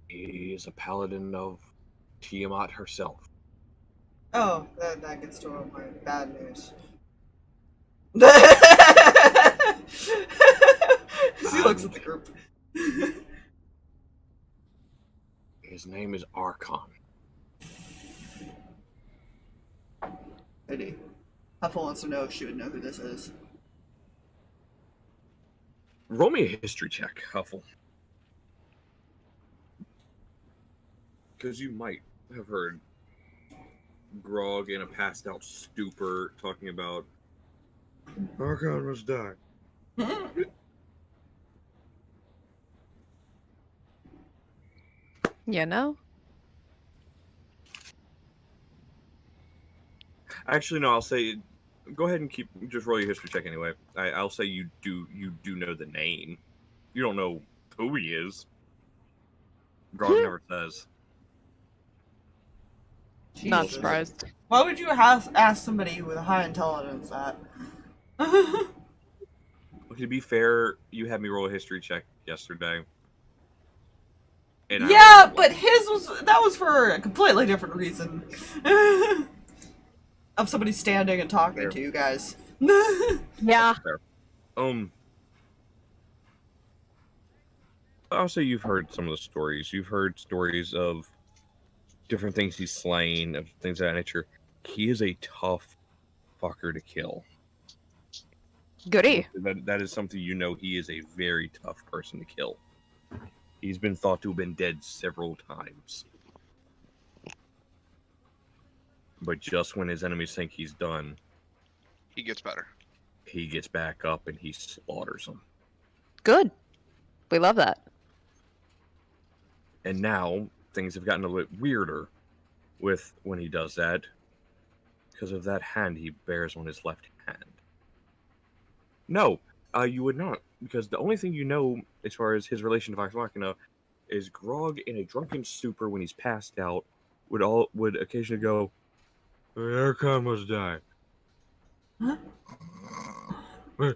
He is a paladin of Tiamat herself. Oh, that gets to my bad news. He looks at the group. His name is Archon. Pity. Huffle wants to know if she would know who this is. Roll me a history check, Huffle. Because you might have heard Grog in a passed out stupor talking about Archon must die. You know? Actually, no. I'll say, go ahead and just roll your history check anyway. I'll say you do know the name. You don't know who he is. Grog never says. Not Jesus. surprised. Why would you ask somebody with a high intelligence that? Well, to be fair, you had me roll a history check yesterday. And Yeah, but that was for a completely different reason. Of somebody standing and talking Fair. to you guys. Yeah. Fair. I'll say you've heard some of the stories. You've heard stories of different things he's slain, of things of that nature. He is a tough fucker to kill. Goody. That is something you know. He is a very tough person to kill. He's been thought to have been dead several times. But just when his enemies think he's done, He gets better. he gets back up and he slaughters them. Good. We love that. And now things have gotten a little bit weirder with when he does that, because of that hand he bears on his left hand. No, you would not, because the only thing you know as far as his relation to Vox Machina is Grog in a drunken stupor when he's passed out would occasionally go, Archon must die. Huh?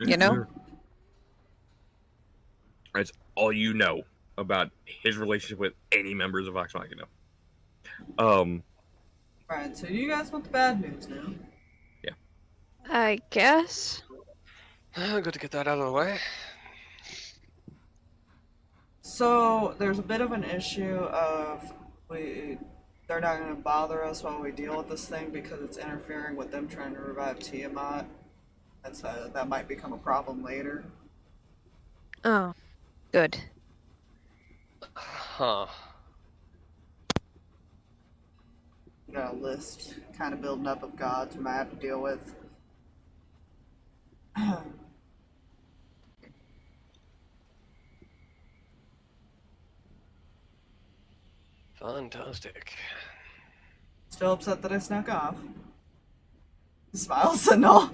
You know? That's all you know about his relationship with any members of Vox Machina. Right, so you guys want the bad news now? Yeah. I guess. Good to get that out of the way. So there's a bit of an issue of they're not going to bother us while we deal with this thing because it's interfering with them trying to revive Tiamat. That might become a problem later. Oh, good. Huh. We got a list kind of building up of gods we might have to deal with. Fantastic. Still upset that I snuck off. Smiles and all.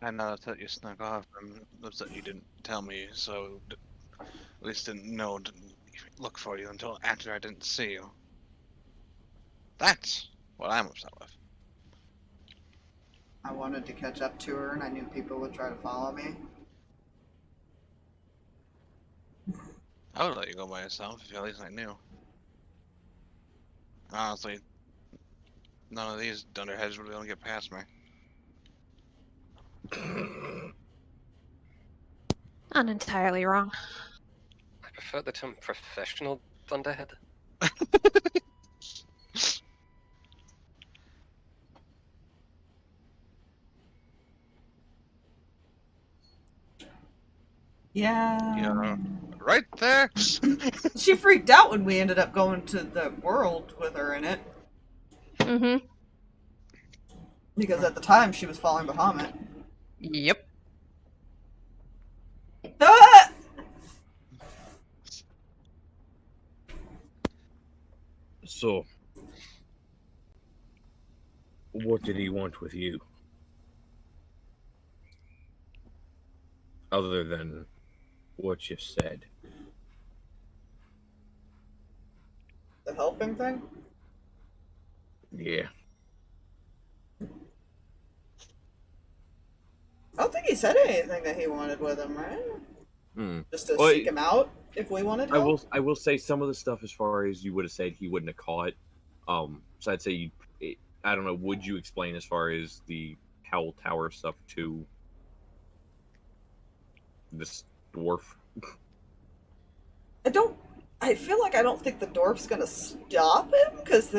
I'm not upset you snuck off. I'm upset you didn't tell me, so at least didn't know to look for you until after I didn't see you. That's what I'm upset with. I wanted to catch up to her and I knew people would try to follow me. I would let you go by yourself if at least I knew. Honestly, none of these dunderheads would be able to get past me. Not entirely wrong. I prefer the term professional thunderhead. Yeah. Right there! She freaked out when we ended up going to the world with her in it. Mm-hmm. Because at the time she was following Bahamut. Yep. Ah! So, what did he want with you? Other than what you said. The helping thing? Yeah. I don't think he said anything that he wanted with him, right? Just to Well, seek him out if we wanted help? I will say some of the stuff as far as you would have said he wouldn't have caught. So I'd say I don't know. Would you explain as far as the Howl Tower stuff to this dwarf? I I feel like I don't think the dwarf's gonna stop him, because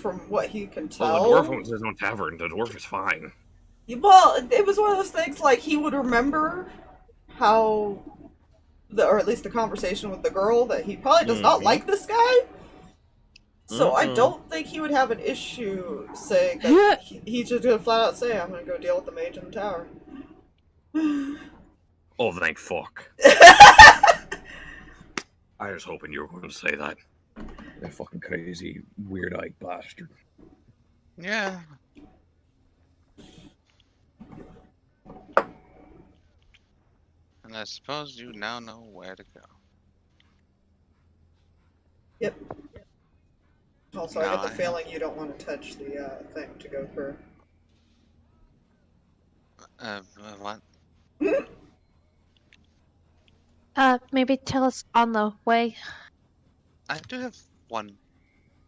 from what he can tell... Well, the dwarf owns his own tavern. The dwarf is fine. Well, it was one of those things, like, he would remember how... or at least the conversation with the girl, that he probably does not like this guy. So I don't think he would have an issue saying that he's just gonna flat out say, I'm gonna go deal with the mage in the tower. Oh, thank fuck. I was hoping you were going to say that. That fucking crazy, weird-eyed bastard. Yeah. And I suppose you now know where to go. Yep. Also, I No, get the feeling you don't want to touch the thing to go through. What? Maybe tell us on the way. I do have one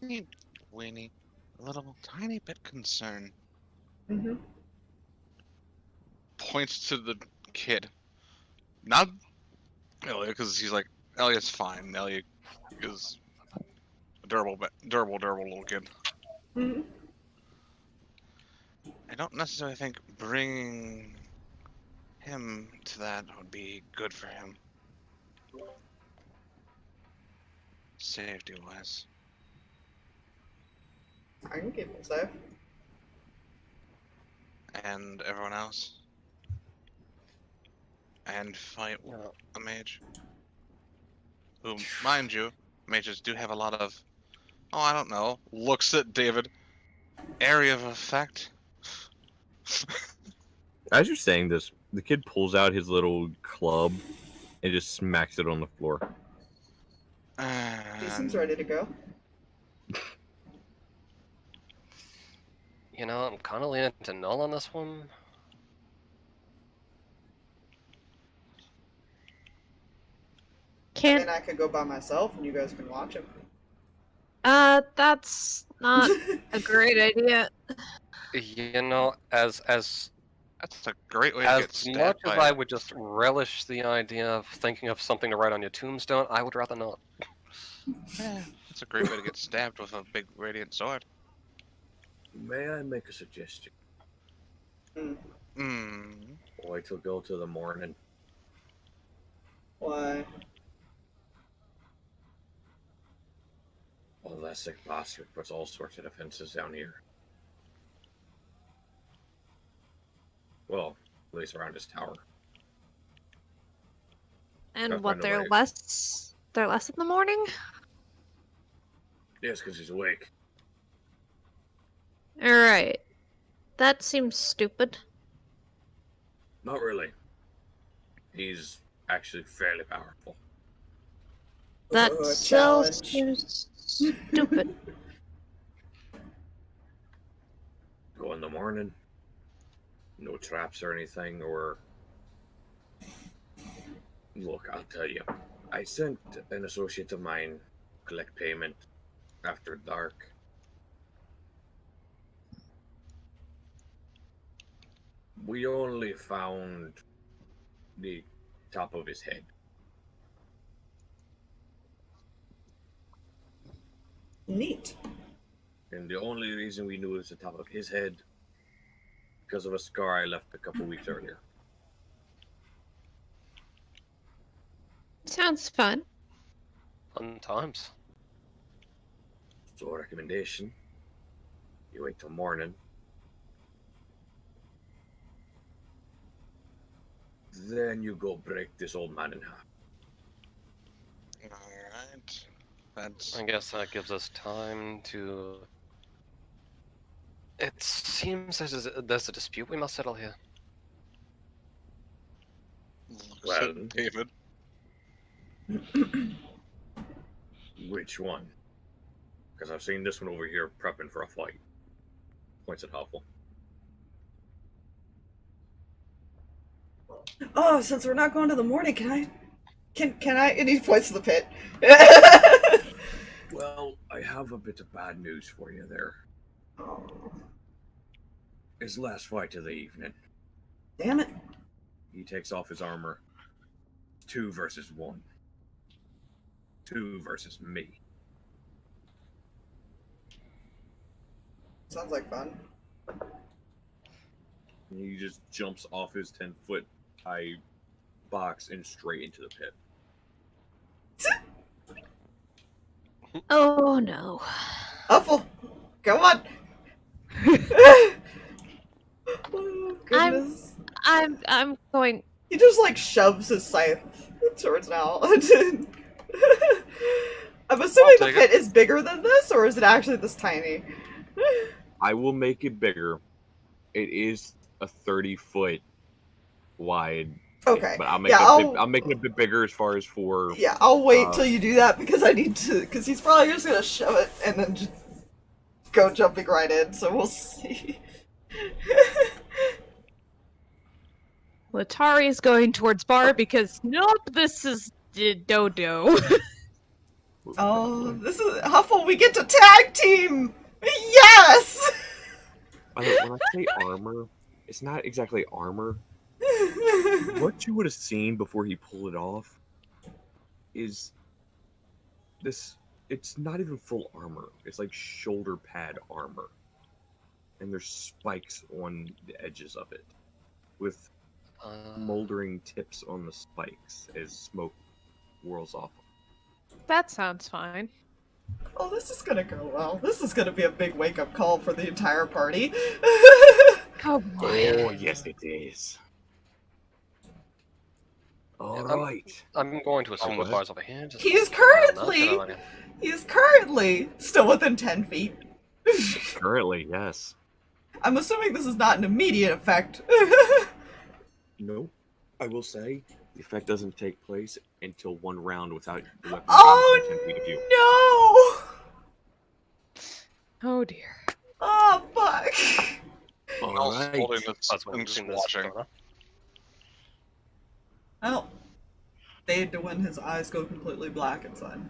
weenie, little tiny bit concern. Mm-hmm. Points to the kid. Not Elliot, because he's like, Elliot's fine. Elliot is a durable little kid. Mm-hmm. I don't necessarily think bringing him to that would be good for him. Safety-wise. I can keep him safe. And everyone else. And fight a mage. Who, mind you, mages do have a lot of, I don't know, looks at David. Area of effect. As you're saying this, the kid pulls out his little club and just smacks it on the floor. He seems ready to go. You know, I'm kind of leaning to null on this one. I mean, I could go by myself and you guys can watch him. That's not a great idea. You know, as that's a great way to get stabbed. As much as I would just relish the idea of thinking of something to write on your tombstone, I would rather not. Yeah, that's a great way to get stabbed with a big radiant sword. May I make a suggestion? Wait till go to the morning. Why? Well, that sick bastard puts all sorts of defenses down here. Well, at least around his tower. And what, they're less in the morning? Yes, because he's awake. Alright. That seems stupid. Not really. He's actually fairly powerful. That still seems stupid. Go in the morning. No traps or anything, or... Look, I'll tell you. I sent an associate of mine collect payment after dark. We only found the top of his head. Neat. And the only reason we knew it was the top of his head because of a scar I left a couple weeks earlier. Sounds fun. Fun times. So, recommendation: you wait till morning. Then you go break this old man in half. Alright. That's... I guess that gives us time to... It seems there's a dispute we must settle here. Well, David. Which one? Because I've seen this one over here prepping for a fight. Points at Huffle. Oh, since we're not going to the morning, can I? And he points to the pit. Well, I have a bit of bad news for you there. His last fight of the evening. Damn it. He takes off his armor. 2 versus 1. 2 versus me. Sounds like fun. And he just jumps off his 10-foot high box and straight into the pit. Oh no. Huffle, come on. Oh, goodness. I'm going. He just like shoves his scythe towards now. I'm assuming the pit is bigger than this, or is it actually this tiny? I will make it bigger. It is a 30-foot wide. Okay. But I'll make it a bit bigger as far as for. Yeah, I'll wait till you do that because I need to. Because he's probably just gonna shove it and then just go jumping right in. So we'll see. Letari is going towards Bar because nope, this is Dodo. Oh, this is Huffle. We get to tag team. Yes. When I say armor, it's not exactly armor. What you would have seen before he pulled it off is this. It's not even full armor. It's like shoulder pad armor, and there's spikes on the edges of it, with moldering tips on the spikes as smoke whirls off. That sounds fine. Oh, this is gonna go well. This is gonna be a big wake-up call for the entire party. Oh boy. Oh yes, it is. All right. I'm going to assume the bar's over here. He is currently still within 10 feet. Currently, yes. I'm assuming this is not an immediate effect. No, I will say the effect doesn't take place until one round without the weapon being within 10 feet of you. No! Oh dear. Oh fuck! All right. Holding this and just watching. Well, they had to when his eyes go completely black inside.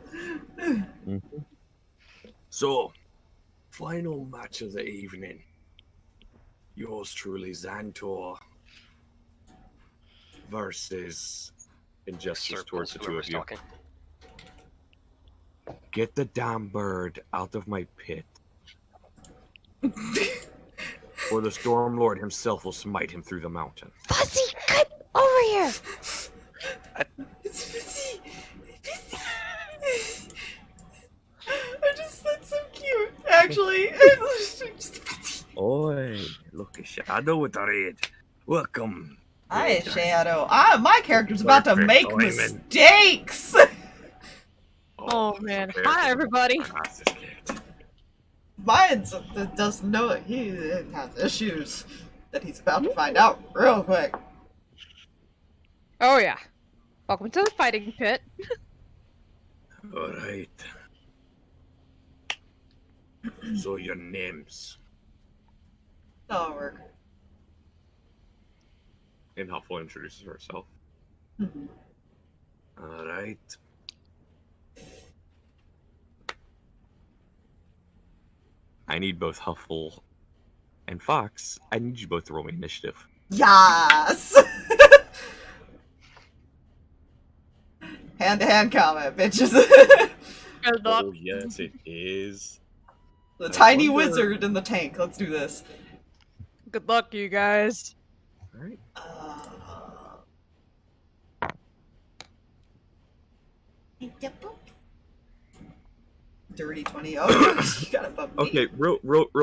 So, final match of the evening. Yours truly, Xantor, versus Injustice towards the two of you. Talking. Get the damn bird out of my pit, or the Stormlord himself will smite him through the mountain. Fuzzy, get over here! It's Fizzy! Fizzy! That's so cute, actually. Just Fizzy. Oi, look at Shadow with the red. Welcome. Hi, Shadow. My character's about to make mistakes! Oh man. Hi everybody. Mine doesn't know it. He has issues that he's about to find out real quick. Oh yeah. Welcome to the fighting pit. Alright. So your names. Stalverk. And Huffle introduces herself. Mm-hmm. Alright. I need both Huffle and Fox. I need you both to roll me initiative. Yes! Hand-to-hand combat, bitches. Good luck. Oh, yes, it is. The tiny wizard in the tank. Let's do this. Good luck, you guys. Alright. Dirty 20. Oh, you gotta bump me. Okay, real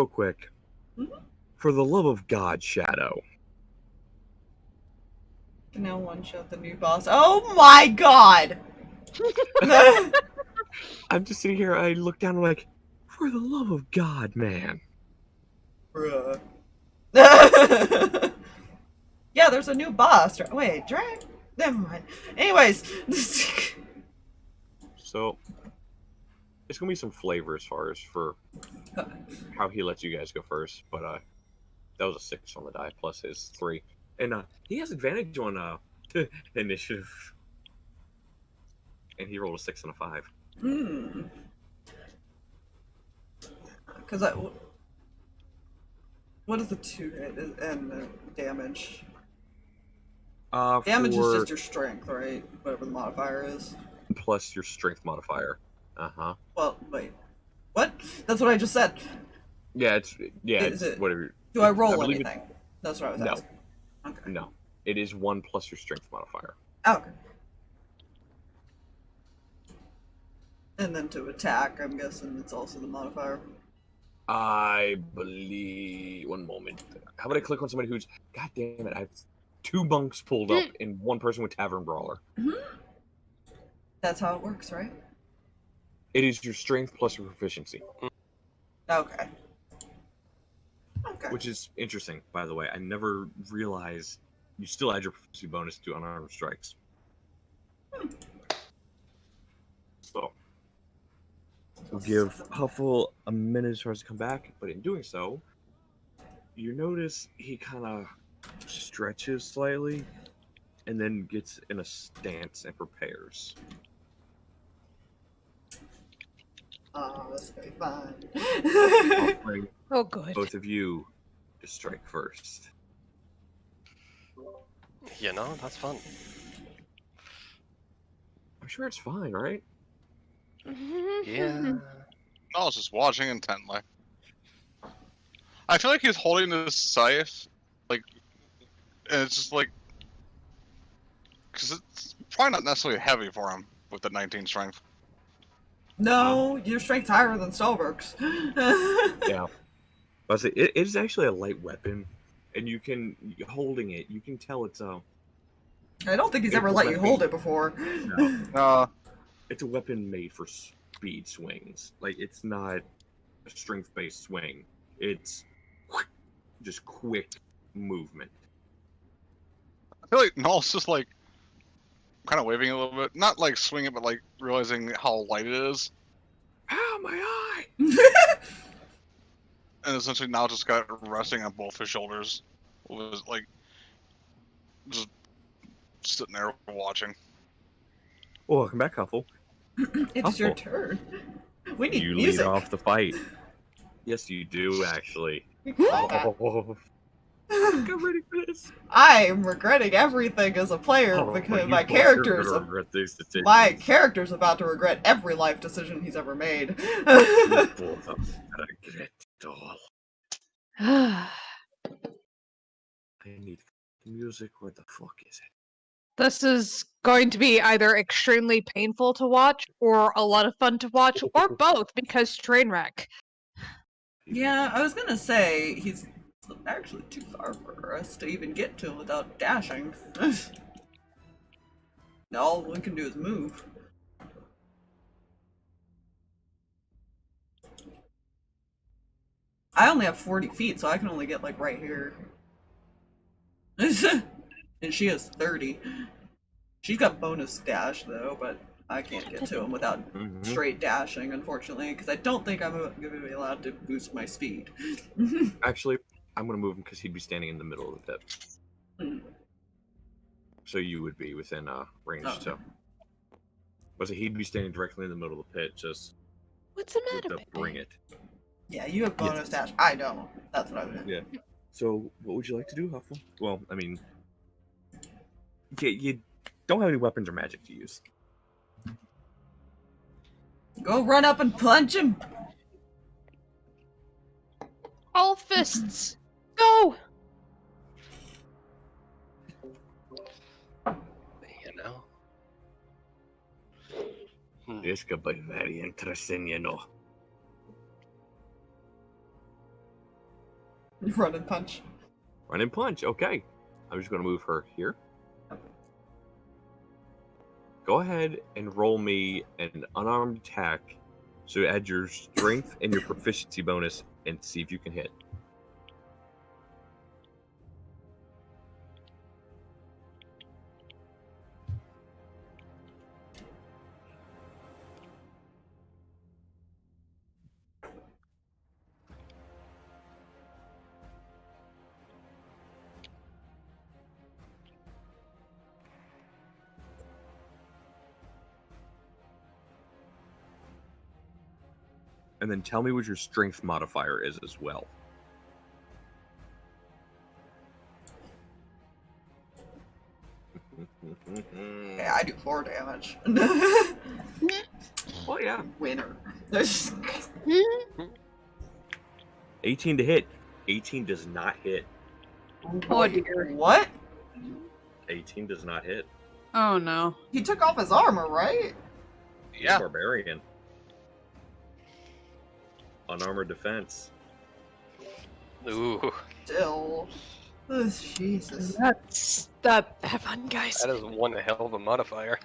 quick. Mm-hmm. For the love of God, Shadow. Can now one-shot the new boss. Oh my god! I'm just sitting here, I look down and I'm like, for the love of God, man. Bruh. Yeah, there's a new boss. Wait, drag? Never mind. Anyways. So, it's gonna be some flavor as far as for how he lets you guys go first, but that was a 6 on the die plus his 3, and he has advantage on initiative, and he rolled a 6 and a 5. Because what is the 2 hit and damage? Damage is just your strength, right? Whatever the modifier is. plus your strength modifier. Well, wait. What? That's what I just said. Yeah, it's Is it's it- whatever. Do I roll believe anything? That's what I was No. asking. Okay. No, it is 1 plus your strength modifier. Okay. And then to attack, I'm guessing it's also the modifier. I believe. One moment. How about I click on somebody who's? God damn it! I have 2 monks pulled up and 1 person with Tavern Brawler. That's how it works, right? It is your strength plus your proficiency, Okay. Okay. which is interesting, by the way. I never realized you still add your proficiency bonus to unarmed strikes. So, we'll give Huffle a minute as far as to come back, but in doing so, you notice he kind of stretches slightly and then gets in a stance and prepares. Oh, that's gonna be fun. Offering Oh, good. both of you to strike first. You know, that's fun. I'm sure it's fine, right? Yeah. I was just watching intently. I feel like he's holding this scythe, like, and it's just like, because it's probably not necessarily heavy for him with the 19 strength. No, your strength's higher than Stalverk's. Yeah. I was say, it is actually a light weapon, and you can, holding it, you can tell it's a... I don't think he's It's ever a let you weapon. hold it before. No. It's a weapon made for speed swings. Like, it's not a strength-based swing. It's just quick movement. I feel like Null's just like kind of waving a little bit, not like swinging, but like realizing how light it is, Ow, my eye! and essentially now just got it resting on both his shoulders. Was like just sitting there watching. Oh, welcome back, Huffle. It's your Huffle. turn. We need You music. lead off the fight. Yes, you do, actually. Oh. Oh, I'm ready for this. I'm regretting everything as a player Oh, because you my both are character's gonna regret these decisions. my character's about to regret every life decision he's ever made. You both are gonna regret it all. I need music. Where the fuck is it? This is going to be either extremely painful to watch or a lot of fun to watch, or both, because train wreck. Yeah, I was gonna say he's actually too far for us to even get to him without dashing. All we can do is move. I only have 40 feet, so I can only get like right here. And she has 30. She's got bonus dash though, but I can't get to him without straight dashing, unfortunately, because I don't think I'm going to be allowed to boost my speed. Actually, I'm gonna move him because he'd be standing in the middle of the pit. So you would be within range. Oh. So, was it he'd be standing directly in the middle of the pit? Just What's the with matter, the bring it. Yeah, you have bonus Yes. dash. I don't. That's what I meant. Yeah. So, what would you like to do, Huffle? Well, I mean, you don't have any weapons or magic to use. Go run up and punch him. All fists! Go! You know? This could be very interesting, you know. Run and punch. Run and punch. Okay. I'm just gonna move her here. Go ahead and roll me an unarmed attack. So add your strength and your proficiency bonus and see if you can hit. And then tell me what your strength modifier is as well. Yeah, I do 4 damage. Well, yeah. Winner. 18 to hit. 18 does not hit. Oh dear. What? 18 does not hit. Oh no. He took off his armor, right? Yeah. Barbarian. Unarmored defense. Ooh, Still. Oh, Jesus. Have fun, guys. that is one hell of a modifier.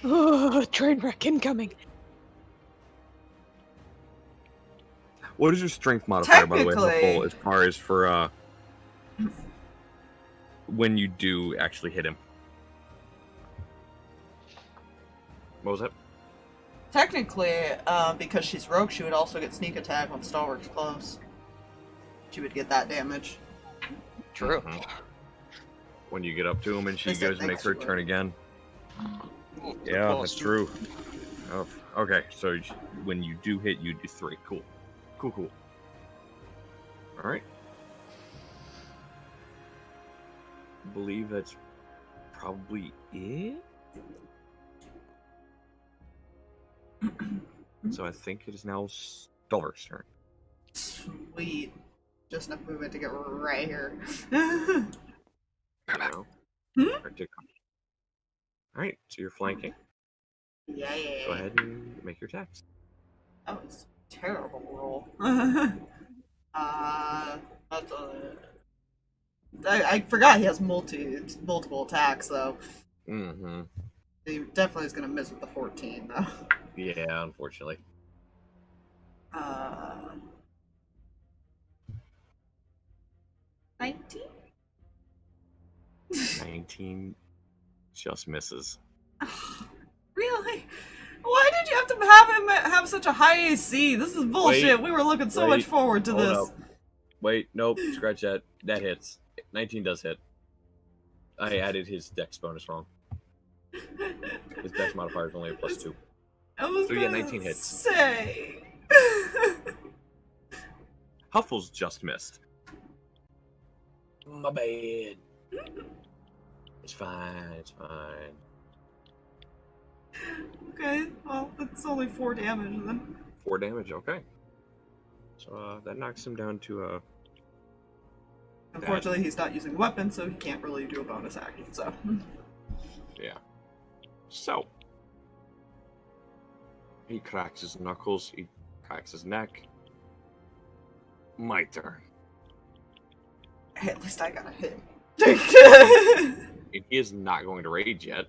Oh, train wreck incoming. What is your strength modifier, by the way, Technically- Huffle, as far as for when you do actually hit him? What was that? Technically, because she's rogue, she would also get sneak attack when Stalverk's close. She would get that damage. True. Mhm. When you get up to him and she They said goes to make her next turn one. again. Ooh, Yeah, close. that's true. Oh, okay, so when you do hit, you do 3. Cool. Cool. Alright. I believe that's probably it. So I think it is now Stalverk's turn. Sweet. Just enough movement to get right here. You know? Hmm? Alright, so you're flanking. Yeah. Go ahead and make your attacks. That was a terrible roll. That's I forgot he has multiple attacks though. Mm-hmm. He definitely is gonna miss with the 14 though. Yeah, unfortunately. 19? 19 just misses. Really? Why did you have to have him have such a high AC? This is bullshit. Wait, We were looking so much forward to hold this. up. Wait, nope, scratch that. That hits. 19 does hit. I added his dex bonus wrong. His dex modifier is only a +2. I was So yeah, gonna 19 hits. say. Huffle's just missed. My bad. It's fine. Okay, well, that's only 4 damage then. 4 damage, okay. So that knocks him down to Unfortunately, he's not using a weapon, so he can't really do a bonus action, so. yeah. So he cracks his knuckles, he cracks his neck. My turn. Hey, at least I got a hit. He is not going to rage yet.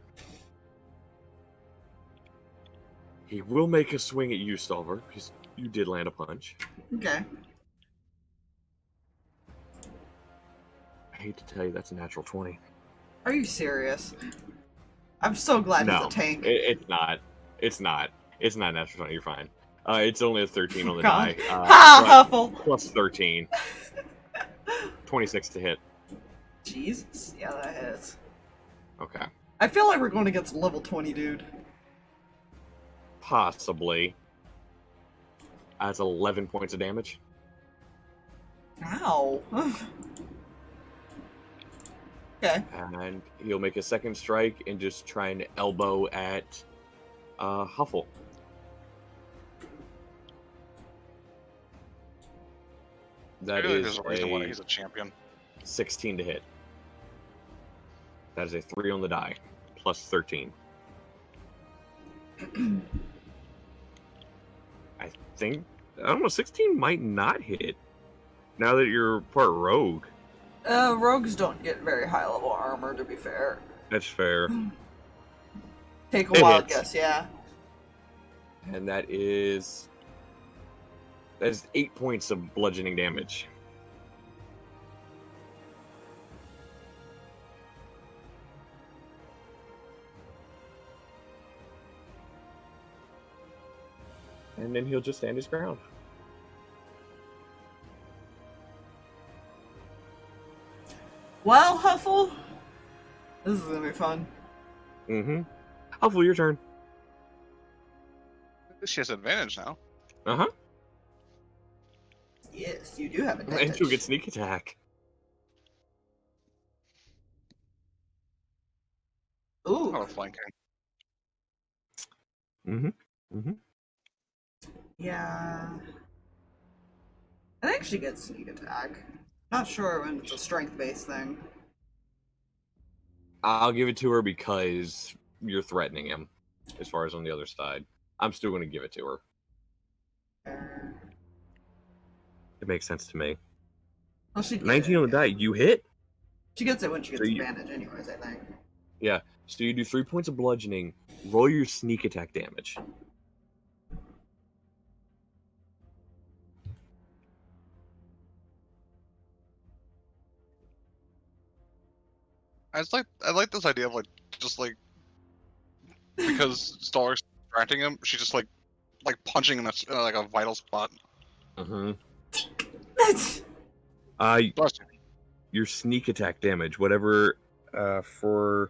He will make a swing at you, Stalverk, because you did land a punch. Okay. I hate to tell you, that's a natural 20. Are you serious? I'm so glad he's a tank. It's not. It's not a natural 20, you're fine. It's only a 13 on the God. die. Ha! Huffle! Plus 13. 26 to hit. Jesus. Yeah, that hits. Okay. I feel like we're going against a level 20 dude. Possibly. That's 11 points of damage. Ow. Okay. And he'll make a second strike and just try and elbow at Huffle. That Really, is there's a reason why he's a champion. 16 to hit. That is a 3 on the die, plus 13. I don't know, 16 might not hit. Now that you're part rogue. Rogues don't get very high level armor, to be fair. That's fair. Take It a wild hits. guess, yeah. And that is 8 points of bludgeoning damage. And then he'll just stand his ground. Well, Huffle, this is gonna be fun. Mm-hmm. Huffle, your turn. She has advantage now. Uh-huh. Yes, you do have advantage. And she'll get sneak attack. Ooh. Oh, flanking. Mm-hmm. Mm-hmm. Yeah. I think she gets sneak attack. Not sure when it's a strength-based thing. I'll give it to her because you're threatening him. As far as on the other side, I'm still going to give it to her. It makes sense to me. Well, she 19 on the die. You hit. She gets it when she gets So advantage, anyways. I think. Yeah. So you do 3 points of bludgeoning. Roll your sneak attack damage. I like this idea of just because Stalverk's distracting him, she's just like punching in a vital spot. Mm-hmm. Bless you. Your sneak attack damage, whatever. For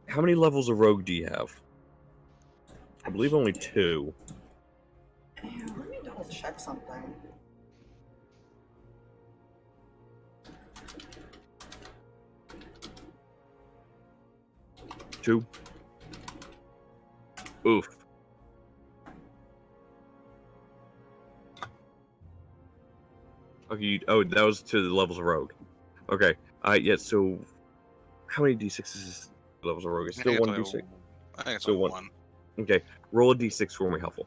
how many levels of rogue do you have? I believe only 2. Yeah, let me double check something. Two. Oof. Okay. Oh, that was to the levels of rogue. Okay. Yeah. So, how many d6s is levels of rogue? It's still 1d6. I think it's So one. Okay. Roll a d6 for me, Huffle.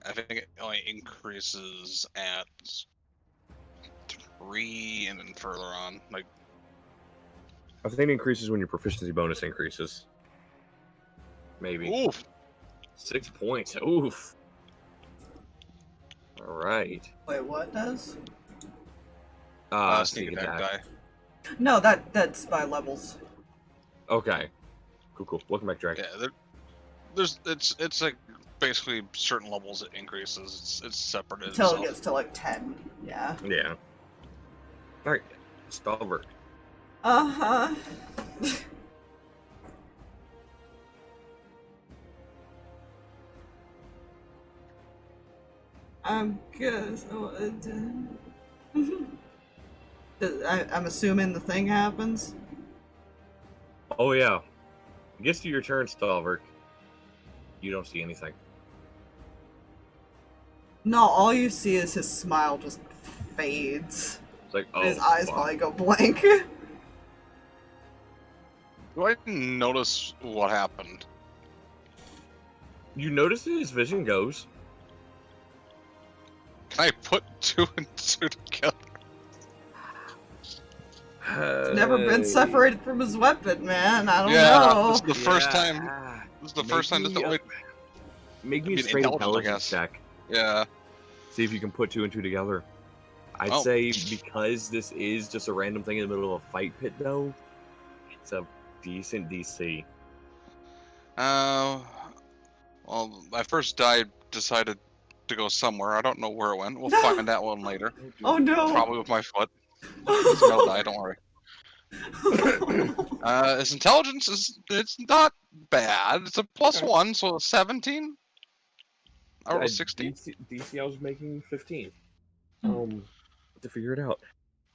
I think it only increases at 3 and then further on. I think it increases when your proficiency bonus increases. Maybe. Oof. 6 points. Oof. All right. Wait, what does? Sneak attack die. No, that's by levels. Okay. Cool. Welcome back, Drag. Yeah, it's like basically certain levels it increases. It's separate Until it gets to like 10. Yeah. Yeah. All right. Stalverk. Uh-huh. I'm good. I'm assuming the thing happens. Oh yeah. Gets to your turn, Stalverk. You don't see anything. No, all you see is his smile just fades. It's like, oh, His eyes fuck. probably go blank. Do I notice what happened? You notice that his vision goes. Can I put 2 and 2 together? Never been separated from his weapon, man. I don't Yeah, know. this is the first time. This is the first time. Make me a Be straight intelligent, I intelligence guess. check. Yeah. See if you can put 2 and 2 together. I'd say because this is just a random thing in the middle of a fight pit, though, it's a decent DC. Well, my first die decided to go somewhere. I don't know where it went. We'll find that one later. Oh no! Probably with my foot. It's a metal die. Don't worry. His intelligence it's not bad. It's a +1, so 17. I rolled a 16. DC I was making 15. To figure it out.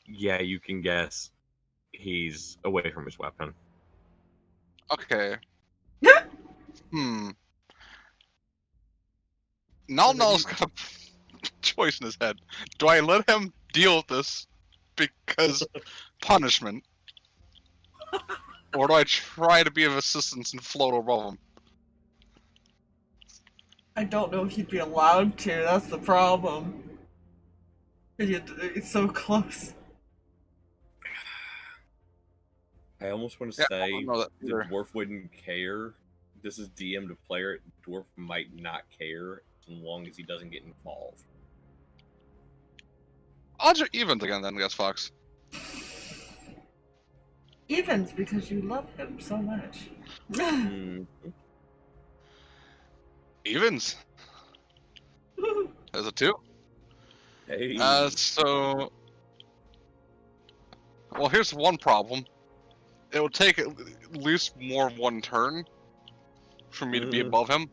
Yeah, you can guess he's away from his weapon. Okay. Nal's got a choice in his head. Do I let him deal with this because punishment? Or do I try to be of assistance and float above him? I don't know if he'd be allowed to. That's the problem. It's so close. I almost want to Yeah, say that the dwarf wouldn't care. This is DM to player. Dwarf might not care as long as he doesn't get involved. Odds are evens again then, MischievousFoxx. Evens because you love him so much. Evens. There's a 2. Hey. So... Well, here's one problem. It would take at least more than 1 turn for me to be above him.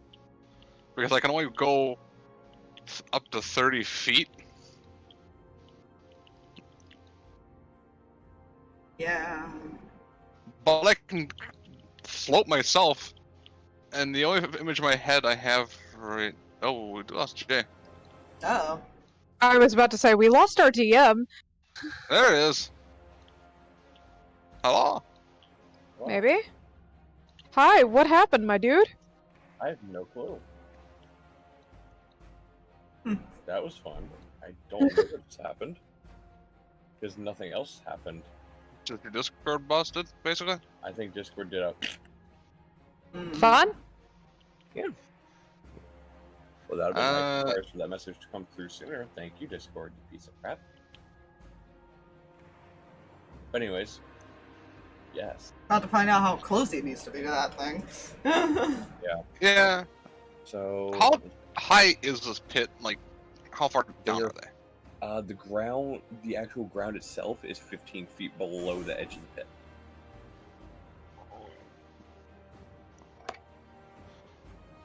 Because I can only go up to 30 feet. Yeah. But I can float myself And the only image in my head I have right... Oh, we lost Jay. Uh-oh. I was about to say, we lost our DM. There it is. Hello? Maybe? Hi, what happened, my dude? I have no clue. That was fun. I don't know what just happened. Because nothing else happened. Just your Discord busted, basically? I think Discord did a... Fun? Yeah. Well, that would be nice for that message to come through sooner. Thank you, Discord, you piece of crap. But anyways, yes. About to find out how close he needs to be to that thing. Yeah. So... How high is this pit? Like, how far down are they? The ground, the actual ground itself is 15 feet below the edge of the pit.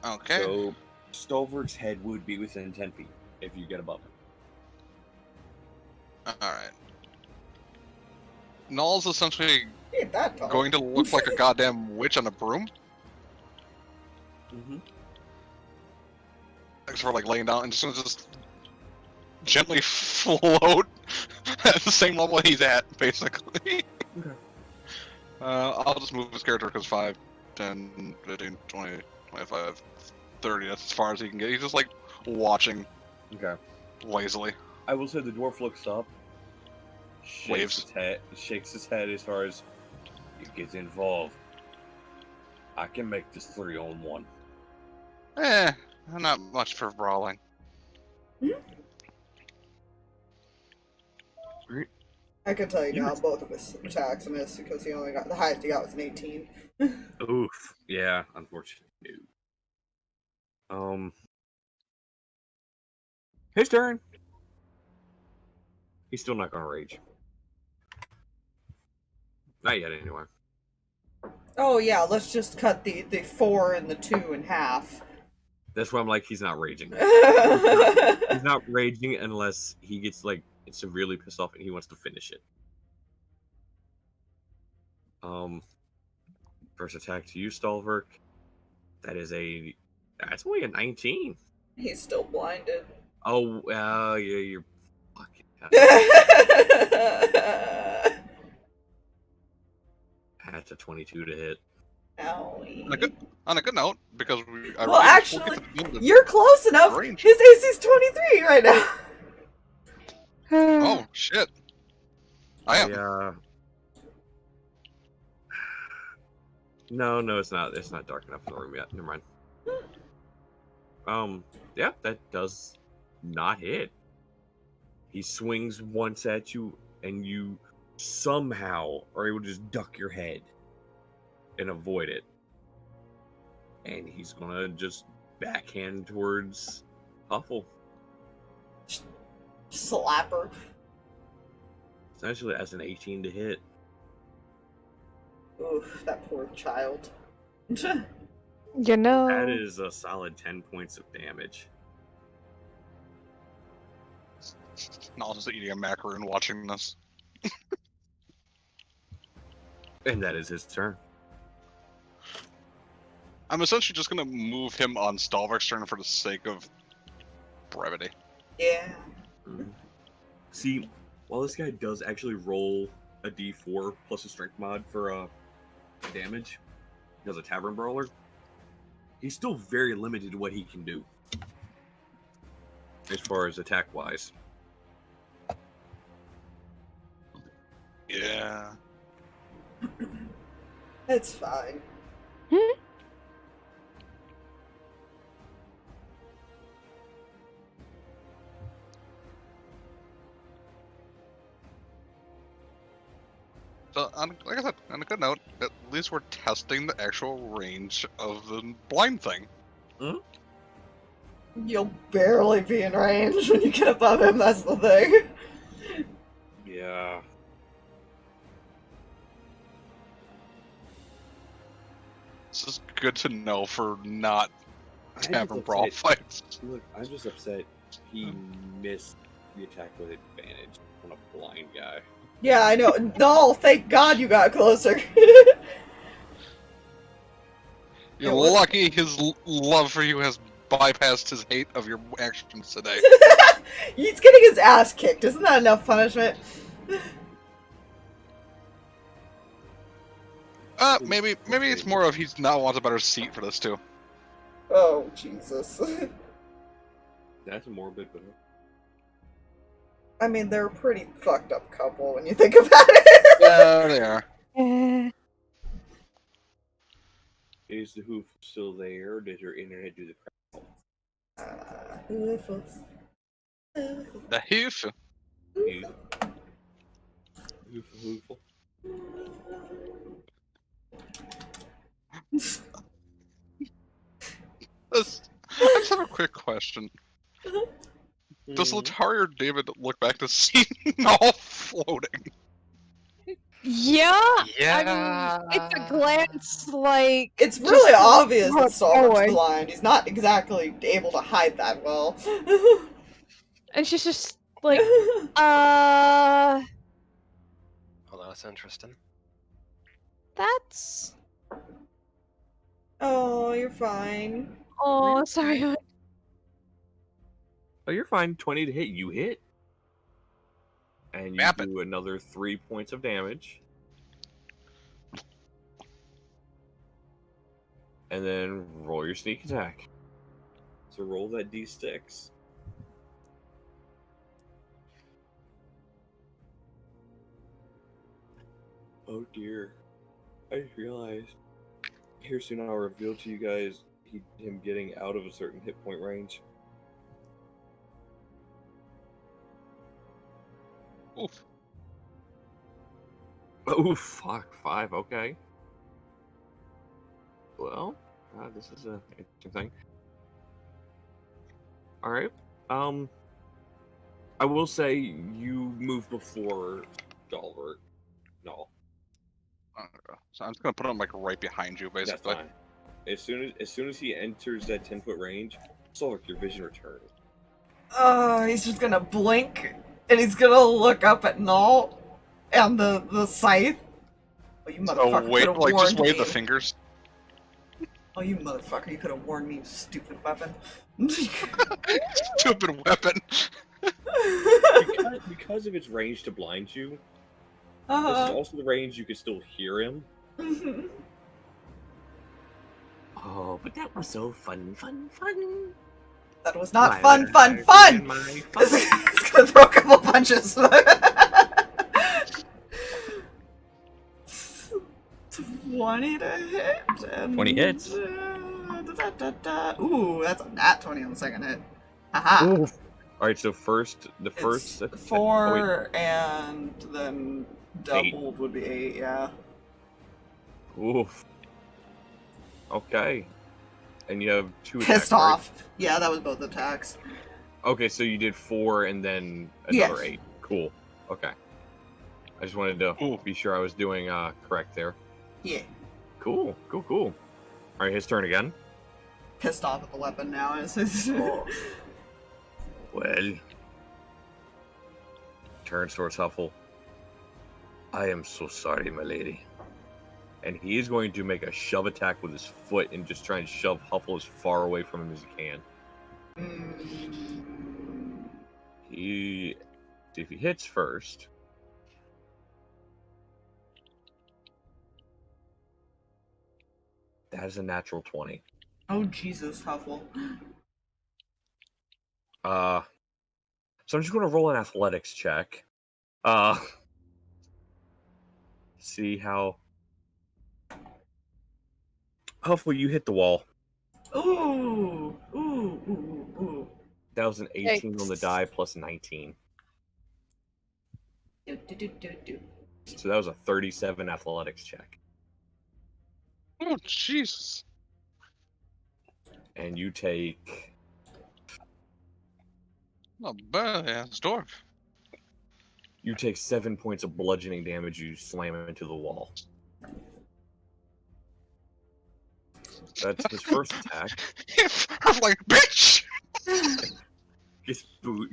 Okay. So, Stalverk's head would be within 10 feet if you get above him. Alright. Null's essentially Ain't that tall. going to look like a goddamn witch on a broom. Mm-hmm. Except for like laying down and just gently float at the same level he's at, basically. Okay. I'll just move his character because 5, 10, 15, 20, 25, 30, that's as far as he can get. He's just like watching Okay. lazily. I will say the dwarf looks up, Waves. shakes his head as far as you get involved. I can make this 3-on-1. Not much for brawling. I can tell you now, both of his attacks missed because he only got the highest he got was an 18. Oof. Yeah, unfortunately. His turn. He's still not gonna rage. Not yet, anyway. Oh yeah, let's just cut the 4 and the 2 in half. That's why I'm like, he's not raging. Yeah, He's not raging unless he gets like severely pissed off and he wants to finish it. First attack to you, Stalverk. That's only a 19. he's still blinded. Oh, yeah, you're fucking. That's a 22 to hit. Owie. On a good note, because Well, actually, you're close enough. range. His AC's 23 right now. Oh shit! I am. Yeah. No, it's not. It's not dark enough in the room yet. Never mind. Yeah, that does not hit. He swings once at you, and you somehow are able to just duck your head and avoid it. And he's gonna just backhand towards Huffle. Slapper. Essentially, as an 18 to hit. Oof, that poor child. You know. That is a solid 10 points of damage. I'll just eating a macaroon watching this. And that is his turn. I'm essentially just gonna move him on Stalverk's turn for the sake of brevity. Yeah. See, while this guy does actually roll a d4 plus a strength mod for damage, as a tavern brawler, he's still very limited to what he can do as far as attack wise. Yeah. It's fine. So, like I said, on a good note, at least we're testing the actual range of the blind thing. You'll barely be in range when you get above him, that's the thing. Yeah. This is good to know for not I'm just tavern brawl upset- fights. Look, I'm just upset he missed the attack with advantage on a blind guy. Yeah, I know. No, thank God you got closer. You're lucky his love for you has bypassed his hate of your actions today. He's getting his ass kicked. Isn't that enough punishment? Maybe it's more of he's not wants a better seat for this too. Oh, Jesus. That's a morbid, but I mean, they're a pretty fucked up couple when you think about it. Yeah, they are. is the hoof still there, or did your internet do the crap? The hoof. Hoofle. I just have a quick question. Does Letari or David look back to see all floating? Yeah. Yeah. I mean, it's a glance, like It's really obvious that look Stalverk's forward. blind. He's not exactly able to hide that well. And she's just like, Well, that's interesting. that's. Oh, you're fine. Oh, sorry. Oh, you're fine. 20 to hit. You hit. And you Map it. do another 3 points of damage. And then roll your sneak attack. So roll that d6. Oh dear. I just realized. Here soon I'll reveal to you guys him getting out of a certain hit point range. Oof. Oh, fuck. 5. Okay. Well, this is an interesting thing. Alright. I will say you move before Stalverk. No. So I'm just gonna put him like right behind you, That's basically. fine. As soon as he enters that 10-foot range, Stalverk, your vision returns. Oh, he's just gonna blink, and he's gonna look up at Null and the scythe. Oh, you motherfucker! Oh wait, could've like just warned wave me. the fingers. Oh, you motherfucker! You could have warned me, you stupid weapon. Stupid weapon. Because of its range to blind you, this is Uh-huh. also the range you can still hear him. Oh, but that was so fun. That was not Why fun, would fun, I fun! ruin my He's gonna throw a couple punches. 20 to hit. And 20 hits. Ooh, that's a nat 20 on the second hit. Haha. All right, so the first It's attack- 4 and then doubled would be 8, yeah. Oof. Okay. And you have 2 attacks, Pissed right? off. Yeah, that was both attacks. Okay, so you did 4 and then another Yes. 8. Cool. Okay. I just wanted to be sure I was doing correct there. Yeah. Cool. All right, his turn again. Pissed off at the weapon now. Well, turns towards Huffle. I am so sorry, my lady. And he is going to make a shove attack with his foot and just try and shove Huffle as far away from him as he can. If he hits first. That is a natural 20. Oh, Jesus, Huffle. So I'm just going to roll an athletics check. See how... Hopefully you hit the wall. Ooh. That was an 18 on the die plus 19. So that was a 37 athletics check. Oh Jesus! And you take... Oh, badass dwarf. You take 7 points of bludgeoning damage. You slam him into the wall. That's his first attack. I'm like, bitch!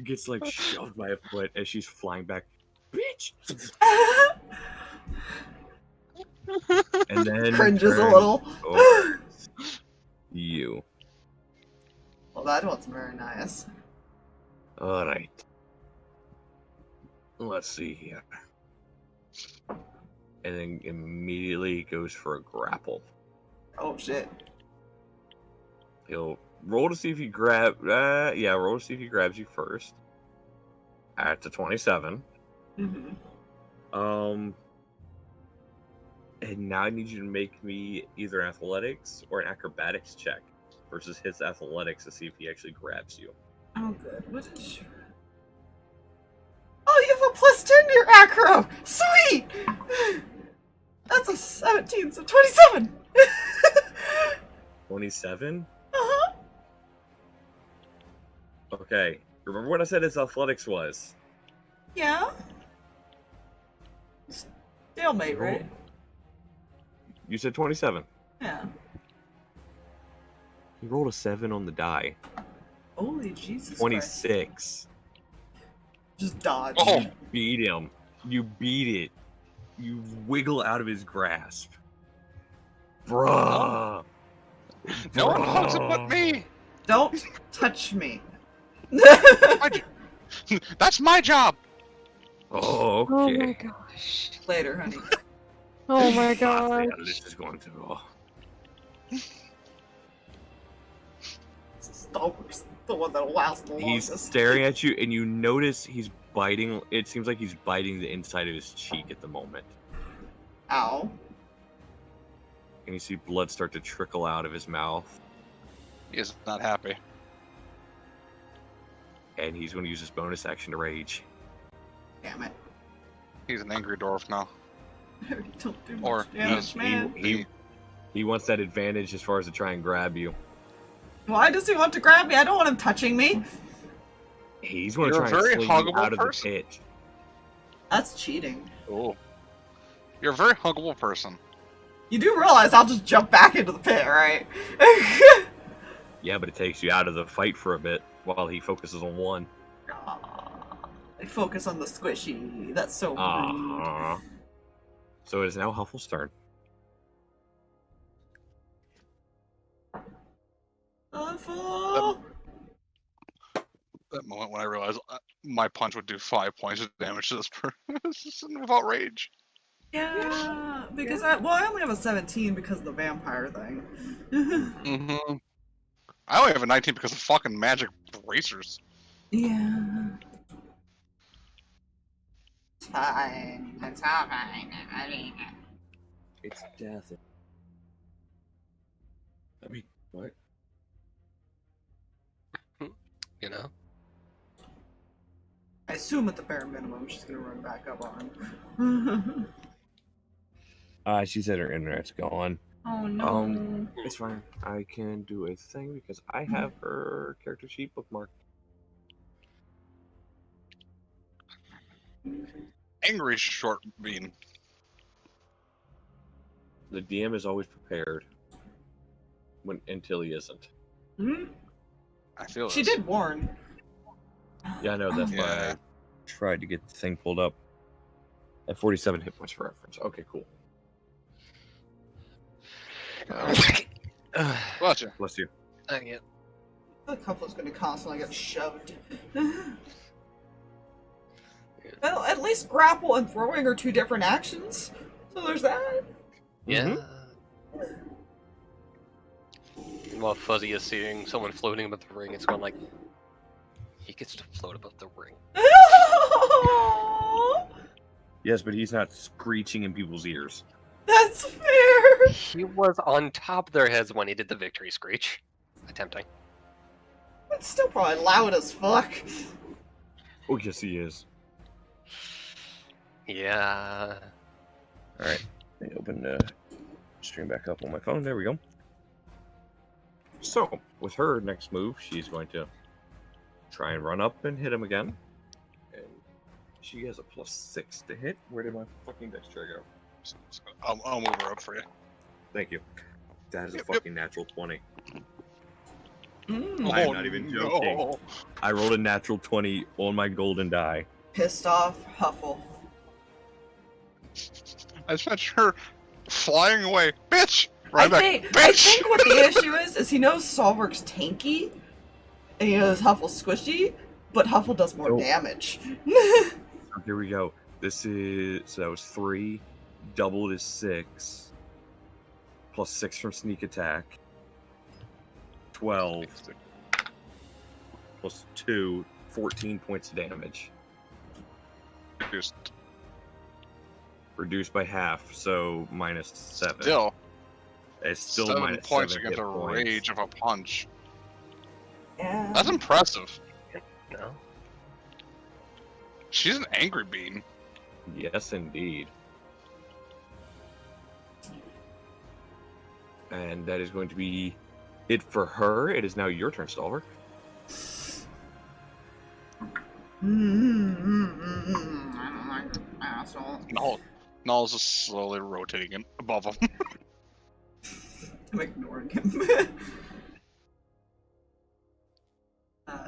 Gets like shoved by a foot as she's flying back. Bitch! And then Cringes a turns little. over. you. Well, that wasn't very nice. Alright. Let's see here. And then immediately goes for a grapple. Oh shit. He'll roll to see if he roll to see if he grabs you first. At a 27. Mm-hmm. And now I need you to make me either an athletics or an acrobatics check versus his athletics to see if he actually grabs you. Oh, good. What is your... Oh, you have a +10 to your acro! Sweet! That's a 17, so 27! 27? Uh-huh. Okay. Remember what I said his athletics was? Yeah? Stalemate, right? You said 27. Yeah. He rolled a 7 on the die. Holy Jesus 26. Christ. Just dodge. Oh. You beat him. You beat it. You wiggle out of his grasp. Bruh. No one hugs it but me. Don't touch me. That's my job. Oh, Oh okay. my gosh. Later, honey. Oh my I god. think how this is going to go. Stalverk's the one that'll last the He's longest. staring at you, and you notice he's biting. It seems like he's biting the inside of his cheek at the moment. Ow. And you see blood start to trickle out of his mouth. He is not happy. And he's going to use his bonus action to rage. Damn it. He's an angry dwarf now. Don't do much Or damage, man. He wants that advantage as far as to try and grab you. Why does he want to grab me? I don't want him touching me. He's going to You're try a very and sling you huggable out of the person. pit. That's cheating. Oh. You're a very huggable person. You do realize I'll just jump back into the pit, right? Yeah, but it takes you out of the fight for a bit while he focuses on one. I focus on the squishy. That's so rude. Uh-huh. So it is now Huffle's turn. Huffle! That moment when I realized my punch would do 5 points of damage to this person without rage. Yeah, because I only have a 17 because of the vampire thing. Mm-hmm. I only have a 19 because of fucking magic bracers. Yeah. It's fine. It's all fine. I mean, It's death. I mean, what? You know? I assume at the bare minimum she's gonna run back up on him. She said her internet's gone. Oh no. It's fine. I can do a thing because I have her character sheet bookmarked. Angry short bean. The DM is always prepared until he isn't. Hmm? I feel She this. did warn. Yeah, I know. That's why Yeah. I tried to get the thing pulled up. At 47 hit points for reference. Okay, cool. Gotcha. Bless you. Dang it. The couple's gonna constantly get shoved. Well, at least grapple and throwing are two different actions. So there's that. Yeah. While Fuzzy is seeing someone floating above the ring, it's going like, he gets to float above the ring. Yes, but he's not screeching in people's ears. That's fair. He was on top of their heads when he did the victory screech. Attempting. It's still probably loud as fuck. Oh, yes, he is. Yeah. Alright. Let me open the stream back up on my phone. There we go. So, with her next move, she's going to try and run up and hit him again. And she has a +6 to hit. Where did my fucking dex trigger go? I'll move her up for you. Thank you. That is a Yep, fucking natural 20. Mm. I'm not even joking. No. I rolled a natural 20 on my golden die. Pissed off Huffle. I just picture her flying away. Bitch! Right back. I think what the issue is he knows Stalverk's tanky, and he knows Huffle's squishy, but Huffle does more damage. Here we go. This is, so that was 3, doubled is 6, plus 6 from sneak attack, 12, plus 2, 14 points of damage. Reduced by half, so minus 7. Still. It's still 7 minus points 7 against hit the points. rage of a punch. Yeah. That's impressive. No. She's an angry bean. Yes, indeed. And that is going to be it for her. It is now your turn, Stalverk. I don't like this asshole. Null's just slowly rotating him above him. I'm ignoring him.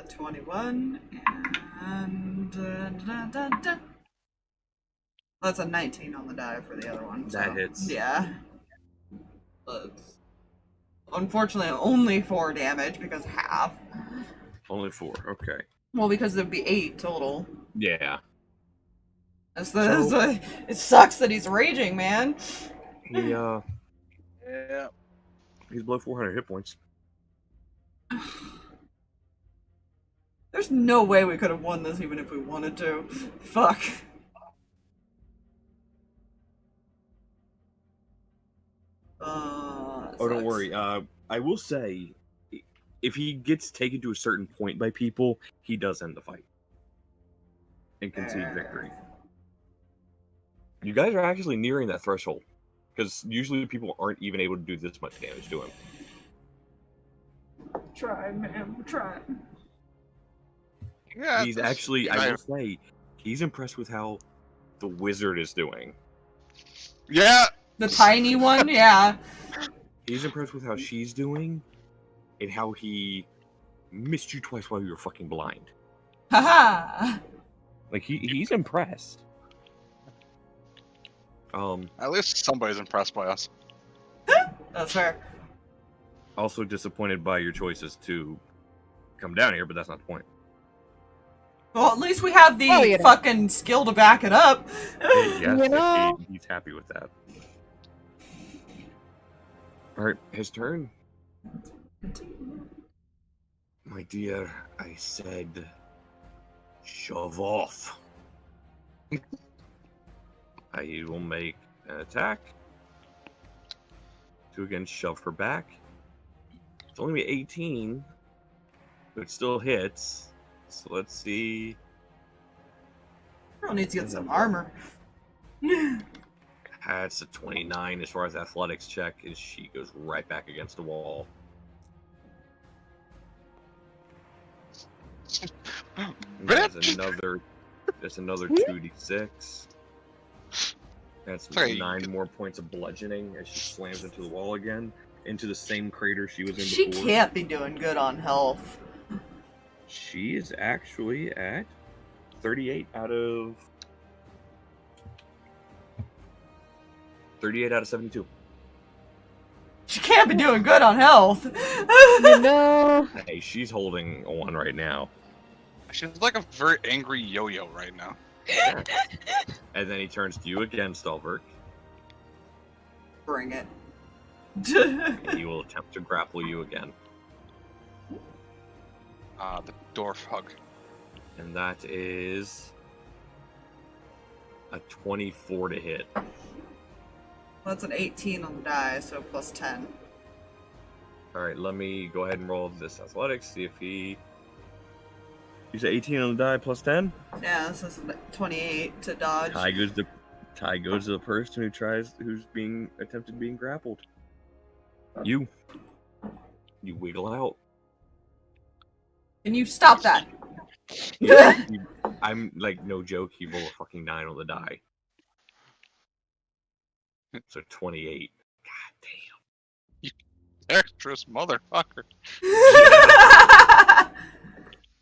21 and that's a 19 on the die for the other one. So, That hits. Yeah. But unfortunately, only 4 damage because half. Only 4. Okay. Well, because there'd be 8 total. Yeah. It sucks that he's raging, man. He Yeah. he's below 400 hit points. There's no way we could have won this even if we wanted to. Fuck. Oh, don't worry. I will say, if he gets taken to a certain point by people, he does end the fight and concede victory. You guys are actually nearing that threshold, because usually people aren't even able to do this much damage to him. Try, man. Try. Yeah, He's actually, I will say, he's impressed with how the wizard is doing. Yeah! The tiny one? Yeah. He's impressed with how she's doing, and how he missed you twice while you were fucking blind. Haha! Like, he's impressed. At least somebody's impressed by us. That's fair. Also disappointed by your choices to come down here, but that's not the point. Well, at least we have the fucking skill to back it up. Yes, he's happy with that. Alright, his turn. My dear, I said, shove off. I will make an attack to again shove her back. It's only 18, but it still hits. So let's see. Girl needs to get some armor. That's a 29 as far as athletics check, and she goes right back against the wall. That's another 2d6. That's 9 more points of bludgeoning as she slams into the wall again, into the same crater she was in before. She can't be doing good on health. She is actually at 38 out of 72. She can't be doing good on health. No. Hey, she's holding one right now. She's like a very angry yo-yo right now. Yeah. And then he turns to you again, Stalverk. Bring it. And he will attempt to grapple you again. The dwarf hug. And that is a 24 to hit. Well, that's an 18 on the die, so plus 10. Alright, let me go ahead and roll this athletics, see if he... You said 18 on the die plus 10? Yeah, this is 28 to dodge. Tie goes to the person who's being attempted being grappled. You wiggle out. Can you stop that? I'm like, no joke, he rolled a fucking 9 on the die. So 28. God damn. You dexterous motherfucker.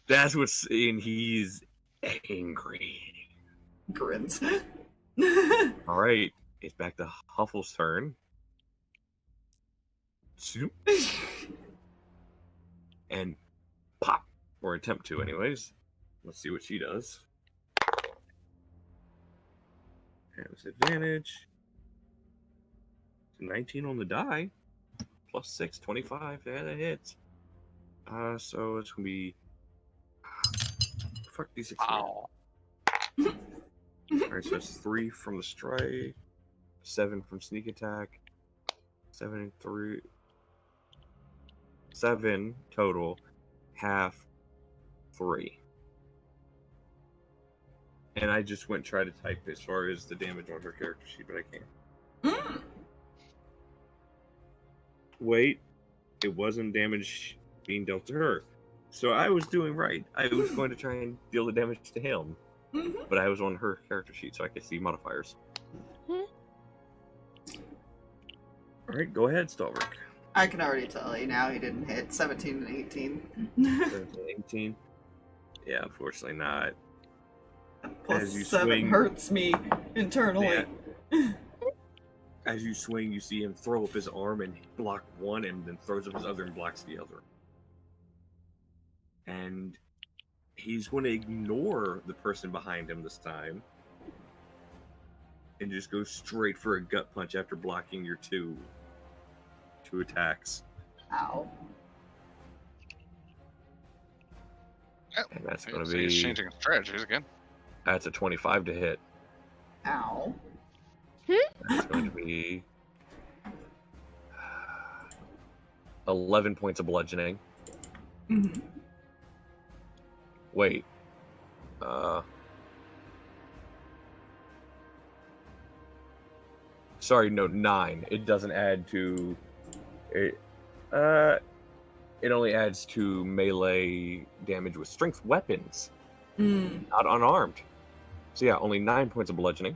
That's what's in. He's angry. Grins. Alright, it's back to Huffle's turn. zoop, and pop, or attempt to, anyways. Let's see what she does. And with advantage, 19 on the die, plus 6, 25. Yeah, that hits. So it's gonna be fuck D6. Ow. Alright, so it's 3 from the strike, 7 from sneak attack, 7 and 3. 7 total, half 3. And I just went and tried to type as far as the damage on her character sheet, but I can't. Wait, it wasn't damage being dealt to her. So I was doing right. I was going to try and deal the damage to him, but I was on her character sheet, so I could see modifiers. Alright, go ahead, Stalverk. I can already tell you now he didn't hit 17 and 18. 17, 18. Yeah, unfortunately not. Plus As you 7 swing, hurts me internally. Yeah. As you swing, you see him throw up his arm and block one, and then throws up his other and blocks the other. And he's going to ignore the person behind him this time, and just go straight for a gut punch after blocking your two attacks. Ow. And that's going to So he's be... changing strategies again. That's a 25 to hit. Ow. That's going to be 11 points of bludgeoning. Wait. Sorry, no, 9. It doesn't add to it. It only adds to melee damage with strength weapons, not unarmed. So yeah, only 9 points of bludgeoning.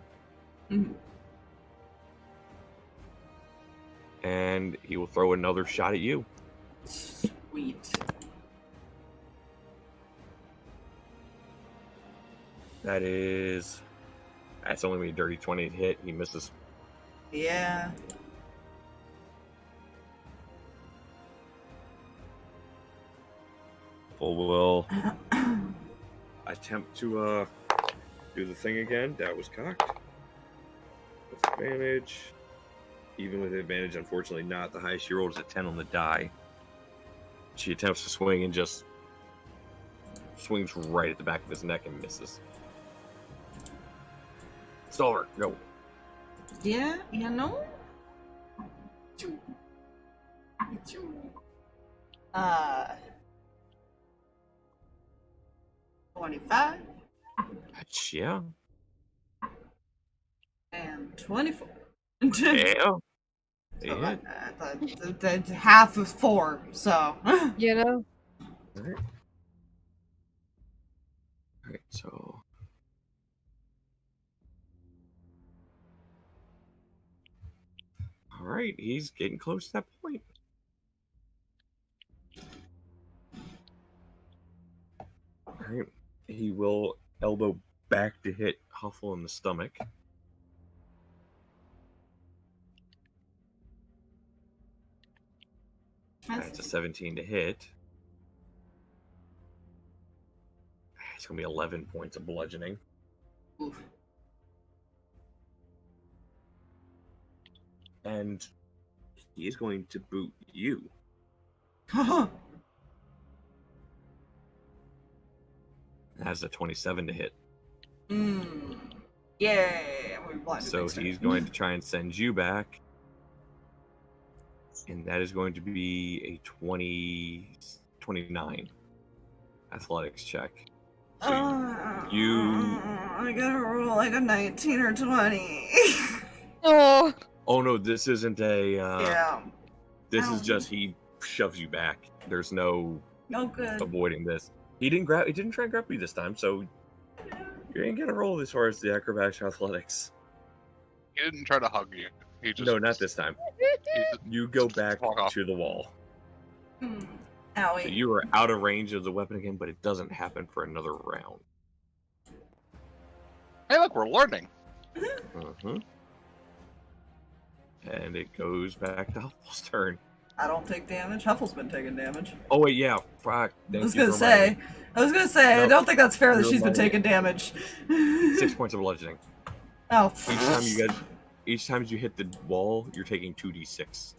And he will throw another shot at you. Sweet. That's only a dirty 20 to hit. He misses. Yeah. Full will attempt to do the thing again. That was cocked. With advantage. Even with advantage, unfortunately not. The highest she rolled is a 10 on the die. She attempts to swing and just swings right at the back of his neck and misses. Stalverk, go. Yeah, you know? 25 Yeah. and 24. Yeah. So that's half of 4, so. You know? Alright. Alright, so. Alright, he's getting close to that point. Alright, he will elbow back to hit Huffle in the stomach. That's a 17 to hit. It's going to be 11 points of bludgeoning. Oof. And he is going to boot you. Has a 27 to hit. Yeah, we're blinded. So he's going to try and send you back. And that is going to be a 29 athletics check. So I gotta roll like a 19 or 20. Oh. Oh no, this isn't a. Yeah. This is just he shoves you back. There's no good. avoiding this. He didn't try and grab you this time, so you ain't gonna roll as far as the acrobatics or athletics. He didn't try to hug you. He just No, not this time. You go back to the wall. Owie. So you are out of range of the weapon again, but it doesn't happen for another round. Hey, look, we're learning. And it goes back to Huffle's turn. I don't take damage. Huffle's been taking damage. Oh wait, yeah. Fuck. I was gonna say, I don't think that's fair that she's been taking damage. 6 points of bludgeoning. Oh. Each time you hit the wall, you're taking 2d6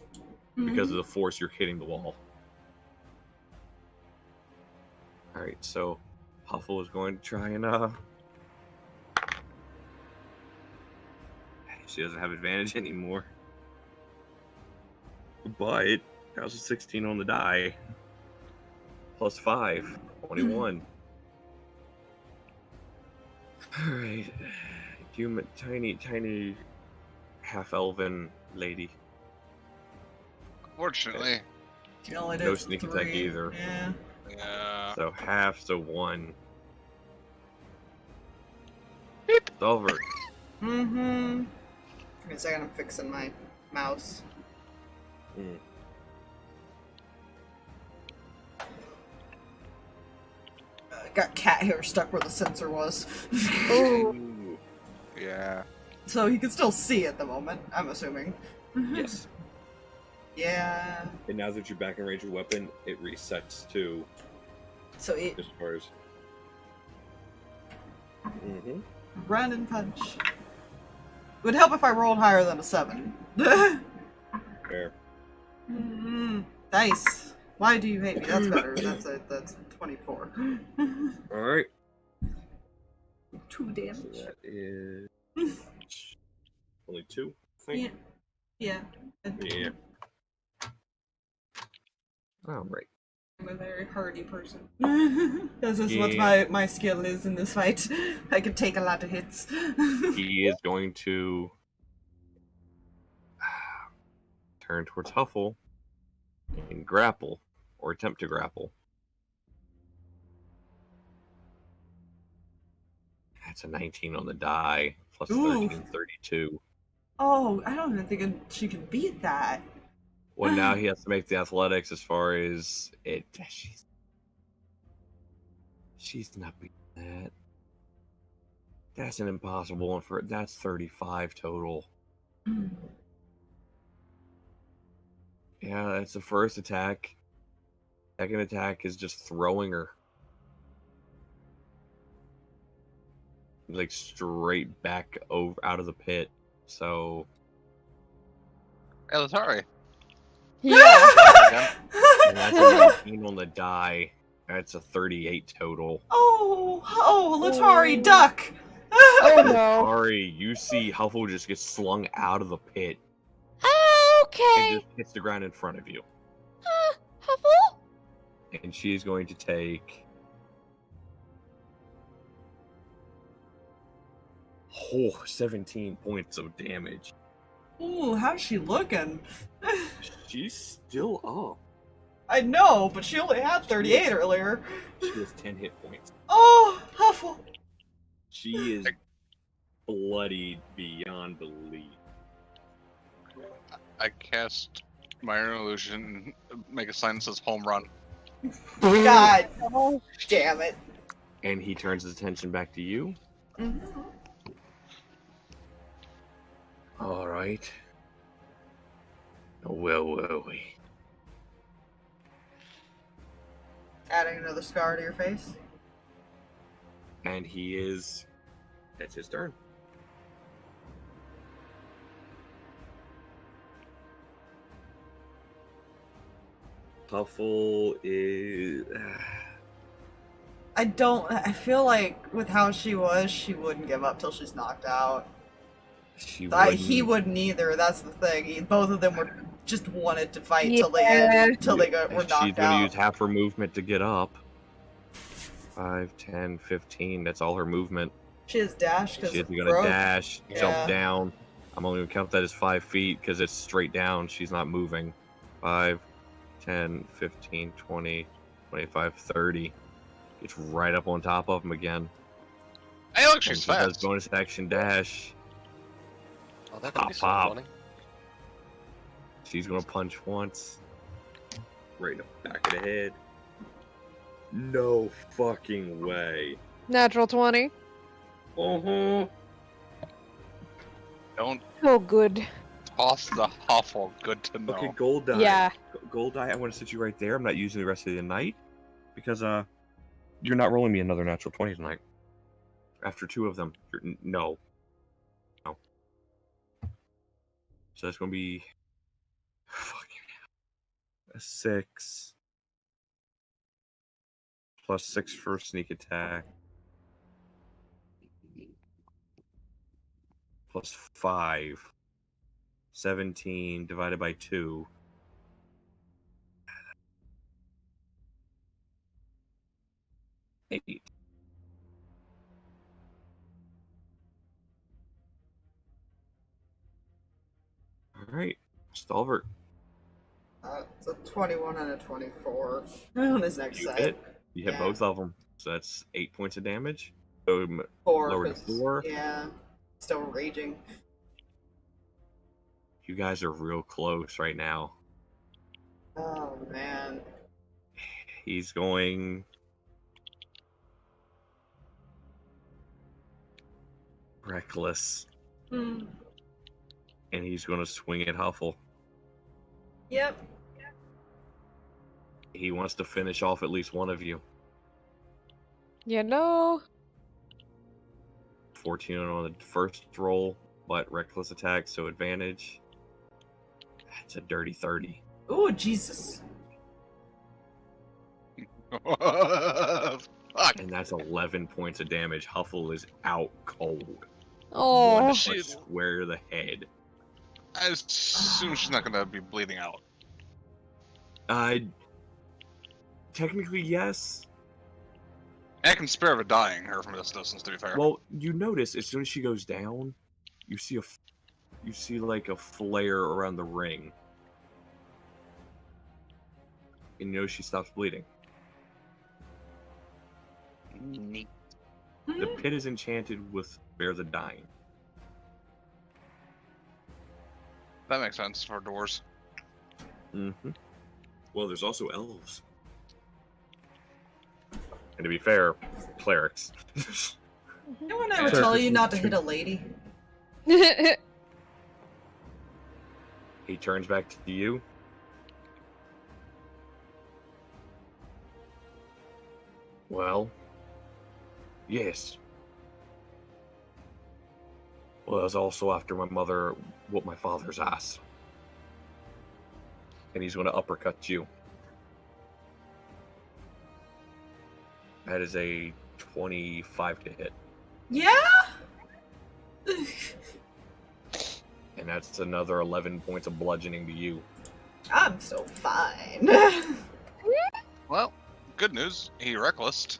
because of the force you're hitting the wall. All right, so Huffle is going to try and she doesn't have advantage anymore. But that was a 16 on the die. Plus 5, 21. Alright. Human, tiny half-elven lady. Fortunately. No sneak attack either. Yeah. So half, so 1. Stalverk. Give me a second, I'm fixing my mouse. Got cat hair stuck where the sensor was. Ooh. Yeah. So he can still see at the moment, I'm assuming. Yes. Yeah. And now that you're back in range of weapon, it resets to. So it. As far as. Run and punch. Would help if I rolled higher than a 7. Fair. Nice. Why do you hate me? That's better. That's 24. Alright. 2 damage. So that is. Only 2, I think. Yeah. Yeah. Alright. I'm a very hardy person. This is what my skill is in this fight. I can take a lot of hits. He is going to turn towards Huffle and grapple, or attempt to grapple. That's a 19 on the die, plus 13, 32. Oh, I don't even think she can beat that. Well, now he has to make the athletics as far as it. She's not beating that. That's an impossible one for it. That's 35 total. Yeah, that's the first attack. Second attack is just throwing her. Like straight back over out of the pit. So. Letari. Yeah. And that's a 19 on the die. That's a 38 total. Oh, Letari, duck! Oh no. Sorry, you see Huffle just gets slung out of the pit. Okay. And just hits the ground in front of you. Huffle? And she's going to take... 17 points of damage. Ooh, how's she looking? She's still up. I know, but she only had 38 earlier. She has 10 hit points. Oh, Huffle! She is bloodied beyond belief. I cast Minor Illusion, make a sign that says home run. God damn it. And he turns his attention back to you. Alright. Where were we? Adding another scar to your face. And he is... That's his turn. Huffle is... I feel like with how she was, she wouldn't give up till she's knocked out. He wouldn't either, that's the thing. Both of them were just wanted to fight till they were knocked out. She's gonna use half her movement to get up. 5, 10, 15, that's all her movement. She has dash because she's gonna dash, jump down. I'm only gonna count that as 5 feet because it's straight down. She's not moving. 5, 10, 15, 20, 25, 30. Gets right up on top of him again. Hey, look, she's fast. Does bonus action dash. Oh, that could be so funny. She's gonna punch once. Right in the back of the head. No fucking way. Natural 20. Don't. Oh, good. Toss the Huffle. Good to know. Okay, gold die. Yeah. Gold die. I want to sit you right there. I'm not using the rest of the night because you're not rolling me another natural 20 tonight. After 2 of them, no. So that's gonna be a 6 plus 6 for sneak attack plus 5. 17 divided by 2. 8. All right, Stalverk. It's a 21 and a 24 on his next You side. hit. You hit both of them. So that's 8 points of damage. So 4. lower to 4. Yeah. Still raging. You guys are real close right now. Oh, man. He's going reckless. Hmm. And he's going to swing at Huffle. Yep. He wants to finish off at least one of you. You know. 14 on the first roll, but reckless attack, so advantage. That's a dirty 30. Ooh, Jesus. Fuck. And that's 11 points of damage. Huffle is out cold. Oh. One She- punch square to the head. I assume she's not gonna be bleeding out. Technically, yes. I can spare her dying her from this distance, to be fair. Well, you notice as soon as she goes down, you see like a flare around the ring, and you know she stops bleeding. Neat. The pit is enchanted with spare the dying. That makes sense for doors. Mm-hmm. Well, there's also elves. And to be fair, clerics. No one ever tell you not to hit a lady. He turns back to you. Well, yes. Well, I was also after my mother whooped my father's ass. And he's going to uppercut you. That is a 25 to hit. Yeah? And that's another 11 points of bludgeoning to you. I'm so fine. Well, good news. He reckless.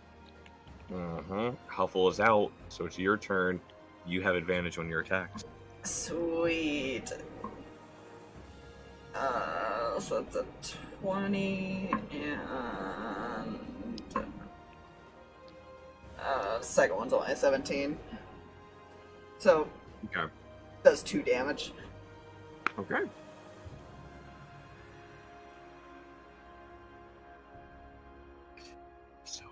Huffle is out, so it's your turn. You have advantage on your attacks. Sweet. So it's a 20 and second one's only a 17. So Okay. does 2 damage. Okay. So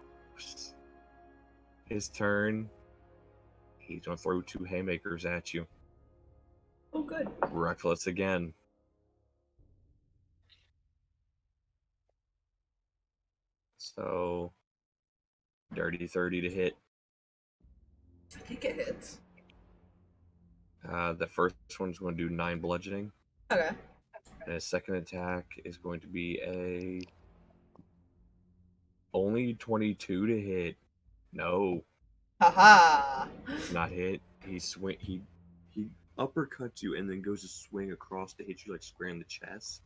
his turn. He's gonna throw 2 haymakers at you. Oh, good. Reckless again. So dirty 30 to hit. I think it hits. The first one's going to do 9 bludgeoning. Okay. And his second attack is going to be a only 22 to hit. No, Haha. not hit. He uppercuts you and then goes to swing across to hit you like square in the chest.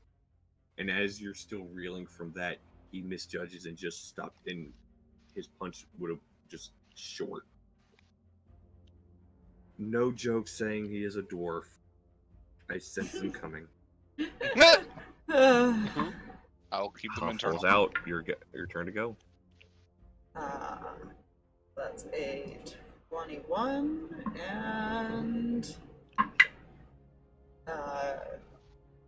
And as you're still reeling from that, he misjudges and just stopped. And his punch would have just short. No joke saying he is a dwarf. I sense him coming. I'll keep them Huffle's internal. out. Your turn to go. That's a 21 and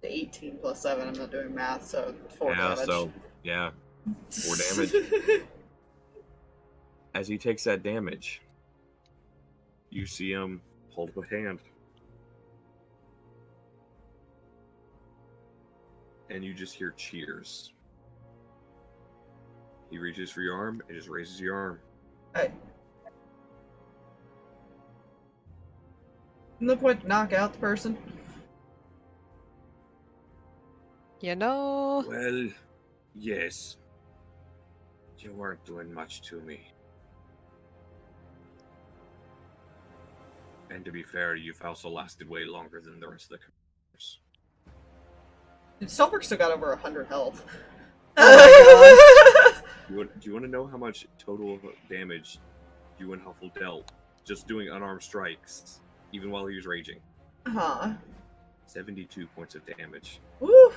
18 plus 7. I'm not doing math, so 4 damage. Yeah, 4 damage. As he takes that damage, you see him hold up a hand. and you just hear cheers. He reaches for your arm and just raises your arm. Hey. No point to knock out the person. You know. Well, yes. You weren't doing much to me. And to be fair, you've also lasted way longer than the rest of the commanders. Stalverk still got over 100 health. Oh Do you want to know how much total damage you and Huffle dealt just doing unarmed strikes, even while he was raging? Huh. 72 points of damage. Woo!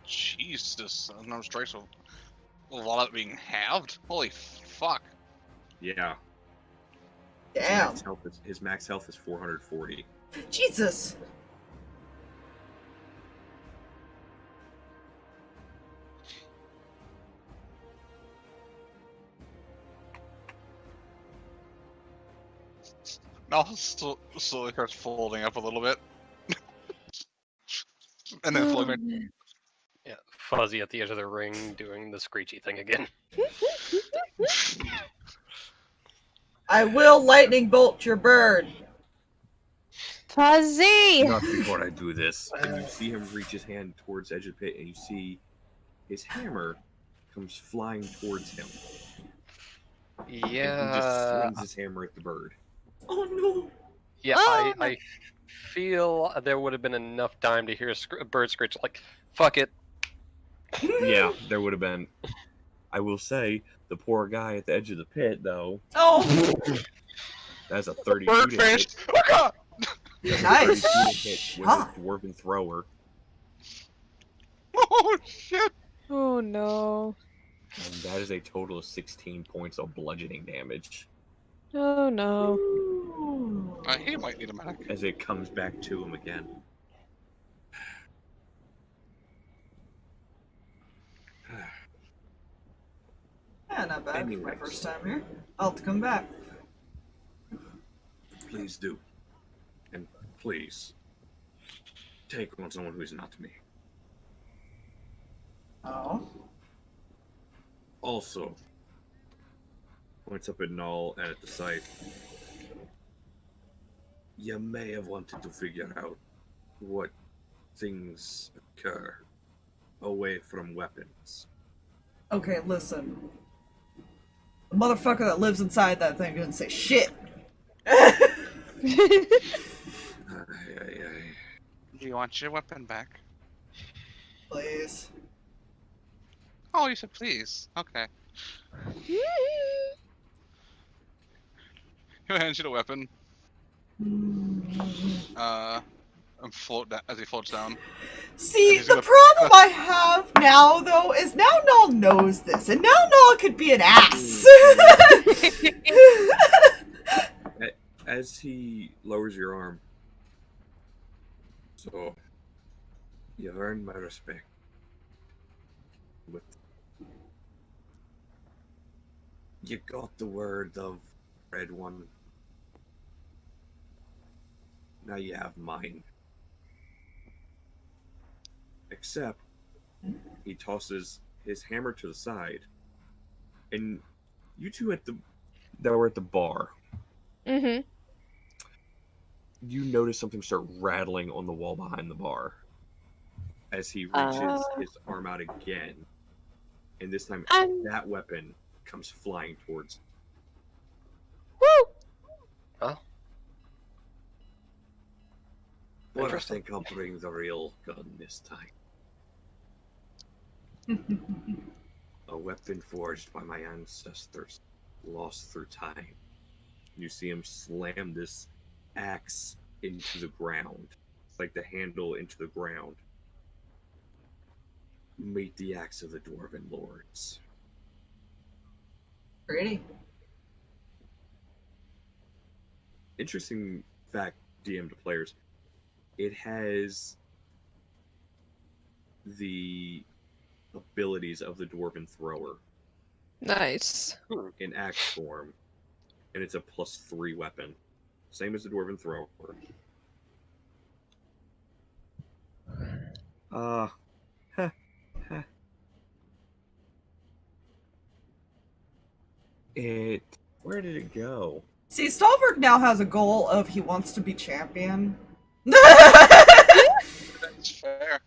Jesus, no strikes with a lot of it being halved. Holy fuck! Yeah. Damn. His max health is 440. Jesus. Now slowly starts folding up a little bit, and then floating. Yeah, Fuzzy at the edge of the ring doing the screechy thing again. I will lightning bolt your bird. Fuzzy! Not before I do this. And you see him reach his hand towards the edge of the pit, and you see his hammer comes flying towards him. And he just swings his hammer at the bird. Oh no. Yeah, Oh, I feel there would have been enough time to hear a bird screech like, fuck it. Yeah, there would have been. I will say, the poor guy at the edge of the pit, though, Oh. that's a 32 Bird to fish! hit. Oh god! That's a Nice 32 to hit with a shot. dwarven thrower. Oh shit! Oh no. And that is a total of 16 points of bludgeoning damage. Oh no. He might need a medic. As it comes back to him again. Yeah, not bad. Anyways. My first time here. I'll have to come back. Please do. And please, take on someone who is not me. Oh. Also, points up at Null and at the site. You may have wanted to figure out what things occur away from weapons. Okay, listen. The motherfucker that lives inside that thing didn't say shit. Do you want your weapon back? Please. Oh, you said please. Okay. He'll hand you the weapon. And float down as he floats down. See, the problem I have now, though, is now Null knows this, and now Null could be an ass. As he lowers your arm, so you've earned my respect. You got the word of Red One. Now you have mine. Except, he tosses his hammer to the side, and you two that were at the bar. Mm-hmm. You notice something start rattling on the wall behind the bar as he reaches his arm out again, and this time that weapon comes flying towards him. Woo! Oh. But I think I'll bring the real gun this time. A weapon forged by my ancestors, lost through time. You see him slam this axe into the ground, like the handle into the ground. Meet the axe of the Dwarven Lords. Pretty. Interesting fact, DM to players. It has the abilities of the Dwarven Thrower. Nice. In axe form. And it's a +3 weapon. Same as the Dwarven Thrower. Where did it go? See, Stalverk now has a goal of he wants to be champion. That's fair.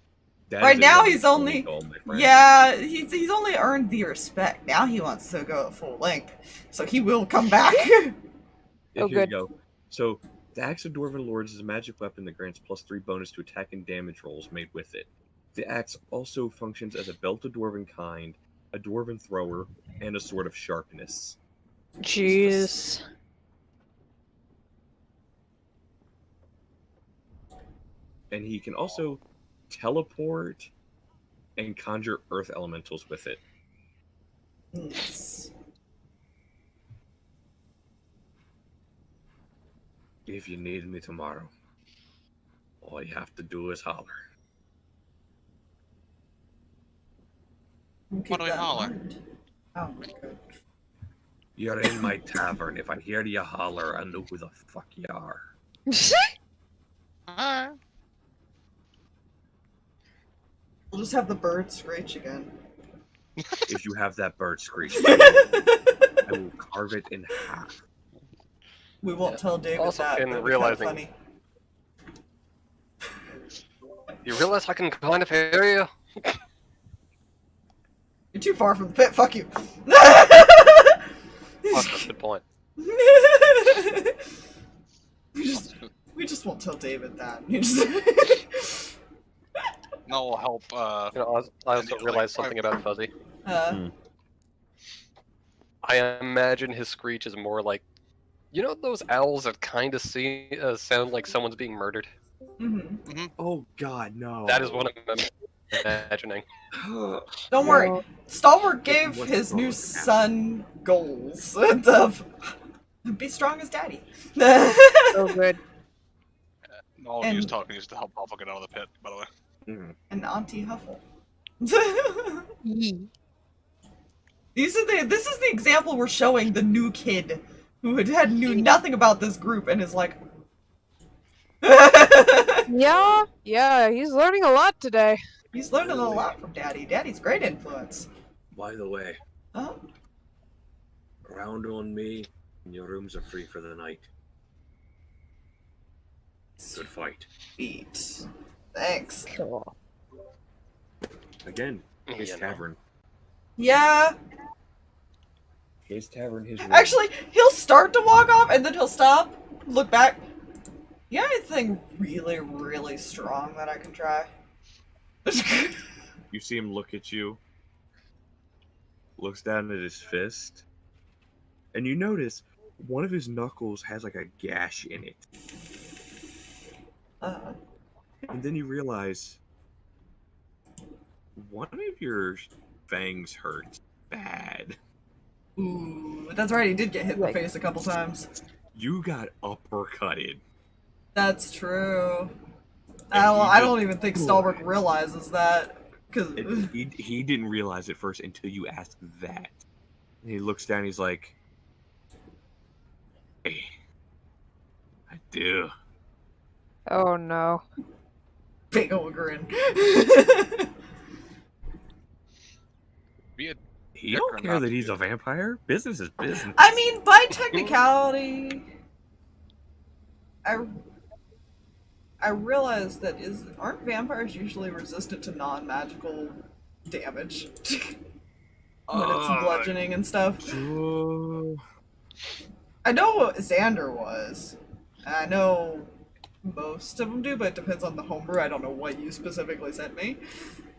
Right now he's only goal, my friend. yeah, he's only earned the respect. Now he wants to go at full length, so he will come back. Here Oh, you good. go. So, the Axe of Dwarven Lords is a magic weapon that grants +3 bonus to attack and damage rolls made with it. The axe also functions as a belt of Dwarven kind, a Dwarven thrower, and a sword of sharpness. Jeez. And he can also teleport and conjure earth elementals with it. Nice. If you need me tomorrow, all you have to do is holler. We'll keep What do we that in holler? mind. Oh my god. You're in my tavern. If I hear you holler, I know who the fuck you are. Alright. We'll just have the bird screech again. If you have that bird screech, I will carve it in half. We won't tell David Also, that. in That'd be realizing- funny. You realize I can kind of hear you? You're too far from the pit. Fuck you. Oh, that's a good point. we just won't tell David that. You just No, will help. You know, I also realized something about Fuzzy. I imagine his screech is more like, you know, those owls that kind of sound like someone's being murdered. Mm-hmm. Oh God, no! That is what I'm imagining. Don't worry. Stalwart gave What's his wrong new with that? son goals of be strong as daddy. So good. All of you talking just to help Huffle get out of the pit, by the way. And Auntie Huffle. Yee. This is the example we're showing the new kid who knew nothing about this group and is like Yeah, he's learning a lot today. he's learning a lot from Daddy. Daddy's great influence. By the way, Oh. round on me, and your rooms are free for the night. Good fight. Sweet. Thanks. Cool. Again, his You know. tavern. Yeah. His tavern, his room. Actually, he'll start to walk off and then he'll stop, look back. You got anything really, really strong that I can try? You see him look at you, looks down at his fist, and you notice one of his knuckles has like a gash in it. And then you realize one of your fangs hurts bad. Ooh, that's right, he did get hit in the face a couple times. You got uppercutted. That's true. And I don't even think Stalberg realizes that. Cause He didn't realize it first until you asked that. And he looks down, he's like, hey, I do. Oh no. big old grin. He don't care that he's a vampire. Business is business. I mean, by technicality, I realize that aren't vampires usually resistant to non-magical damage when it's bludgeoning and stuff? I know Xander was. I know most of them do, but it depends on the homebrew. I don't know what you specifically sent me.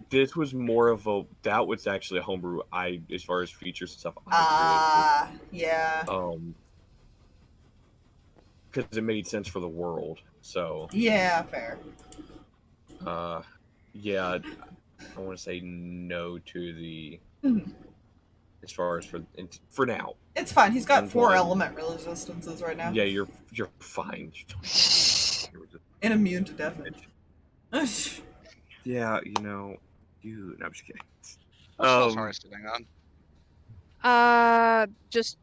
This was more of a. That was actually a homebrew. As far as features and stuff. Yeah. Because it made sense for the world. So. Yeah, fair. Yeah. I want to say no to the. Mhm. As far as for now. It's fine. He's got 4 One. element resistances right now. Yeah, you're fine. And immune to death. Yeah, you know, no, I'm just kidding. What's Sorry, sitting on? Just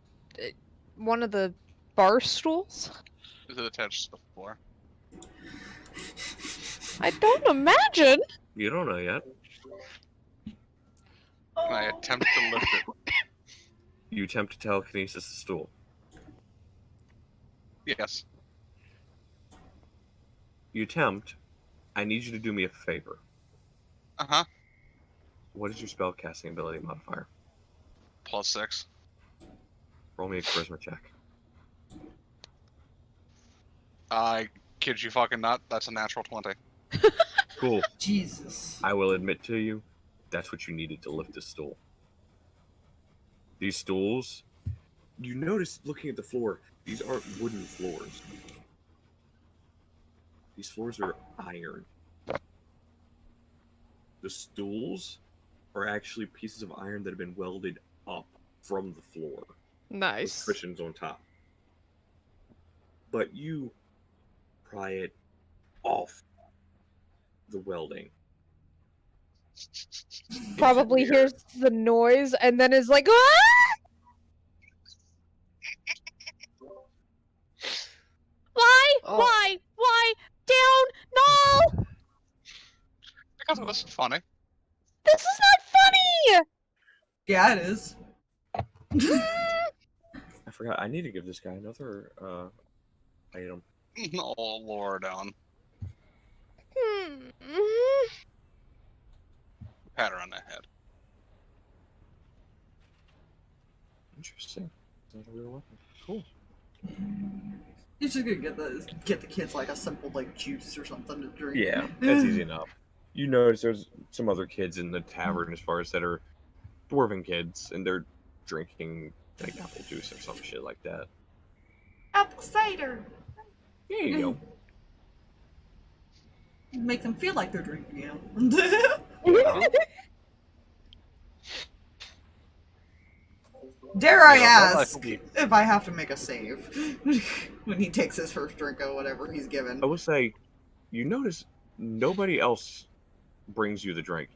one of the bar stools. Is it attached to the floor? I don't imagine. You don't know yet. And I attempt to lift it. You attempt to telekinesis the stool. Yes. You attempt. I need you to do me a favor. Uh-huh. What is your spell casting ability modifier? +6. Roll me a charisma check. I kid you fucking not. That's a natural 20. Cool. Jesus. I will admit to you, that's what you needed to lift this stool. These stools, you notice looking at the floor, these aren't wooden floors. These floors are iron. The stools are actually pieces of iron that have been welded up from the floor. Nice. With cushions on top. But you pry it off the welding. Probably Into the air. hears the noise and then is like, ah! Why? Oh. Why? Down! No! Because it was funny. This is not funny! Yeah, it is. I forgot, I need to give this guy another item. Oh, Lord, Alan. Pat her on the head. Interesting. Not a real weapon. Cool. You should get the kids like a simple like juice or something to drink. Yeah, that's easy enough. You notice there's some other kids in the tavern as far as that are dwarven kids, and they're drinking like apple juice or some shit like that. Apple cider. There you go. Make them feel like they're drinking it. Dare I ask if I have to make a save when he takes his first drink of whatever he's given? I will say, you notice nobody else brings you the drink.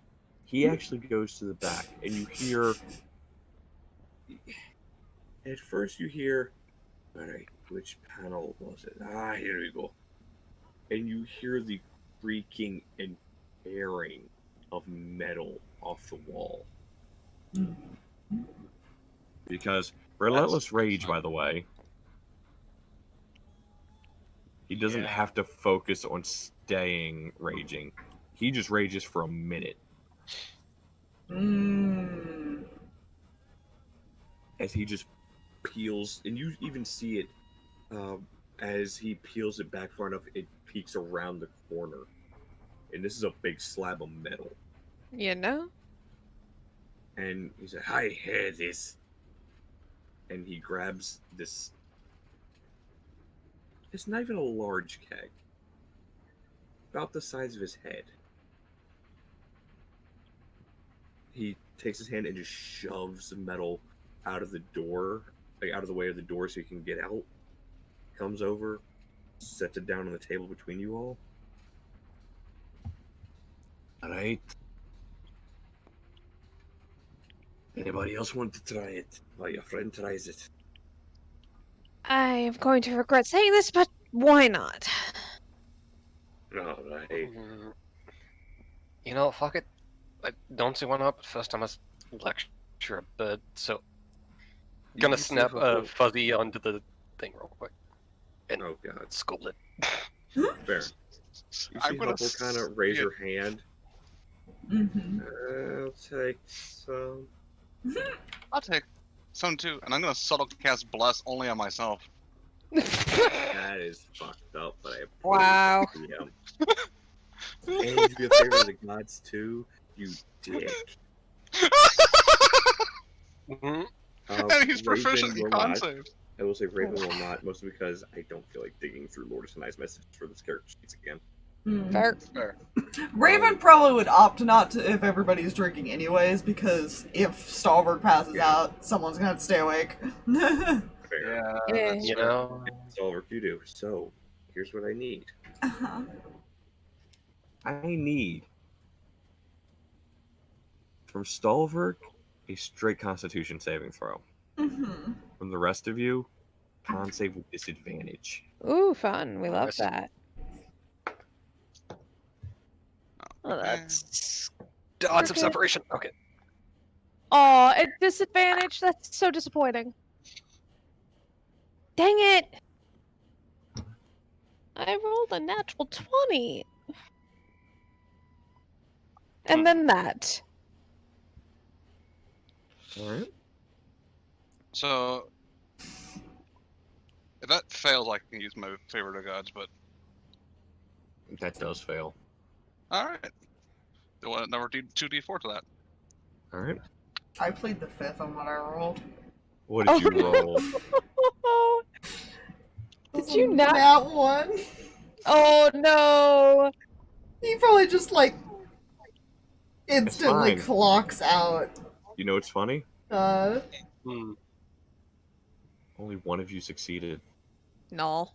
He actually goes to the back, and you hear. At first, you hear, all right, which panel was it? Ah, here we go. And you hear the creaking and tearing of metal off the wall. Because Relentless Rage, by the way, he doesn't have to focus on staying raging. He just rages for a minute. As he just peels, and you even see it as he peels it back far enough, it peeks around the corner. And this is a big slab of metal. You know? And he's like, I hear this. And he grabs this. It's not even a large keg. About the size of his head. He takes his hand and just shoves the metal out of the door, like out of the way of the door so he can get out. Comes over, sets it down on the table between you all. Alright. Anybody else want to try it? Well, your friend tries it. I am going to regret saying this, but why not? Alright. You know, fuck it. I don't see why not, but first I must lecture a bit, so... Gonna snap a fuzzy onto the thing real quick. And oh god. Scold it. Fair. You see Huffle kind of raise her hand. I'll take some. I'll take some too, and I'm gonna subtle cast Bless only on myself. That is fucked up, but I Wow. And you be a favor of the gods too, you dick. And he's proficient in con saves. I will say Raven will not, mostly because I don't feel like digging through Lourdes and I's messages for this character sheets again. Fair. Raven probably would opt not to if everybody's drinking anyways, because if Stalverk passes out, someone's gonna have to stay awake. Fair. Yeah, you know. Stalverk, you do. So, here's what I need. I need from Stalverk a straight Constitution saving throw. From the rest of you, con save with disadvantage. Ooh, fun. We love that. Oh, that's. Odds of separation. Okay. Aw, at disadvantage? That's so disappointing. Dang it! I rolled a natural 20. And then that. Alright. So, if that fails, I can use my favorite of gods, but... That does fail. Alright. Do you want another 2d4 to that? Alright. I played the 5th on what I rolled. What did you roll? Did you not? That one. Oh no! He probably just like instantly fine. clocks out. You know what's funny? Hmm. Only one of you succeeded. No.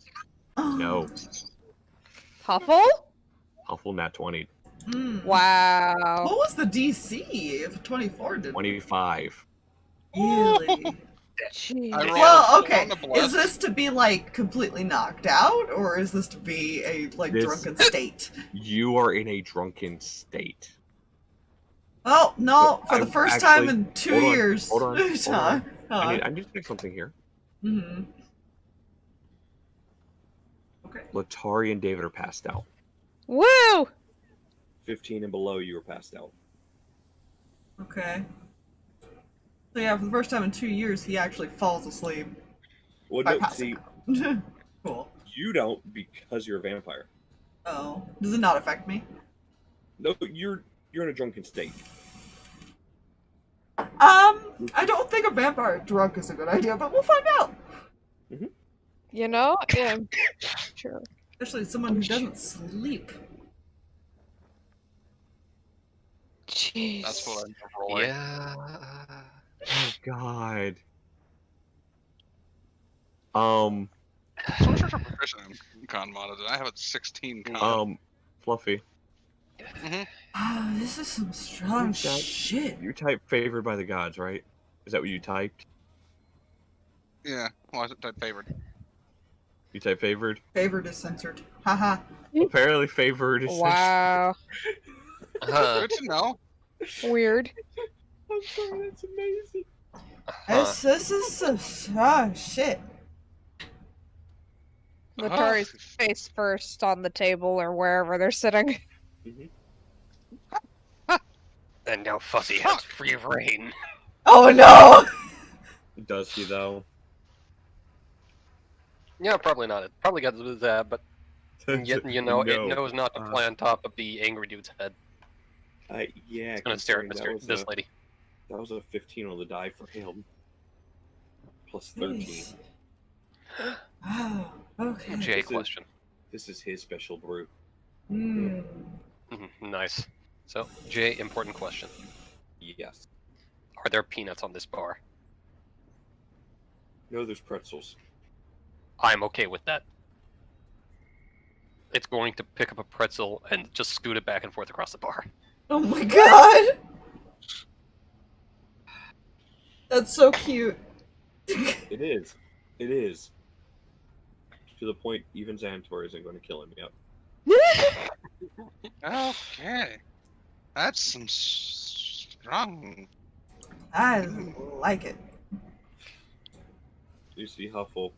No. Huffle? Huffle nat 20. Wow. What was the DC if 24 did? 25. Really? Jeez. I rolled Well, okay. on the bless. Is this to be like completely knocked out, or is this to be a like This- drunken state? You are in a drunken state. Oh no! For the I'm first time actually- in 2 hold on, years. hold on, hold on. Huh? I need to make something here. Mm-hmm. Okay. Letari and David are passed out. Woo! 15 and below, you were passed out. Okay. So yeah, for the first time in 2 years, he actually falls asleep Well, by no, passing see, out. Cool. you don't because you're a vampire. Oh, does it not affect me? No, you're in a drunken state. I don't think a vampire drunk is a good idea, but we'll find out. You know? Yeah. Sure. Especially someone who doesn't sleep. Jeez. That's what I'm rolling. Yeah. Oh God. So much for proficient in con modded, and I have a 16 con. Fluffy. Ah, this is some strong shit. You typed favored by the gods, right? Is that what you typed? Yeah, well, I type favored. You typed favored? Favored is censored. Haha. Apparently favored is Wow. Good to know. Weird. I'm sorry, that's amazing. This is some strong shit. Latari's face first on the table or wherever they're sitting. And now Fuzzy has free reign. Oh no! Does he, though? Yeah, probably not. It probably got that, but yet, you know, No. it knows not to play on top of the angry dude's head. Yeah. It's gonna stare at considering this lady. That was a 15 on the die for him. Plus 13. Oh, okay. Jay question. This is his special brew. Hmm. Nice. So, Jay, important question. Yes. Are there peanuts on this bar? No, there's pretzels. I'm okay with that. It's going to pick up a pretzel and just scoot it back and forth across the bar. Oh my god! That's so cute. It is. It is. To the point, even Xantor isn't going to kill him yet. Okay. That's some strong. I like it. You see Huffle.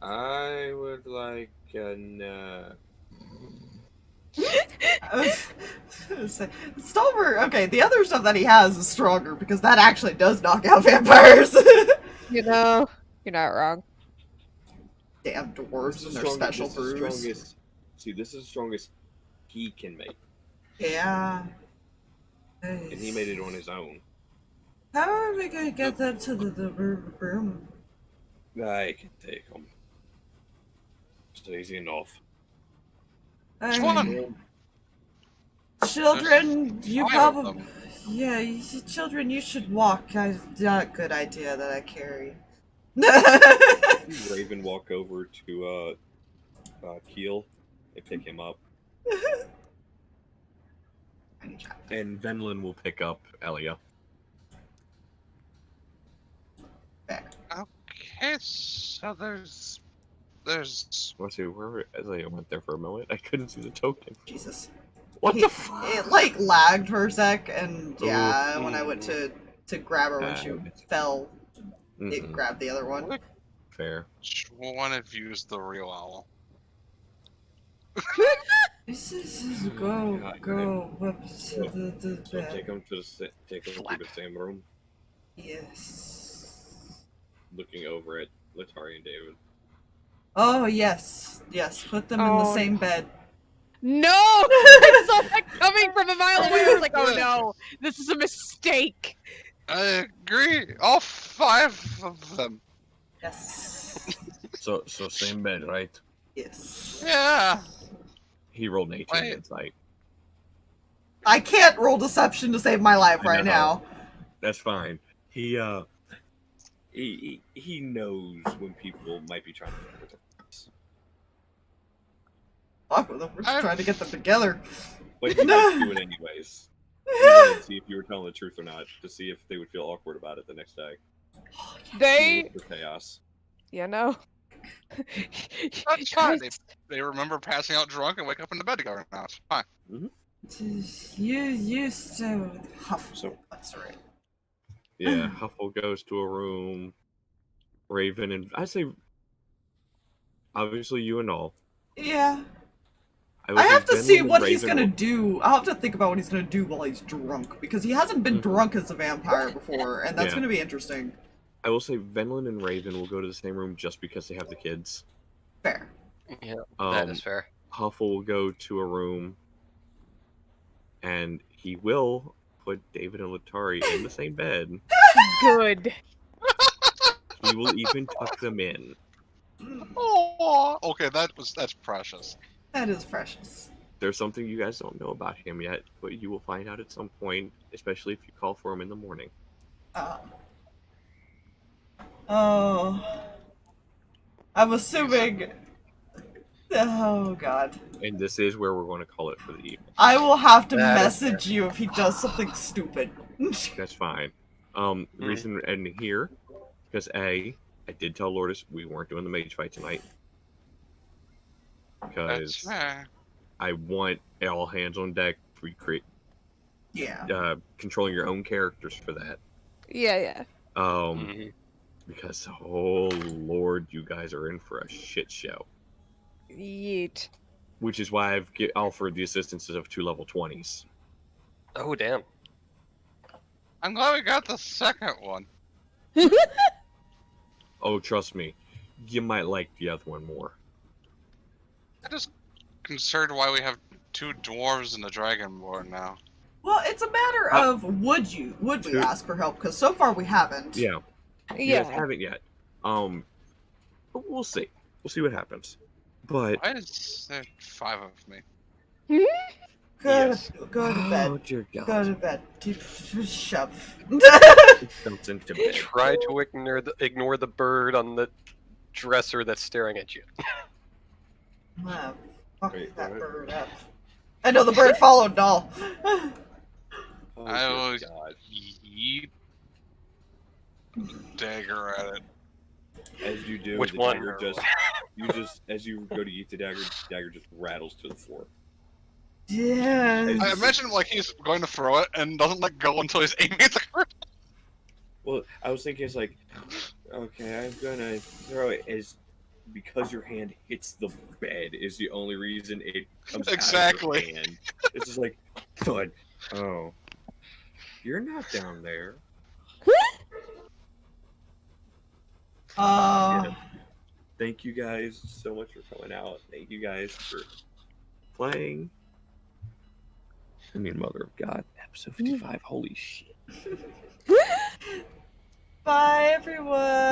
I would like a I was gonna say, Stalverk, okay, the other stuff that he has is stronger because that actually does knock out vampires. You know, you're not wrong. Damn dwarves and their special brews. See, this is the strongest he can make. Yeah. And he made it on his own. How are we gonna get that to the room? I can take him. It's easy enough. Which one? Children, you five of probably... them. Yeah, children, you should walk. Not a good idea that I carry. Raven walk over to Keel and pick him up. And Venlin will pick up Elia. Okay, so there's. Let's see, where Elia went there for a moment. I couldn't see the token. Jesus. What the fuck? It like lagged for a sec, and yeah, Oof. when I went to grab her when she fell, it grabbed the other one. Fair. Which one of you is the real owl? This is go up to So the bed. take them to the same room. Yes. Looking over at Letari and David. Oh yes, put them in the same no. bed. No! I saw that coming from a mile away. I was like, oh no, this is a mistake. I agree. All 5 of them. Yes. So same bed, right? Yes. Yeah. He rolled an 18 insight. I can't roll deception to save my life right now. That's fine. He knows when people might be trying to fuck with him. Fuck with them. We're just trying to get them together. But he might do it anyways. He wanted to see if you were telling the truth or not, to see if they would feel awkward about it the next day. They... For chaos. You know. That's fine. They remember passing out drunk and wake up in the bed together now. It's fine. You used to Huffle. So, that's right. Yeah, Huffle goes to a room. Raven and I say, obviously you and all. Yeah. I have to see what he's gonna do. I'll have to think about what he's gonna do while he's drunk, because he hasn't been drunk as a vampire before, and that's gonna be interesting. I will say Venlin and Raven will go to the same room just because they have the kids. Fair. Yeah, that is fair. Huffle will go to a room, and he will put David and Letari in the same bed. Good. He will even tuck them in. Oh, okay, that's precious. That is precious. There's something you guys don't know about him yet, but you will find out at some point, especially if you call for him in the morning. Oh. I'm assuming... Oh, God. And this is where we're going to call it for the evening. I will have to message you if he does something stupid. That's fine. The reason we're ending here, because I did tell Lourdes we weren't doing the mage fight tonight. Because I want all hands on deck for create. Controlling your own characters for that. Yeah. Because oh lord, you guys are in for a shit show. Yeet. Which is why I've offered the assistances of 2 level 20s. Oh damn. I'm glad we got the second one. Oh, trust me, you might like the other one more. I'm just concerned why we have 2 dwarves and a dragonborn now. Well, it's a matter of would we ask for help? Because so far we haven't. Yeah. You guys haven't yet. But we'll see. We'll see what happens. But why is there 5 of me? Go to bed. Oh dear God. Go to bed. Shove. Try to ignore the bird on the dresser that's staring at you. Fuck that bird up. I know the bird followed Doll. I will yeet dagger at it. As you do, which the one? Dagger as you go to eat the dagger just rattles to the floor. Yeah. I imagine like he's going to throw it and doesn't let go until he's aiming at the ground. Well, I was thinking it's like, okay, I'm gonna throw it because your hand hits the bed is the only reason it comes out of your hand. It's just like, thud. Oh, you're not down there. Thank you guys so much for coming out. Thank you guys for playing. I mean, Mother of God, episode 55. Holy shit. Bye, everyone.